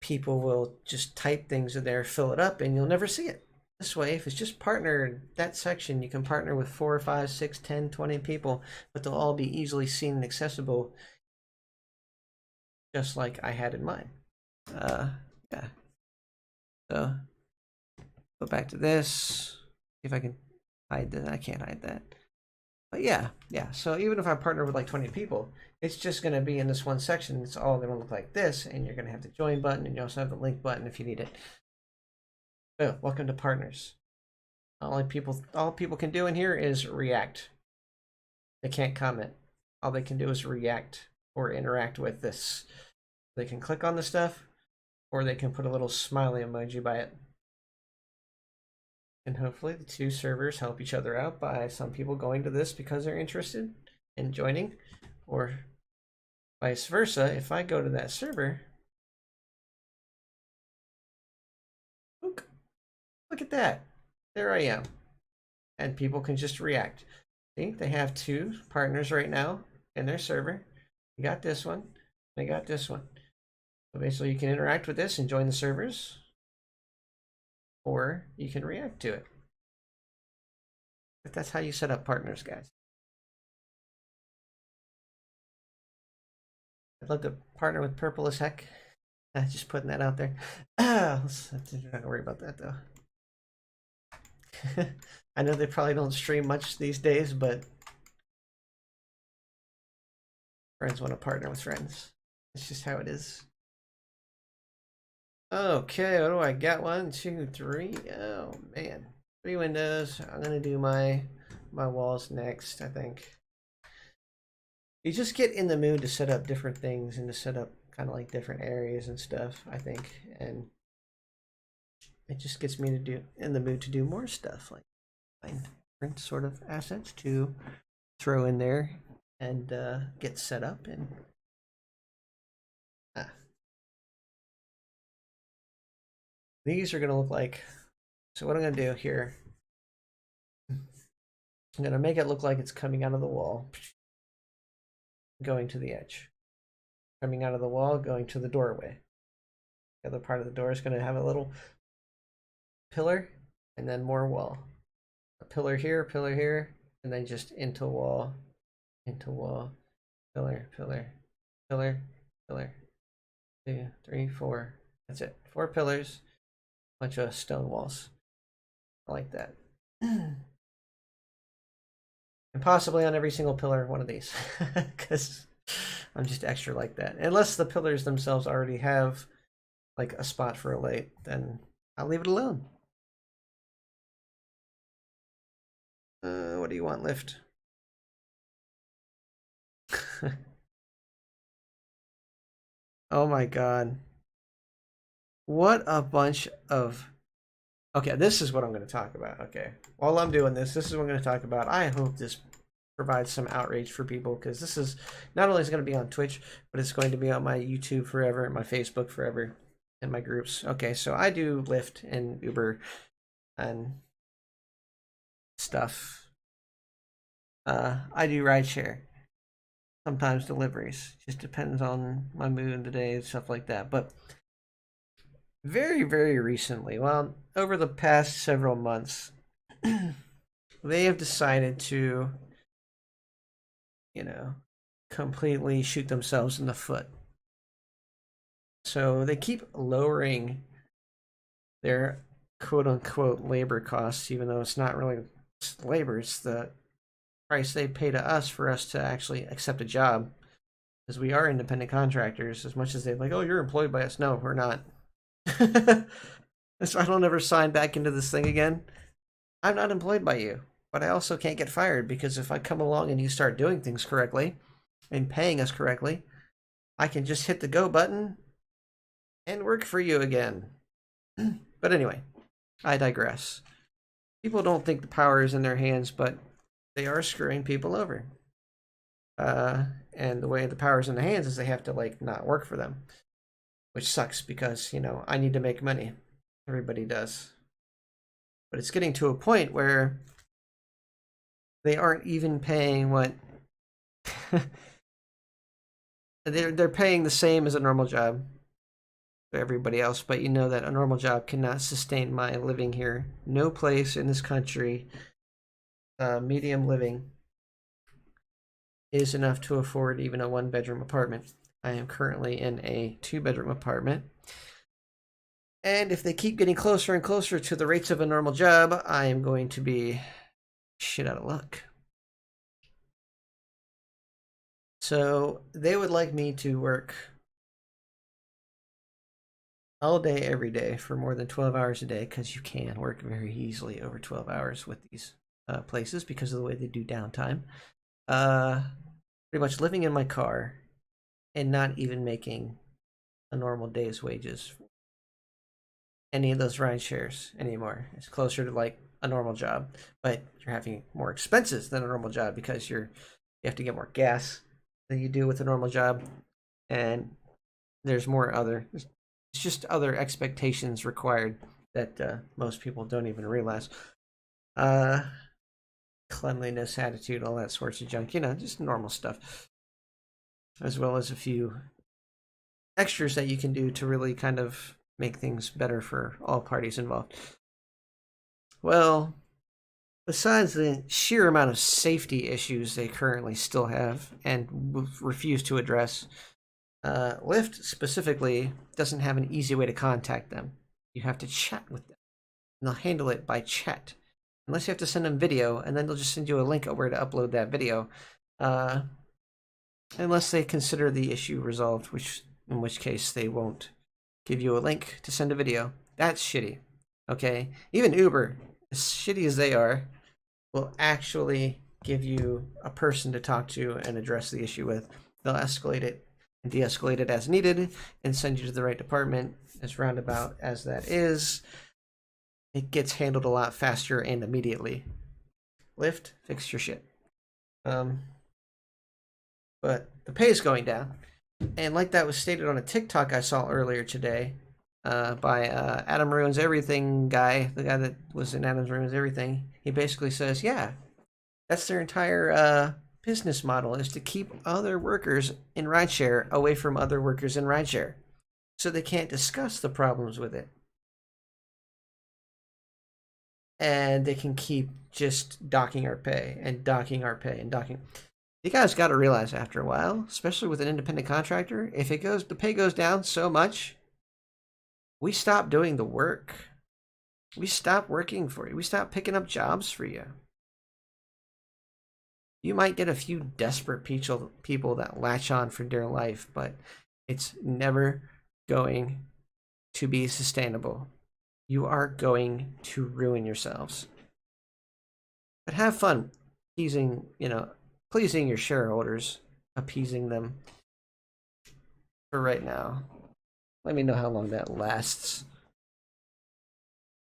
people will just type things in there, fill it up, and you'll never see it. This way, if it's just partner, that section, you can partner with 4, 5, 6, 10, 20 people, but they'll all be easily seen and accessible, just like I had in mind. Yeah. So go back to this. See if I can hide that. I can't hide that. But yeah. So even if I partner with like 20 people, it's just going to be in this one section. It's all going to look like this, and you're going to have the join button, and you also have the link button if you need it. So welcome to partners. All people can do in here is react. They can't comment. All they can do is react or interact with this. They can click on the stuff, or they can put a little smiley emoji by it. And hopefully the two servers help each other out by some people going to this because they're interested in joining, or vice versa. If I go to that server, look at that. There I am. And people can just react. See, they have two partners right now in their server. You got this one. They got this one. So basically you can interact with this and join the servers, or you can react to it. But that's how you set up partners, guys. I'd love to partner with Purple as heck. Just putting that out there. I'm not gonna worry about that though. I know they probably don't stream much these days, but friends want to partner with friends. It's just how it is. Okay, what do I got? 1, 2, 3. Oh man, 3 windows. I'm gonna do my walls next, I think. You just get in the mood to set up different things and to set up kind of like different areas and stuff, I think, and it just gets me to do in the mood to do more stuff, like find different sort of assets to throw in there and get set up. And these are going to look like, so what I'm going to do here, I'm going to make it look like it's coming out of the wall, going to the edge, coming out of the wall, going to the doorway. The other part of the door is going to have a little pillar and then more wall. A pillar here, and then just into wall, pillar, pillar. 2, 3, 4. That's it. 4 pillars, bunch of stone walls. I like that. And possibly on every single pillar, one of these. Because I'm just extra like that. Unless the pillars themselves already have like a spot for a light, then I'll leave it alone. What do you want, Lift? Oh my god. What a bunch of... Okay, this is what I'm going to talk about. Okay, while I'm doing this is what I'm going to talk about. I hope this provides some outrage for people, because this is not only is going to be on Twitch, but it's going to be on my YouTube forever, and my Facebook forever, and my groups. Okay, so I do Lyft and Uber and stuff. I do rideshare. Sometimes deliveries. Just depends on my mood of the day and stuff like that. But very, very recently, well, over the past several months, they have decided to, you know, completely shoot themselves in the foot. So they keep lowering their quote unquote labor costs, even though it's not really labor, it's the price they pay to us for us to actually accept a job. Because we are independent contractors, as much as they're like, oh, you're employed by us. No, we're not. So I don't ever sign back into this thing again. I'm not employed by you, but I also can't get fired, because if I come along and you start doing things correctly and paying us correctly, I can just hit the go button and work for you again. But anyway, I digress. People don't think the power is in their hands, but they are screwing people over. And the way the power is in their hands is they have to like not work for them, which sucks, because, you know, I need to make money. Everybody does. But it's getting to a point where they aren't even paying what they're paying the same as a normal job for everybody else, but you know that a normal job cannot sustain my living here. No place in this country, medium living, is enough to afford even a 1-bedroom apartment. I am currently in a 2-bedroom apartment. And if they keep getting closer and closer to the rates of a normal job, I am going to be shit out of luck. So they would like me to work all day, every day, for more than 12 hours a day, because you can work very easily over 12 hours with these places because of the way they do downtime. Pretty much living in my car and not even making a normal day's wages for any of those ride shares anymore. It's closer to like a normal job, but you're having more expenses than a normal job, because you have to get more gas than you do with a normal job, and there's it's just other expectations required that most people don't even realize. Cleanliness, attitude, all that sorts of junk, you know, just normal stuff, as well as a few extras that you can do to really kind of make things better for all parties involved. Well, besides the sheer amount of safety issues they currently still have and refuse to address, Lyft specifically doesn't have an easy way to contact them. You have to chat with them, and they'll handle it by chat. Unless you have to send them video, and then they'll just send you a link of where to upload that video. Unless they consider the issue resolved, in which case they won't give you a link to send a video. That's shitty. Okay? Even Uber, as shitty as they are, will actually give you a person to talk to and address the issue with. They'll escalate it and de-escalate it as needed and send you to the right department. As roundabout as that is, it gets handled a lot faster and immediately. Lyft, fix your shit. But the pay is going down. And like that was stated on a TikTok I saw earlier today, by Adam Ruins Everything guy, the guy that was in Adam Ruins Everything. He basically says, yeah, that's their entire business model, is to keep other workers in rideshare away from other workers in rideshare, so they can't discuss the problems with it. And they can keep just docking our pay and docking our pay and docking. You guys got to realize after a while, especially with an independent contractor, if the pay goes down so much, we stop doing the work. We stop working for you. We stop picking up jobs for you. You might get a few desperate people that latch on for dear life, but it's never going to be sustainable. You are going to ruin yourselves. But have fun pleasing your shareholders, appeasing them for right now. Let me know how long that lasts.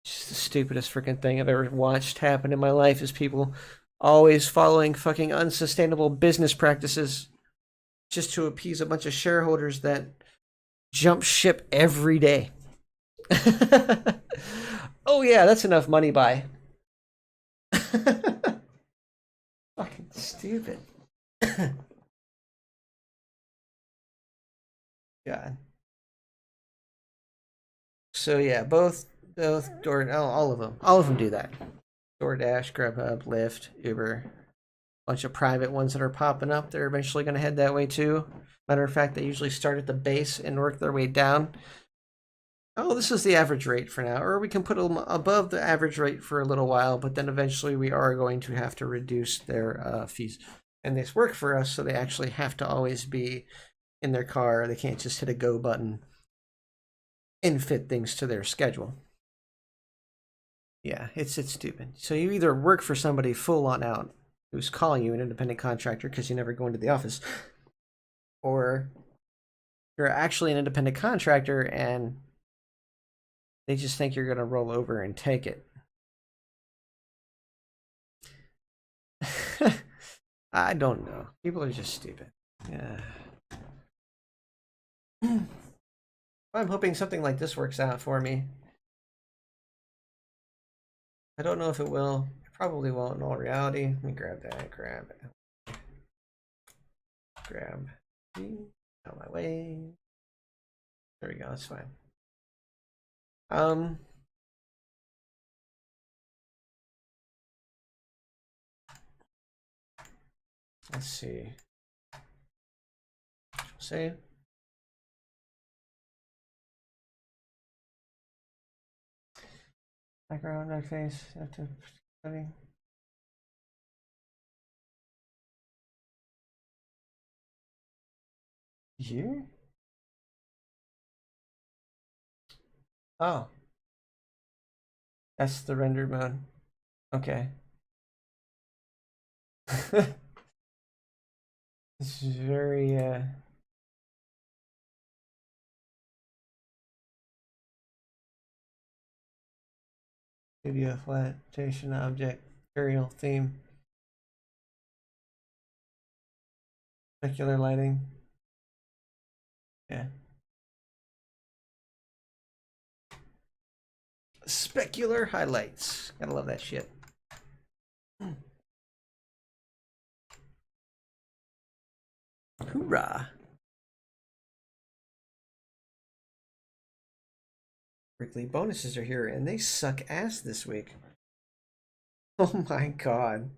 It's just the stupidest freaking thing I've ever watched happen in my life is people always following fucking unsustainable business practices just to appease a bunch of shareholders that jump ship every day. Oh yeah, that's enough money, bye. Fucking stupid. God. So yeah, both all of them do that. DoorDash, Grubhub, Lyft, Uber, bunch of private ones that are popping up. They're eventually going to head that way too. Matter of fact, they usually start at the base and work their way down. Oh, this is the average rate for now, or we can put them above the average rate for a little while, but then eventually we are going to have to reduce their fees. And this work for us, so they actually have to always be in their car. They can't just hit a go button and fit things to their schedule. Yeah, it's stupid. So you either work for somebody full on out who's calling you an independent contractor because you never go into the office, or you're actually an independent contractor and they just think you're going to roll over and take it. I don't know. People are just stupid. Yeah. I'm hoping something like this works out for me. I don't know if it will. It probably won't in all reality. Let me grab that. Grab. Out of my way. There we go. That's fine. Let's see. Save. Background, red face, active setting. Here? Oh. That's the render mode. Okay. This is very video flat station object material theme specular lighting. Yeah. Specular highlights. Gotta love that shit. Hoorah. Weekly bonuses are here and they suck ass this week. Oh my god.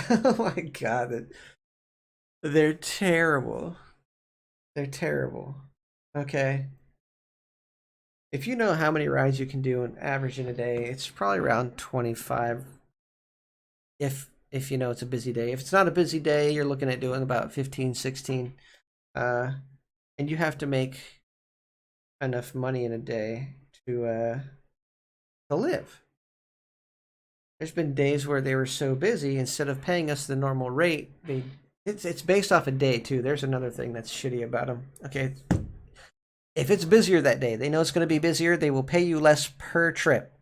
Oh my god. They're terrible. They're terrible. Okay. If you know how many rides you can do on average in a day, it's probably around 25. If you know it's a busy day. If it's not a busy day, you're looking at doing about 15, 16. And you have to make enough money in a day to live. There's been days where they were so busy, instead of paying us the normal rate, it's based off a day too. There's another thing that's shitty about them. Okay, if it's busier that day, they know it's going to be busier. They will pay you less per trip.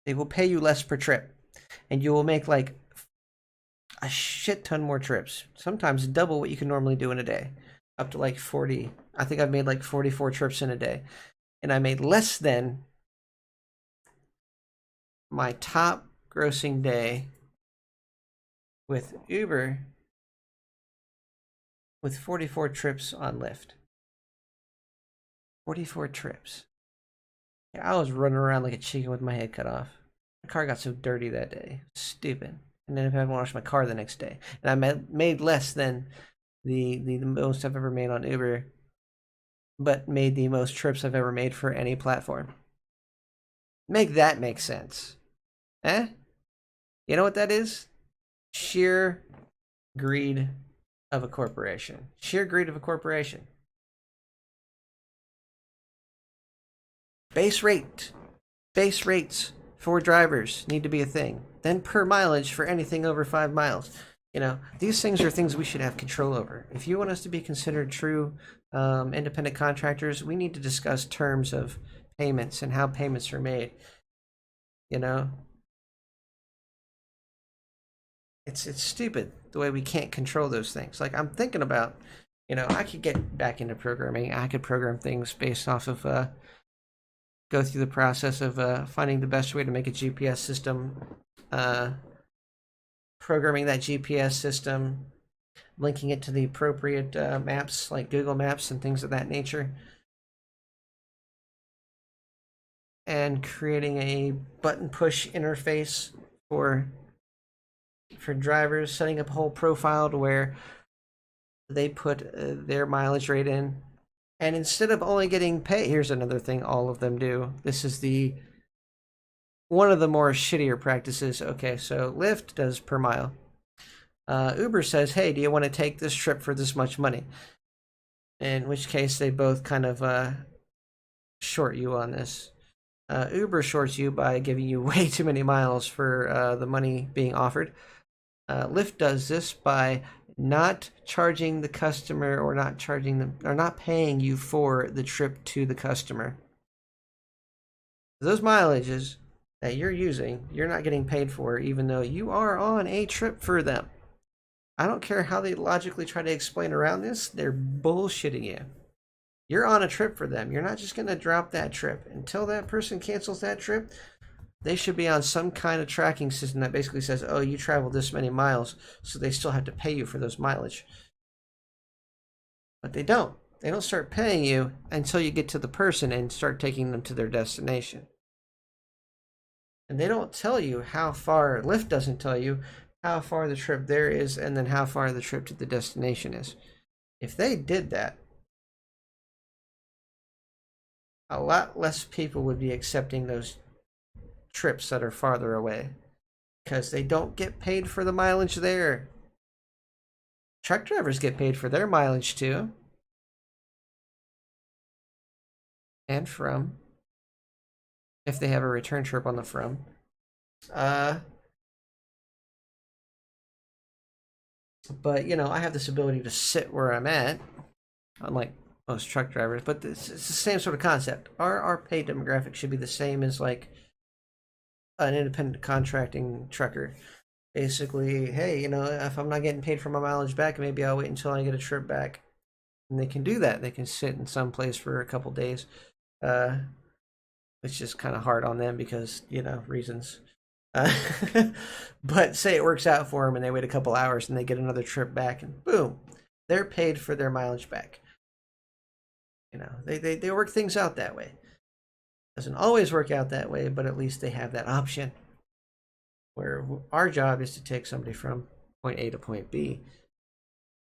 They will pay you less per trip, and you will make like a shit ton more trips. Sometimes double what you can normally do in a day, up to like 40. I think I've made like 44 trips in a day, and I made less than my top grossing day with Uber with 44 trips on Lyft. 44 trips. Yeah, I was running around like a chicken with my head cut off. My car got so dirty that day. Stupid. And then I had to wash my car the next day. And I made less than the most I've ever made on Uber, but made the most trips I've ever made for any platform. Make that make sense. Eh? You know what that is? Sheer greed of a corporation. Sheer greed of a corporation. Base rate. Base rates for drivers need to be a thing. Then per mileage for anything over 5 miles. You know, these things are things we should have control over. If you want us to be considered true independent contractors, we need to discuss terms of payments and how payments are made. You know, it's stupid the way we can't control those things. Like I'm thinking about, you know, I could get back into programming. I could program things based off of go through the process of finding the best way to make a GPS system, programming that GPS system, linking it to the appropriate maps like Google Maps and things of that nature, and creating a button push interface for drivers, setting up a whole profile to where they put their mileage rate in. And instead of only getting paid, here's another thing all of them do. This is the one of the more shittier practices. Okay, so Lyft does per mile. Uber says, hey, do you want to take this trip for this much money? In which case they both kind of short you on this. Uber shorts you by giving you way too many miles for the money being offered. Lyft does this by not charging the customer or not charging them or not paying you for the trip to the customer. Those mileages that you're using, you're not getting paid for, even though you are on a trip for them. I don't care how they logically try to explain around this, they're bullshitting you. You're on a trip for them. You're not just going to drop that trip. Until that person cancels that trip, they should be on some kind of tracking system that basically says, oh, you traveled this many miles, so they still have to pay you for those mileage. But they don't. They don't start paying you until you get to the person and start taking them to their destination. And they don't tell you how far, Lyft doesn't tell you how far the trip there is and then how far the trip to the destination is. If they did that, a lot less people would be accepting those trips that are farther away because they don't get paid for the mileage there. Truck drivers get paid for their mileage too. And from, if they have a return trip on the from. But, you know, I have this ability to sit where I'm at, unlike most truck drivers, but it's the same sort of concept. Our pay demographic should be the same as, like, an independent contracting trucker. Basically, hey, you know, if I'm not getting paid for my mileage back, maybe I'll wait until I get a trip back. And they can do that. They can sit in some place for a couple days. It's just kind of hard on them because, you know, reasons. But say it works out for them and they wait a couple hours and they get another trip back and boom, they're paid for their mileage back. You know, they work things out that way. Doesn't always work out that way, but at least they have that option. Where our job is to take somebody from point A to point B.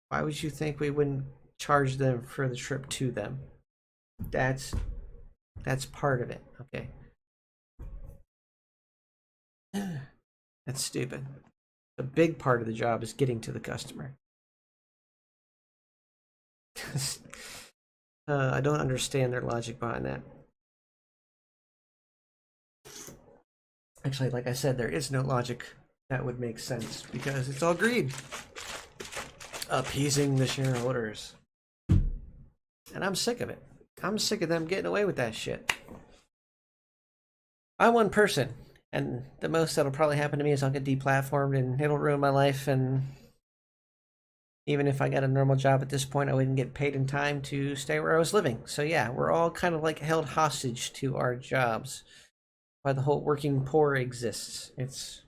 Why would you think we wouldn't charge them for the trip to them? That's part of it, okay? That's stupid. A big part of the job is getting to the customer. I don't understand their logic behind that. Actually, like I said, there is no logic that would make sense because it's all greed. Appeasing the shareholders. And I'm sick of it. I'm sick of them getting away with that shit. I'm one person, and the most that'll probably happen to me is I'll get deplatformed and it'll ruin my life. And even if I got a normal job at this point, I wouldn't get paid in time to stay where I was living. So yeah, we're all kind of like held hostage to our jobs. Why the whole working poor exists. It's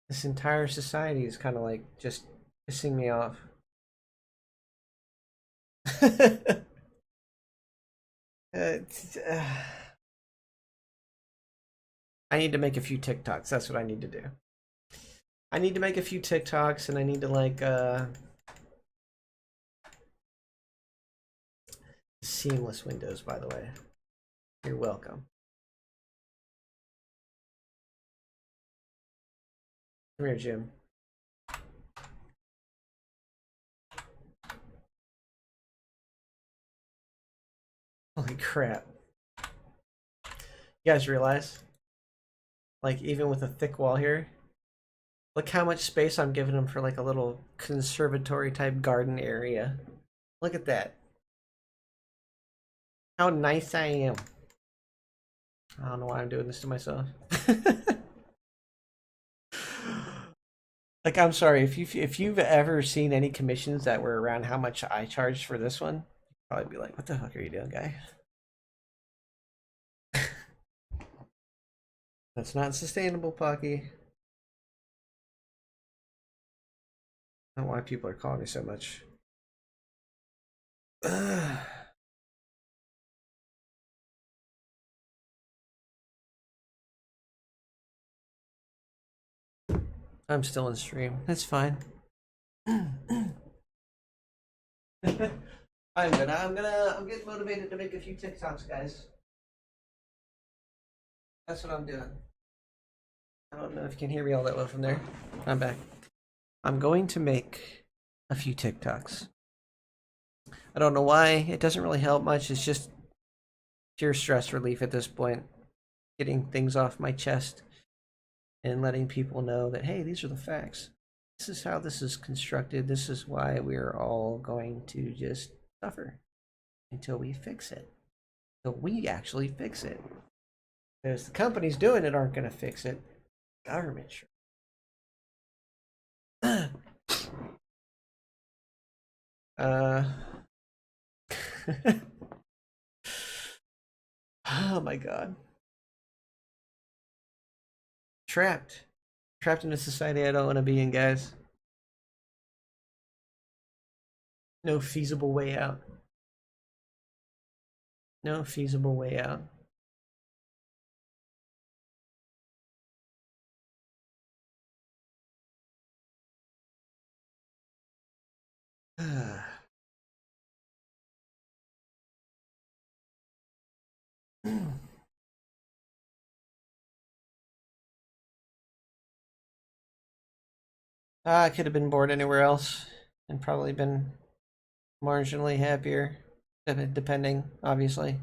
this entire society is kind of like just pissing me off. I need to make a few TikToks. That's what I need to do. I need to make a few TikToks and I need to like seamless windows, by the way. You're welcome. Come here, Jim. Holy crap. You guys realize? Like, even with a thick wall here, look how much space I'm giving him for like a little conservatory type garden area. Look at that. How nice I am. I don't know why I'm doing this to myself. Like, I'm sorry, if you've ever seen any commissions that were around how much I charged for this one, you'd probably be like, what the fuck are you doing, guy? That's not sustainable, Pocky. I don't know why people are calling me so much. I'm still in stream. That's fine. I'm good. I'm getting motivated to make a few TikToks, guys. That's what I'm doing. I don't know if you can hear me all that well from there. I'm back. I'm going to make a few TikToks. I don't know why. It doesn't really help much. It's just pure stress relief at this point. Getting things off my chest and letting people know that, hey, these are the facts. This is how this is constructed. This is why we're all going to just suffer until we fix it. Until we actually fix it. Because the companies doing it aren't going to fix it. Government sure. Oh my god. Trapped in a society I don't want to be in, guys. No feasible way out. No feasible way out. I could have been bored anywhere else and probably been marginally happier, depending, obviously.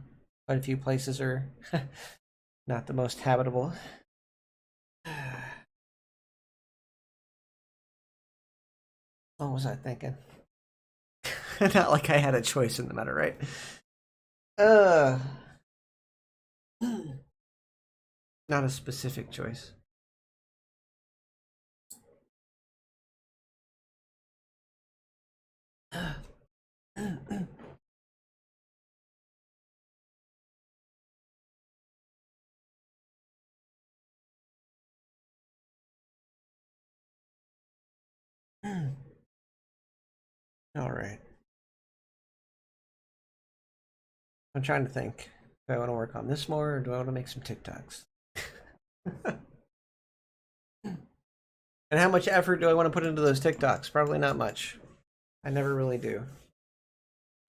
Quite a few places are not the most habitable. What was I thinking? Not like I had a choice in the matter, right? Not a specific choice. All right. I'm trying to think. Do I want to work on this more, or do I want to make some TikToks? And how much effort do I want to put into those TikToks? Probably not much. I never really do.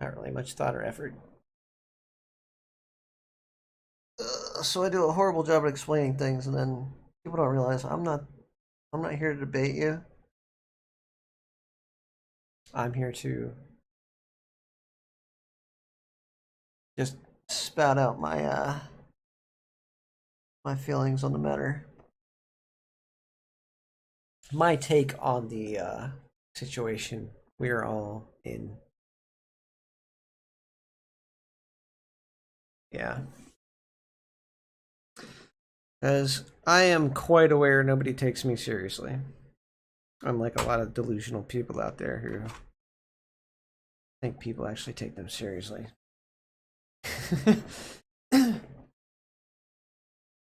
Not really much thought or effort. So I do a horrible job at explaining things, and then people don't realize I'm not here to debate you. I'm here to just spout out my my feelings on the matter. My take on the situation we are all in. Yeah. As I am quite aware nobody takes me seriously. Unlike a lot of delusional people out there who think people actually take them seriously.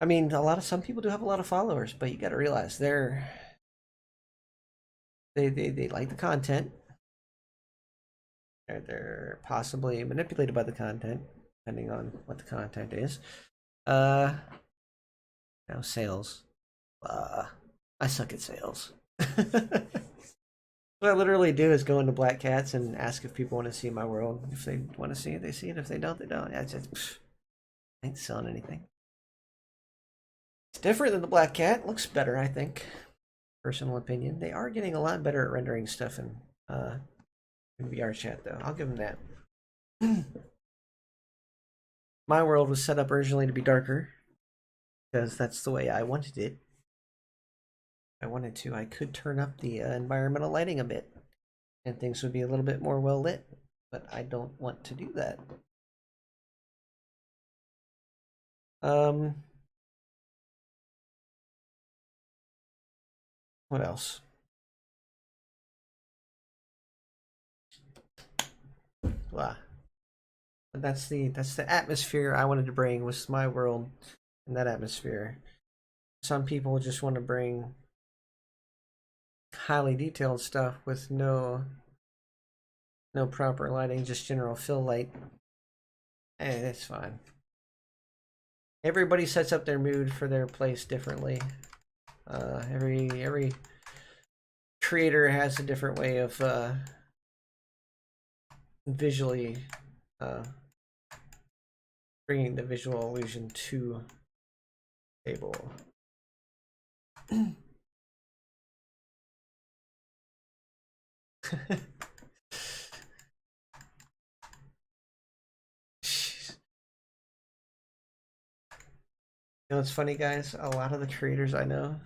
I mean, some people do have a lot of followers, but you got to realize they like the content. They're possibly manipulated by the content, depending on what the content is. Now sales. I suck at sales. What I literally do is go into Black Cats and ask if people want to see my world. If they want to see it, they see it. If they don't, they don't. I ain't selling anything. It's different than the Black Cat. Looks better, I think. personal opinion. They are getting a lot better at rendering stuff in VR chat, though. I'll give them that. My world was set up originally to be darker because that's the way I wanted it. If I wanted to, I could turn up the environmental lighting a bit, and things would be a little bit more well lit. But I don't want to do that. What else? Blah. But that's the atmosphere I wanted to bring, was my world in that atmosphere. Some people just want to bring highly detailed stuff with no proper lighting, just general fill light. And it's fine. Everybody sets up their mood for their place differently. Every creator has a different way of visually bringing the visual illusion to the table. You know what's funny, guys? A lot of the creators I know,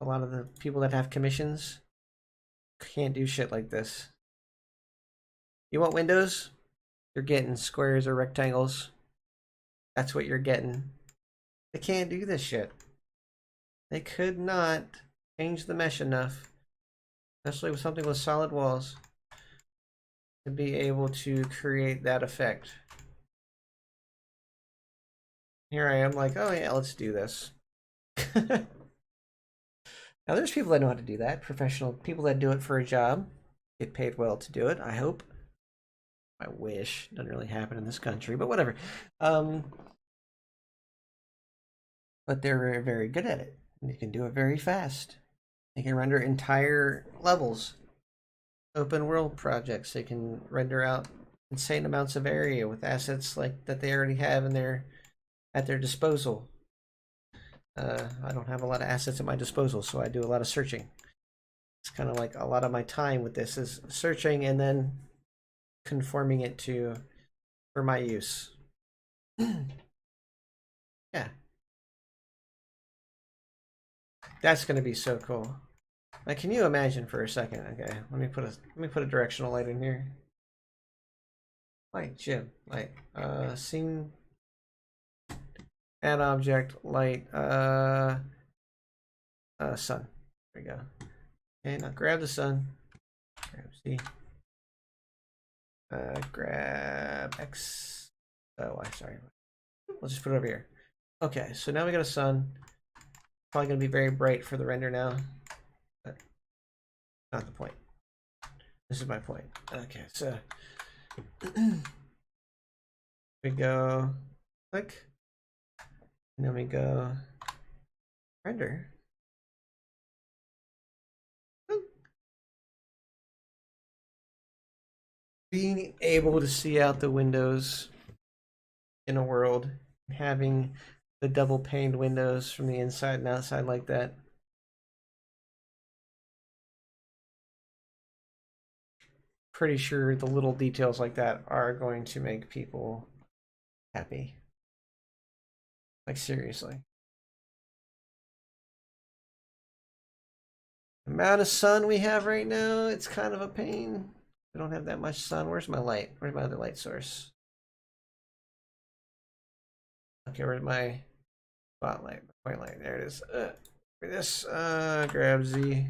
a lot of the people that have commissions, can't do shit like this. You want windows? You're getting squares or rectangles. That's what you're getting. They can't do this shit. They could not change the mesh enough, especially with something with solid walls, to be able to create that effect. Here I am like, oh yeah, let's do this. Now there's people that know how to do that, professional people that do it for a job, get paid well to do it, I hope. I wish. Doesn't really happen in this country, but whatever. But they're very, very good at it. And they can do it very fast. They can render entire levels, open world projects. They can render out insane amounts of area with assets like that they already have in at their disposal. I don't have a lot of assets at my disposal, so I do a lot of searching. It's kind of like a lot of my time with this is searching and then conforming it for my use. Yeah. That's gonna be so cool. Like, can you imagine for a second? Okay, let me put a directional light in here. Light, Jim, light. Scene, add object, light. Sun. There we go. Okay, now grab the sun. Grab Z. Grab X. Oh, Y. Sorry. Let's just put it over here. Okay, so now we got a sun. Probably gonna be very bright for the render now, but not the point. This is my point. Okay, so we go click, and then we go render. Being able to see out the windows in a world, having the double paned windows from the inside and outside like that. Pretty sure the little details like that are going to make people happy. Like, seriously. The amount of sun we have right now, it's kind of a pain. We don't have that much sun. Where's my light? Where's my other light source? Okay, where's my spotlight? My point light. There it is. For this, grab Z.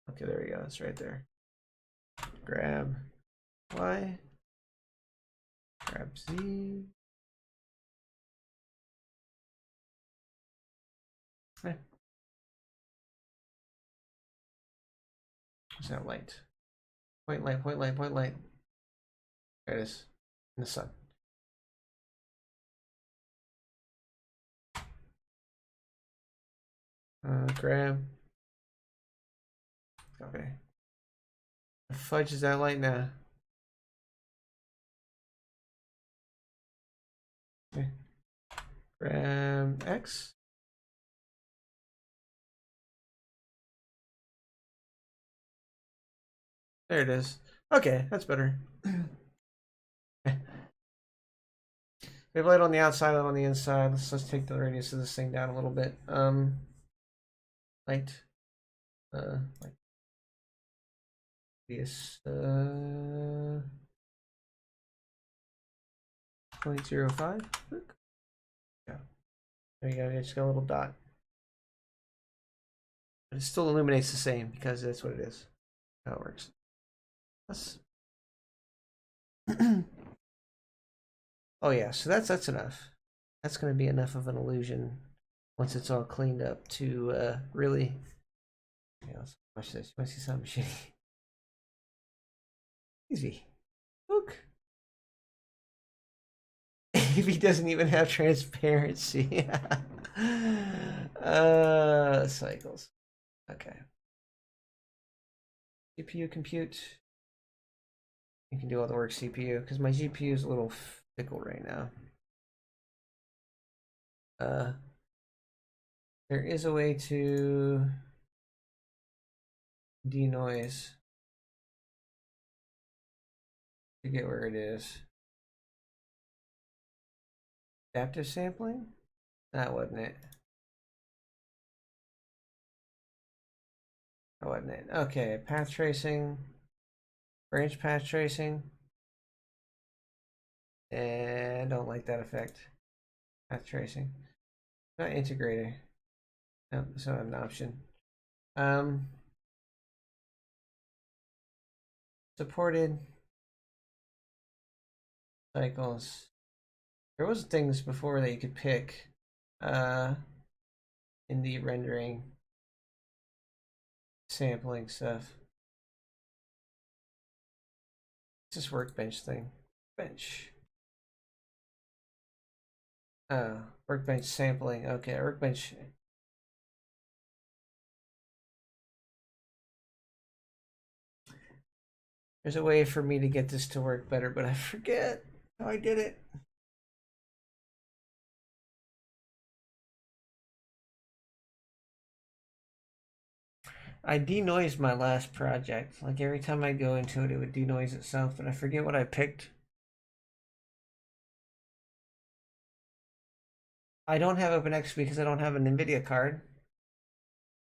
Okay, there we go. It's right there. Grab Y. Grab Z. Okay. What's that light? Point light, point light, point light. There it is. In the sun. Grab. Okay. The fudge is that light now? Ram X. There it is. Okay, that's better. We have light on the outside, light on the inside. Let's take the radius of this thing down a little bit. Light. Like this. 0.05. Yeah. There you go. You just got a little dot. But it still illuminates the same because that's what it is. How it works. That's. Oh yeah, so that's enough. That's going to be enough of an illusion once it's all cleaned up to really. Yeah, let's watch this. You want to see something shitty? Easy. Look. If he doesn't even have transparency. Cycles. Okay. CPU compute. You can do all the work CPU because my GPU is a little fickle right now. There is a way to denoise to get where it is. Adaptive sampling? That wasn't it. That wasn't it. Okay, path tracing, branch path tracing. And I don't like that effect. Path tracing. Not integrator. No, it's not an option. Supported cycles. There was things before that you could pick in the rendering sampling stuff. It's this workbench thing. Bench. Oh, workbench sampling. Okay, workbench. There's a way for me to get this to work better, but I forget how I did it. I denoised my last project. Like every time I go into it, it would denoise itself, but I forget what I picked. I don't have OpenX because I don't have an NVIDIA card.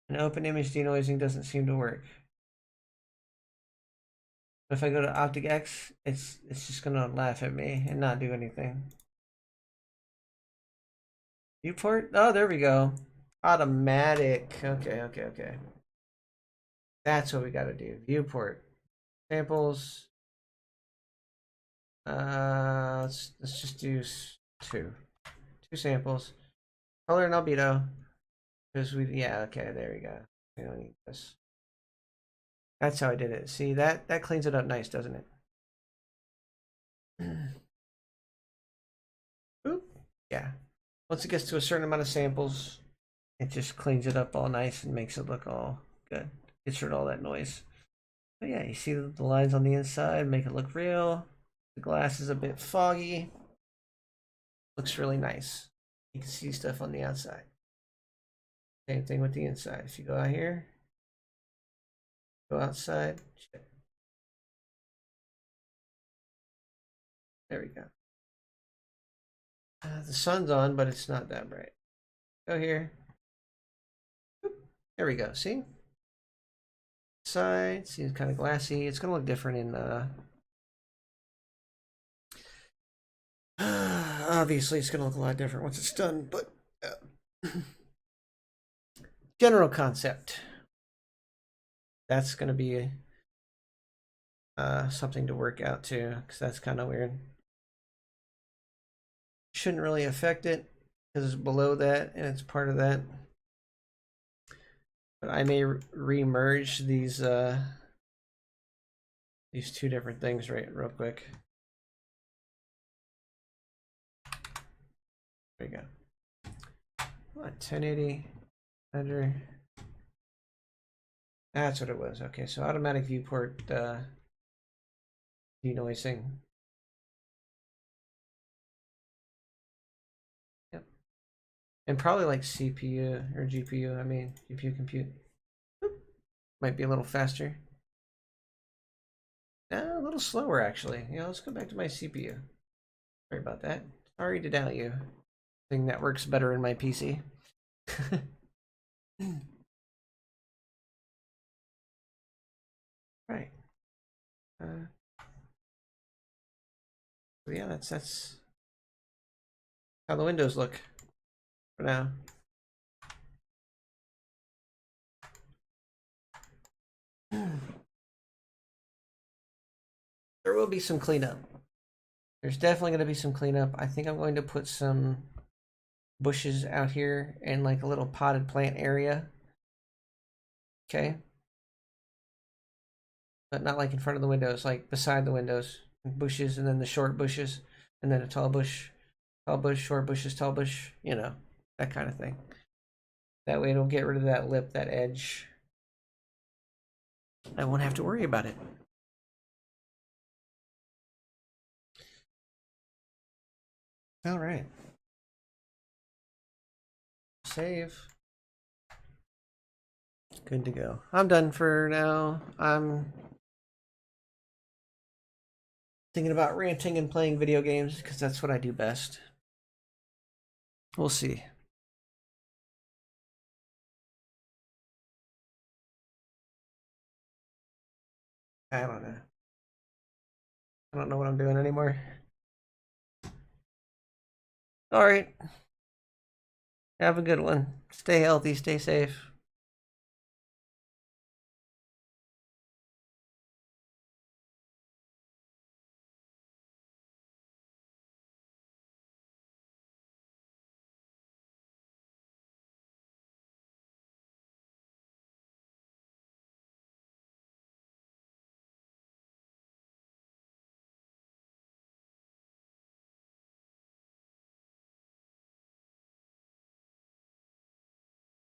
And open image denoising doesn't seem to work. But if I go to OpticX, it's just gonna laugh at me and not do anything. Viewport? Oh, there we go. Automatic. Okay. That's what we gotta do. Viewport. Samples. Let's just do two samples. Color and albedo. Because okay, there we go. We don't need this. That's how I did it. See, that cleans it up nice, doesn't it? Oop. Yeah. Once it gets to a certain amount of samples, it just cleans it up all nice and makes it look all good. Gets rid of all that noise. But yeah, you see the lines on the inside, make it look real. The glass is a bit foggy. Looks really nice. You can see stuff on the outside. Same thing with the inside. If you go out here, go outside. Shit. There we go. The sun's on, but it's not that bright. Go here. There we go. See? Side seems kind of glassy. It's gonna look different in obviously it's gonna look a lot different once it's done, but general concept. That's gonna be something to work out too, because that's kind of weird. Shouldn't really affect it because it's below that and it's part of that. But I may re-merge these two different things real quick. There we go. 1080 under. That's what it was. Okay, so automatic viewport denoising. Yep. And probably like CPU or GPU, I mean, GPU compute. Might be a little faster. A little slower, actually. Yeah, let's go back to my CPU. Sorry about that. Sorry to doubt you. I think that works better in my PC. Right. Yeah, that's how the windows look for now. There will be some cleanup. There's definitely going to be some cleanup. I think I'm going to put some bushes out here in like a little potted plant area. Okay. But not like in front of the windows, like beside the windows. Bushes and then the short bushes and then a tall bush, short bushes, tall bush, you know, that kind of thing. That way it'll get rid of that lip, that edge. I won't have to worry about it. All right. Save. Good to go. I'm done for now. I'm thinking about ranting and playing video games because that's what I do best. We'll see. I don't know. I don't know what I'm doing anymore. All right. Have a good one. Stay healthy, stay safe.